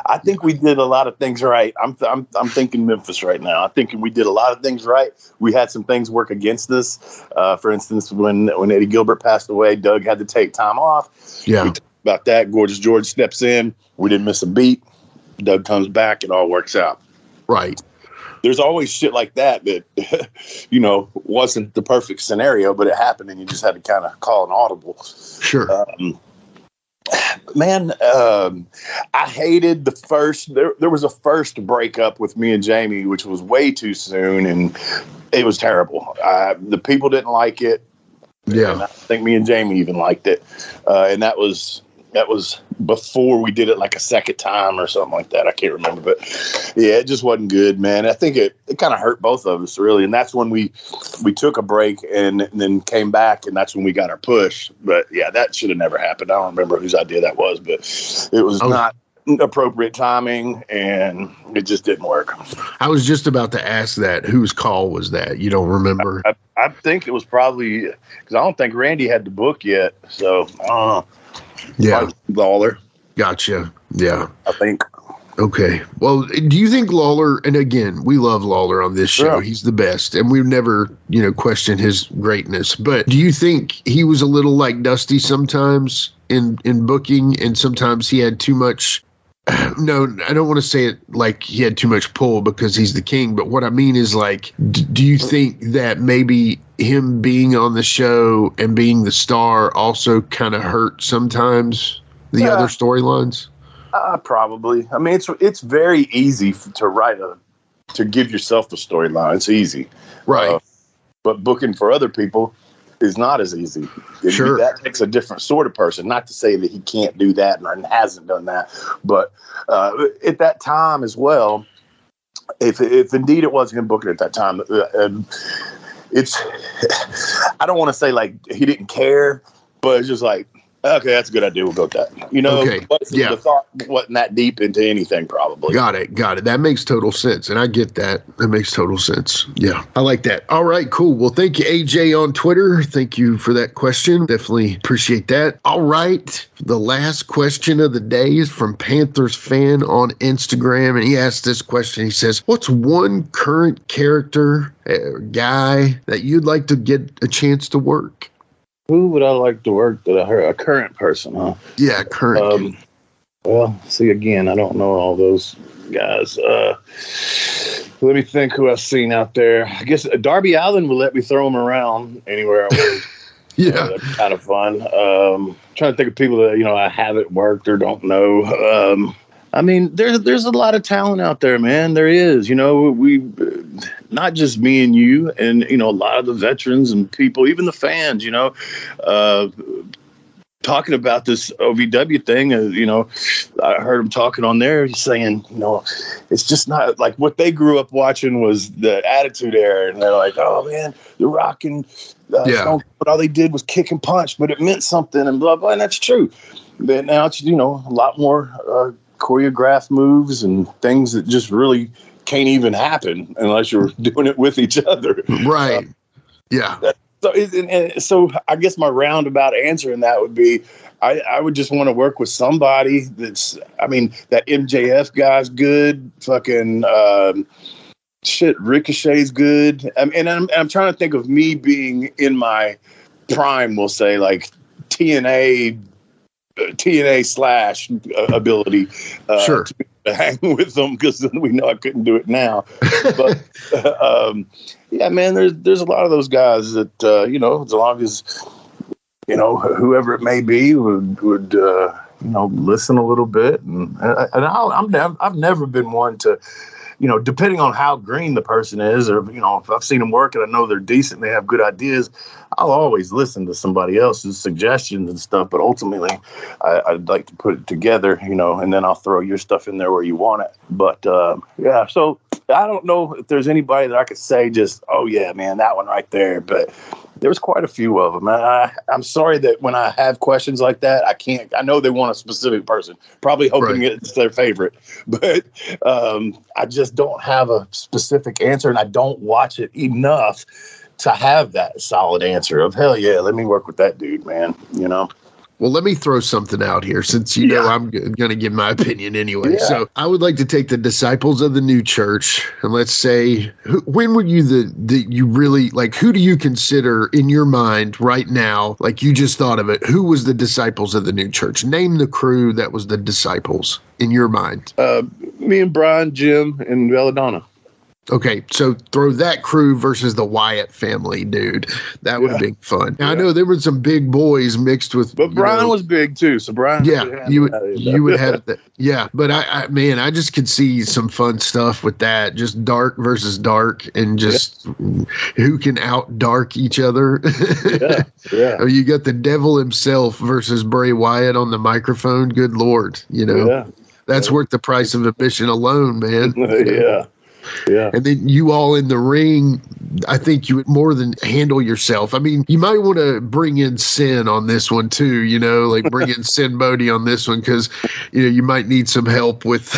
I think we did a lot of things right. I'm thinking Memphis right now. I'm thinking we did a lot of things right. We had some things work against us. For instance, when Eddie Gilbert passed away, Doug had to take time off. Yeah. We talked about that. Gorgeous George steps in. We didn't miss a beat. Doug comes back. It all works out. Right. There's always shit like that, wasn't the perfect scenario, but it happened, and you just had to kind of call an audible. Sure. I hated the first. There was a first breakup with me and Jamie, which was way too soon, and it was terrible. The people didn't like it. Yeah, and I think me and Jamie even liked it, and that was before we did it like a second time or something like that. I can't remember, but yeah, it just wasn't good, man. I think it kind of hurt both of us, really, and that's when we took a break and then came back, and that's when we got our push. But yeah, that should have never happened. I don't remember whose idea that was, but it was not appropriate timing, and it just didn't work. I was just about to ask that. Whose call was that? You don't remember? I think it was probably because I don't think Randy had the book yet, so I don't know. Yeah. Lawler. Gotcha. Yeah. I think. Okay. Well, do you think Lawler, and again, we love Lawler on this show. Yeah. He's the best, and we've never, questioned his greatness. But do you think he was a little like Dusty sometimes in booking, and sometimes he had too much? No, I don't want to say it like he had too much pull because he's the king. But what I mean is, like, do you think that maybe him being on the show and being the star also kind of hurt sometimes the other storylines? Probably. I mean, it's very easy to give yourself a storyline. It's easy, right? But booking for other people is not as easy. Sure. That takes a different sort of person. Not to say that he can't do that and hasn't done that, but at that time as well, if indeed it was him booking at that time, it's I don't want to say like he didn't care, but it's just like, okay, that's a good idea. We'll go with that. Okay. The thought wasn't that deep into anything, probably. Got it. That makes total sense. And I get that. That makes total sense. Yeah, I like that. All right, cool. Well, thank you, AJ on Twitter. Thank you for that question. Definitely appreciate that. All right. The last question of the day is from Panthers fan on Instagram. And he asked this question. He says, what's one current character, guy that you'd like to get a chance to work? Who would I like to work that I heard? A current person, huh? Yeah, current. Well, see, again, I don't know all those guys. Let me think who I've seen out there. I guess Darby Allin will let me throw him around anywhere I want. Yeah. That's kind of fun. Trying to think of people that, I haven't worked or don't know. I mean, there's a lot of talent out there, man. There is, we not just me and you and, a lot of the veterans and people, even the fans, talking about this OVW thing. I heard him talking on there. He's saying, it's just not like what they grew up watching was the Attitude Era. And they're like, oh, man, The Rock and Stone, but all they did was kick and punch, but it meant something and blah, blah. And that's true. But now it's, a lot more choreographed moves and things that just really can't even happen unless you're doing it with each other. Right. Yeah. So I guess my roundabout answer in that would be, I would just want to work with somebody that MJF guy's good. Fucking Ricochet's good. And I'm trying to think of me being in my prime, we'll say, like TNA / ability sure. to hang with them, because we know I couldn't do it now. But yeah, man, there's a lot of those guys that as long as whoever it may be would listen a little bit, and I've never been one to you know, depending on how green the person is, or, you know, if I've seen them work and I know they're decent and they have good ideas, I'll always listen to somebody else's suggestions and stuff. But ultimately, I'd like to put it together, you know, and then I'll throw your stuff in there where you want it. But yeah, so I don't know if there's anybody that I could say just, oh yeah, man, that one right there. But there's quite a few of them. I'm sorry that when I have questions like that, I know they want a specific person, probably hoping it's their favorite, but I just don't have a specific answer, and I don't watch it enough to have that solid answer of, hell yeah, let me work with that dude, man, you know? Well, let me throw something out here since you know I'm going to give my opinion anyway. Yeah. So I would like to take the disciples of the new church, and let's say, when would you you really, like, who do you consider in your mind right now, like you just thought of it, who was the disciples of the new church? Name the crew that was the disciples in your mind. Me and Brian, Jim, and Belladonna. Okay, so throw that crew versus the Wyatt family, dude. That would have been fun. Now, I know there were some big boys mixed with, but Brian was big too. So Brian, you would have that. Yeah, but I just could see some fun stuff with that. Just dark versus dark, and just who can out dark each other. Yeah. You got the devil himself versus Bray Wyatt on the microphone. Good Lord, you know, that's worth the price of admission alone, man. Yeah. And then you all in the ring, I think you would more than handle yourself. I mean, you might want to bring in Sin on this one too, you know, like bring in Sin Bodhi on this one, because, you know, you might need some help with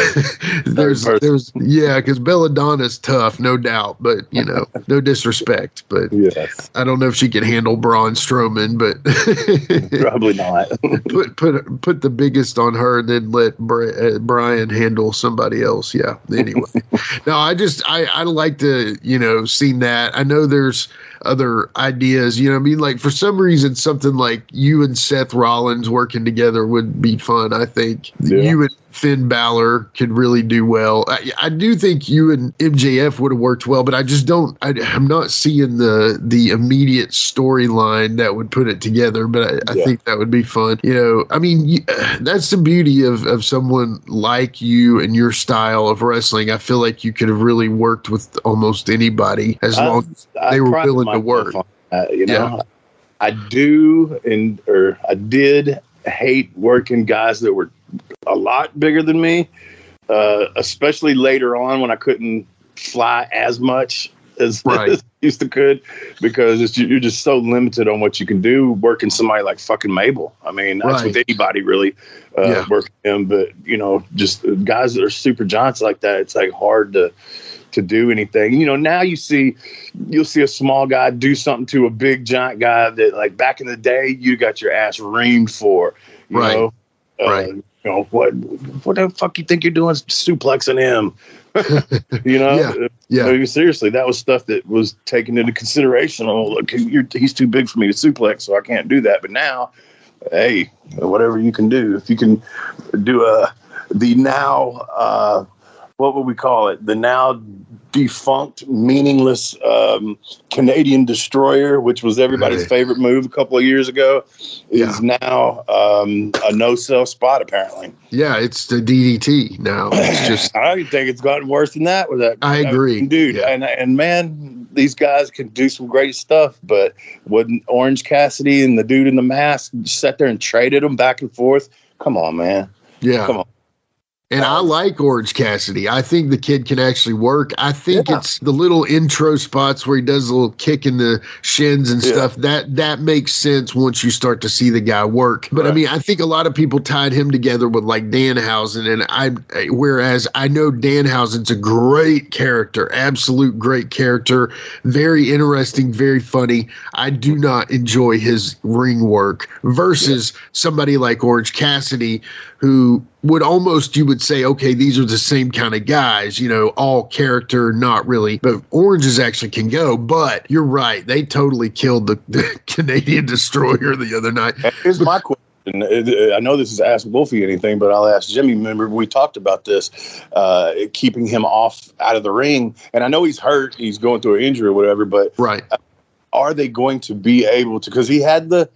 because Belladonna's tough, no doubt, but, you know, no disrespect, but I don't know if she can handle Braun Strowman, but probably not. put the biggest on her and then let Brian handle somebody else. Yeah. Anyway, no, I like to, you know, seen that. I know there's other ideas, you know what I mean? Like, for some reason, something like you and Seth Rollins working together would be fun, I think. You and Finn Balor could really do well. I do think you and MJF would have worked well, but I just don't, I'm not seeing the immediate storyline that would put it together, but I think that would be fun. You know, I mean, that's the beauty of someone like you and your style of wrestling. I feel like you could have really worked with almost anybody as long as they were willing to work. You know, I did hate working guys that were a lot bigger than me, especially later on when I couldn't fly as much as used to could, because you're just so limited on what you can do working somebody like fucking Mabel. I mean, that's with anybody really working him, but, you know, just guys that are super giants like that, it's like hard to do anything. You know, now you'll see a small guy do something to a big giant guy that, like, back in the day, you got your ass reamed for, you know? You know, what the fuck you think you're doing suplexing him? You know? No, seriously, that was stuff that was taken into consideration. Oh, look, he's too big for me to suplex, so I can't do that. But now, hey, whatever you can do. If you can do the now, what would we call it? The now defunct, meaningless Canadian Destroyer, which was everybody's favorite move a couple of years ago, is now a no-sell spot, apparently. Yeah, it's the DDT now. It's just I think it's gotten worse than that with that. I agree, dude. Yeah. And man, these guys can do some great stuff, but when Orange Cassidy and the dude in the mask sat there and traded them back and forth, come on, man. Yeah. Come on. And I like Orange Cassidy. I think the kid can actually work. I think it's the little intro spots where he does a little kick in the shins and stuff. That makes sense once you start to see the guy work. But I mean, I think a lot of people tied him together with like Danhausen, and whereas I know Danhausen's a great character, absolute great character, very interesting, very funny. I do not enjoy his ring work versus somebody like Orange Cassidy, who would almost, you would say, okay, these are the same kind of guys, you know, all character, not really. But Oranges actually can go. But you're right. They totally killed the Canadian Destroyer the other night. Here's my question. I know this is Ask Wolfie anything, but I'll ask Jimmy. Remember, we talked about this, keeping him out of the ring. And I know he's hurt. He's going through an injury or whatever. But are they going to be able to? Because he had the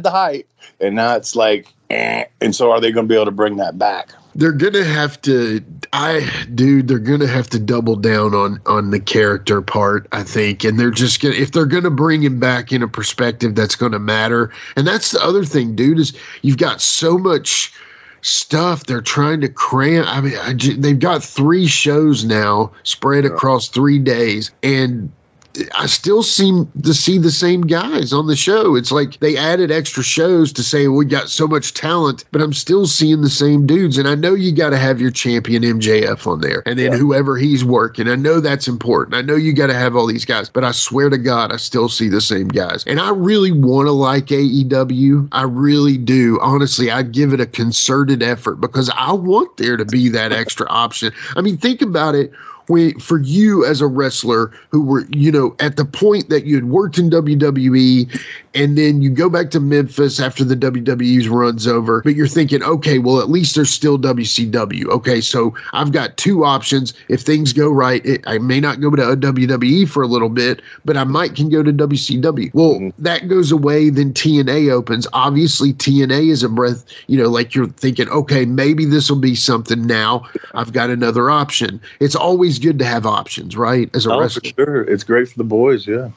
height, and now it's like, and so are they going to be able to bring that back? They're gonna have to. They're gonna have to double down on the character part, I think, and they're just gonna, if they're gonna bring him back in a perspective that's gonna matter. And that's the other thing, dude, is you've got so much stuff they're trying to cram. I mean, they've got 3 shows now spread across 3 days, and I still seem to see the same guys on the show. It's like they added extra shows to say we got so much talent, but I'm still seeing the same dudes. And I know you got to have your champion MJF on there, and then whoever he's working. I know that's important. I know you got to have all these guys, but I swear to God, I still see the same guys. And I really want to like AEW. I really do. Honestly, I'd give it a concerted effort because I want there to be that extra option. I mean, think about it. For you as a wrestler who were, at the point that you had worked in WWE and then you go back to Memphis after the WWE's run's over, but you're thinking, okay, well, at least there's still WCW. Okay, so I've got 2 options. If things go right, I may not go to WWE for a little bit, but I can go to WCW. Well, that goes away, then TNA opens. Obviously, TNA is a breath, like you're thinking, okay, maybe this will be something now. I've got another option. It's always good to have options, right? As a wrestler. For sure. It's great for the boys, yeah.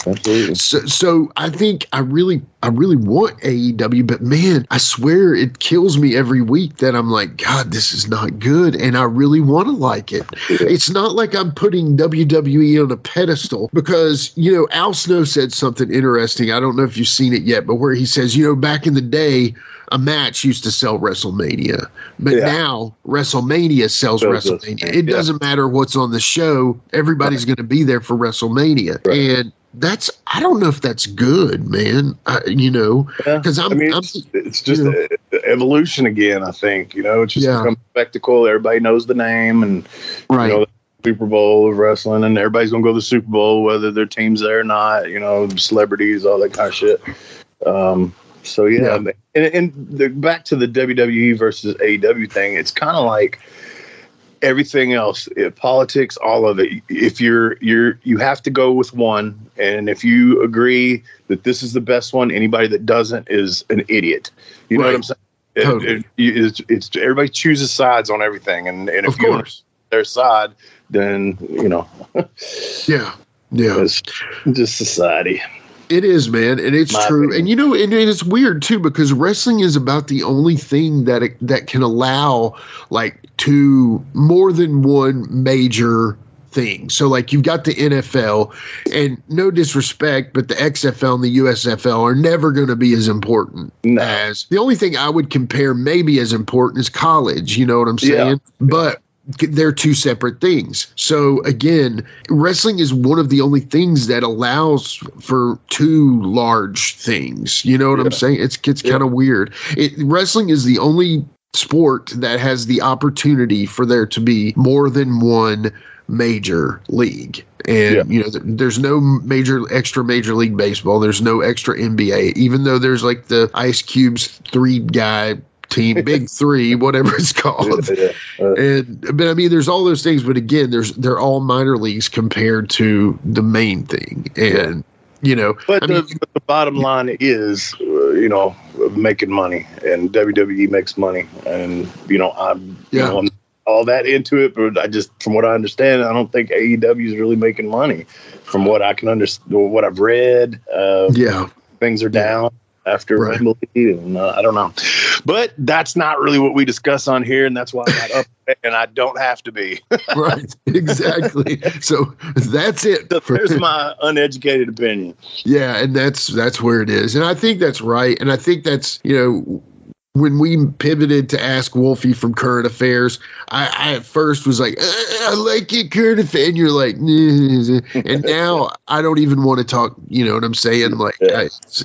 Absolutely. So I think I really want AEW, but man, I swear it kills me every week that I'm like, God, this is not good, and I really want to like it. Yeah. It's not like I'm putting WWE on a pedestal because, Al Snow said something interesting. I don't know if you've seen it yet, but where he says, back in the day, a match used to sell WrestleMania, but now WrestleMania sells WrestleMania. It doesn't matter what's on the show. Everybody's going to be there for WrestleMania. Right. And I don't know if that's good, man. Because it's just evolution again, I think. It's just become a spectacle. Everybody knows the name and, Super Bowl of wrestling, and everybody's going to go to the Super Bowl, whether their team's there or not, celebrities, all that kind of shit. So, and back to the WWE versus AEW thing, it's kind of like everything else, politics, all of it. If you have to go with one, and if you agree that this is the best one, anybody that doesn't is an idiot. You know what I'm saying? Totally. It's everybody chooses sides on everything, and if you're on their side, then it's just society. It is, man, and it's true. And and it's weird too because wrestling is about the only thing that can allow to more than one major thing. So you've got the NFL, and no disrespect, but the XFL and the USFL are never going to be as important as the only thing I would compare maybe as important is college. You know what I'm saying? Yeah. But they're 2 separate things. So again, wrestling is one of the only things that allows for 2 large things. You know what I'm saying? It's kind of weird. Wrestling is the only sport that has the opportunity for there to be more than one major league. And there's no extra major league baseball. There's no extra NBA, even though there's the Ice Cube's 3-guy team, Big 3, whatever it's called. But I mean, there's all those things, but again, they're all minor leagues compared to the main thing. And but the bottom line is making money, and WWE makes money, and I'm all that into it, but from what I understand, I don't think AEW is really making money from what I can understand, what I've read. Things are down after Wembley, and I don't know. But that's not really what we discuss on here, and that's why I'm not up there, and I don't have to be. Right, exactly. So that's it. There's my uneducated opinion. Yeah, and that's where it is. And I think that's right. And I think that's, when we pivoted to ask Wolfie from Current Affairs, I at first was like, I like it, Current Affairs. And you're like, and now I don't even want to talk. You know what I'm saying?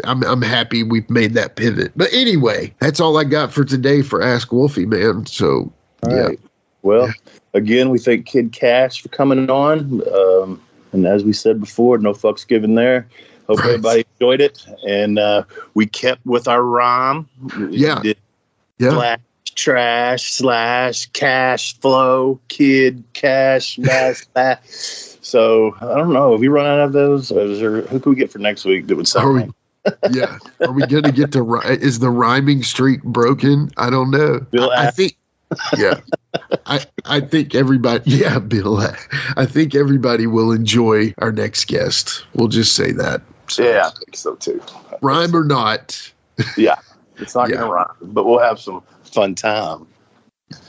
I'm happy we've made that pivot. But anyway, that's all I got for today for Ask Wolfie, man. So, right. Well, again, we thank KID KASH for coming on. And as we said before, no fucks given there. Hope everybody enjoyed it. And we kept with our rhyme. Trash / cash flow, KID KASH, / So I don't know. Have we run out of those? Who can we get for next week that would sound Are we going to get to is the rhyming streak broken? I don't know. I think Yeah. I think everybody, yeah, Bill, I think everybody will enjoy our next guest. We'll just say that. So, yeah, I think so too. Rhyme or not. Yeah, it's not going to rhyme, but we'll have some fun time.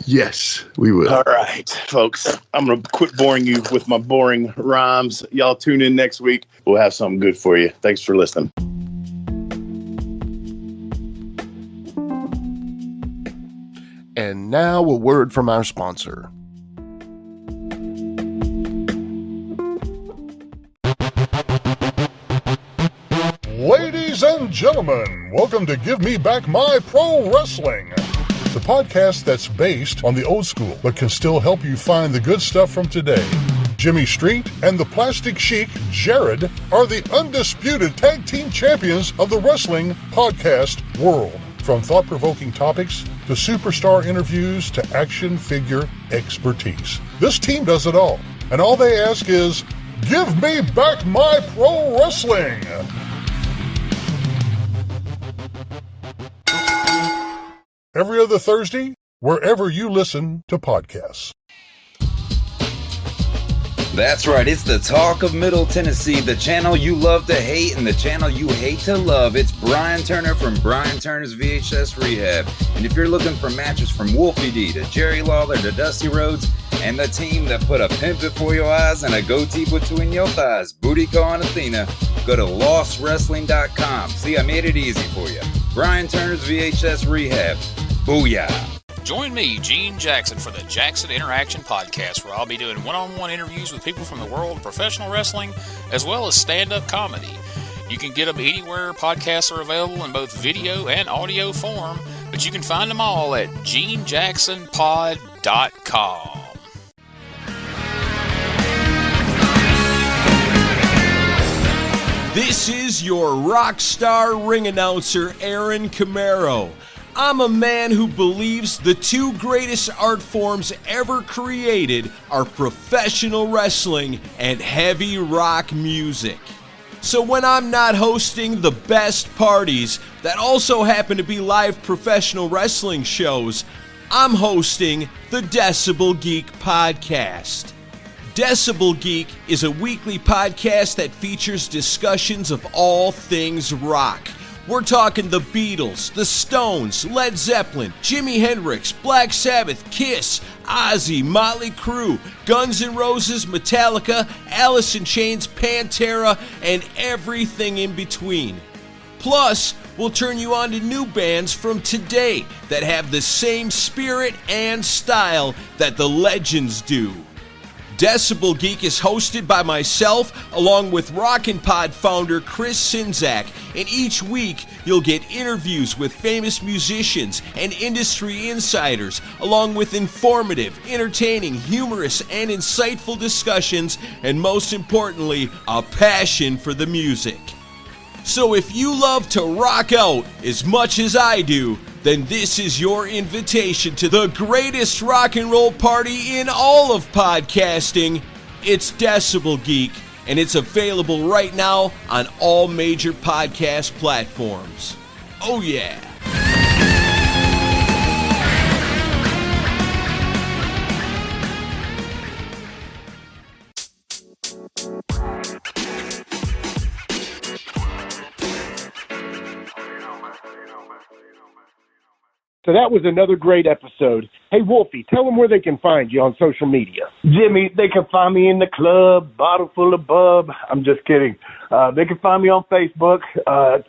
Yes, we will. All right, folks, I'm going to quit boring you with my boring rhymes. Y'all tune in next week. We'll have something good for you. Thanks for listening. And now a word from our sponsor. Ladies and gentlemen, welcome to Give Me Back My Pro Wrestling, the podcast that's based on the old school but can still help you find the good stuff from today. Jimmy Street and the Plastic Chic, Jared, are the undisputed tag team champions of the wrestling podcast world. From thought-provoking topics to superstar interviews to action figure expertise. This team does it all. And all they ask is, give me back my pro wrestling. Every other Thursday, wherever you listen to podcasts. That's right, it's the talk of Middle Tennessee, the channel you love to hate and the channel you hate to love. It's Brian Turner from Brian Turner's VHS Rehab. And if you're looking for matches from Wolfie D to Jerry Lawler to Dusty Rhodes and the team that put a pimp before your eyes and a goatee between your thighs, Booty Call and Athena, go to lostwrestling.com. See, I made it easy for you. Brian Turner's VHS Rehab. Booyah. Join me, Gene Jackson, for the Jackson Interaction Podcast, where I'll be doing one-on-one interviews with people from the world of professional wrestling, as well as stand-up comedy. You can get them anywhere podcasts are available in both video and audio form, but you can find them all at genejacksonpod.com. This is your rock star ring announcer, Aaron Camaro. I'm a man who believes the two greatest art forms ever created are professional wrestling and heavy rock music. So when I'm not hosting the best parties that also happen to be live professional wrestling shows, I'm hosting the Decibel Geek Podcast. Decibel Geek is a weekly podcast that features discussions of all things rock. We're talking the Beatles, the Stones, Led Zeppelin, Jimi Hendrix, Black Sabbath, Kiss, Ozzy, Motley Crue, Guns N' Roses, Metallica, Alice in Chains, Pantera, and everything in between. Plus, we'll turn you on to new bands from today that have the same spirit and style that the legends do. Decibel Geek is hosted by myself, along with Rockin' Pod founder Chris Sinzak, and each week you'll get interviews with famous musicians and industry insiders, along with informative, entertaining, humorous, and insightful discussions, and most importantly, a passion for the music. So if you love to rock out as much as I do, then this is your invitation to the greatest rock and roll party in all of podcasting. It's Decibel Geek, and it's available right now on all major podcast platforms. Oh yeah! So that was another great episode. Hey, Wolfie, tell them where they can find you on social media. Jimmy, they can find me in the club, bottle full of bub. I'm just kidding. They can find me on Facebook.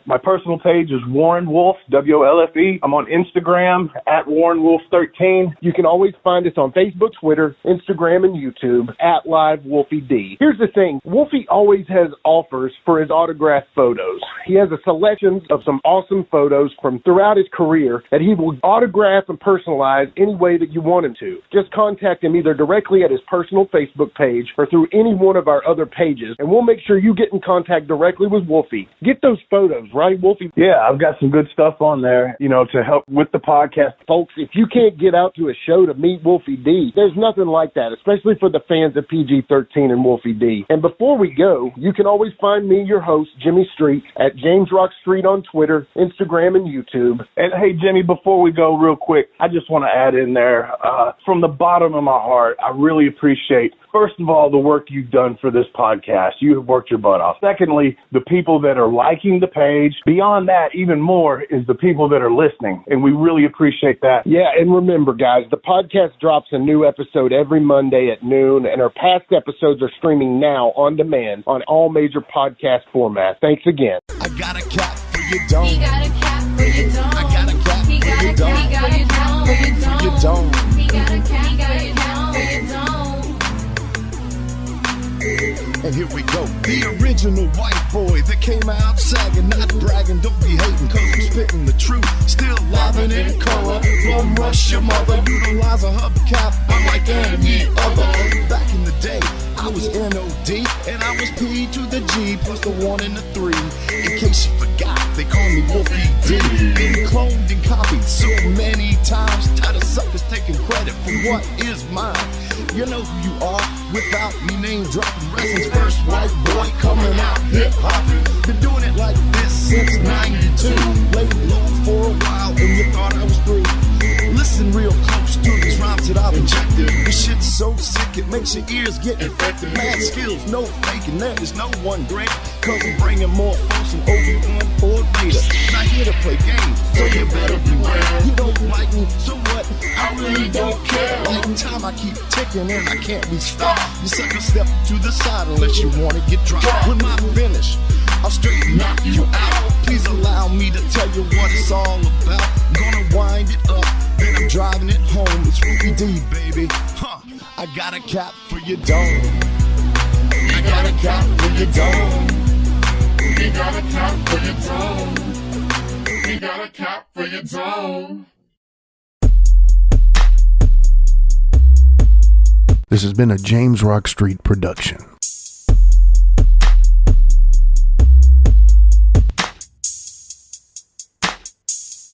My personal page is Warren Wolf, WOLFE. I'm on Instagram at WarrenWolf13. You can always find us on Facebook, Twitter, Instagram, and YouTube at Live Wolfie D. Here's the thing. Wolfie always has offers for his autographed photos. He has a selection of some awesome photos from throughout his career that he will autograph and personalize any way that you want him to. Just contact him either directly at his personal Facebook page or through any one of our other pages, and we'll make sure you get in contact directly with Wolfie. Get those photos, right, Wolfie? Yeah, I've got some good stuff on there, to help with the podcast. Folks, if you can't get out to a show to meet Wolfie D, there's nothing like that, especially for the fans of PG-13 and Wolfie D. And before we go, you can always find me, your host, Jimmy Street, at at James Rock Street on Twitter, Instagram, and YouTube. And hey, Jimmy, before we go real quick, I just want to add in there, from the bottom of my heart, I really appreciate, first of all, the work you've done for this podcast. You have worked your butt off. Secondly, the people that are liking the page. Beyond that, even more, is the people that are listening, and we really appreciate that. Yeah, and remember, guys, the podcast drops a new episode every Monday at noon, and our past episodes are streaming now on demand on all major podcast formats. Thanks again. I got a cap for your dome. He got a cap for your dome. I got a cap He for got your a dome. cap for your dome. For your dome. He got a cap for your dome. And here we go. The original white boy that came out sagging, not bragging, don't be hating, cause I'm spitting the truth. Still livin' in color. Don't rush your mother. Utilize a hubcap unlike any other. Back in the day, I was NOD, and I was P to the G plus the 1 and the 3. In case you forgot, they call me Wolfie D. Been cloned and copied so many times. Tired of suckers taking credit for what is mine. You know who you are without me name dropping. Wrestling's first white boy coming out hip hop. Been doing it like this since 92. Laid low for a while and you thought I was through. Listen real close to these rhymes that I've injected. This shit's so sick it makes your ears get infected. Mad skills, no faking, there is no one great. Cause I'm bringing more folks than Obi-Wan or Vader. Not here to play games, so you better beware. You don't like me, so what? I really don't care. Like time I keep ticking and I can't be stopped. You sucker step to the side unless you wanna get dropped. With my finish, I'll straight knock you out. Please allow me to tell you what it's all about. I'm gonna wind it up, then I'm driving it home. It's Ricky D, baby. Huh. I got a cap for your dome. I got a cap for your dome. We got a cap for your dome. We got a cap for your dome. This has been a James Rock Street production.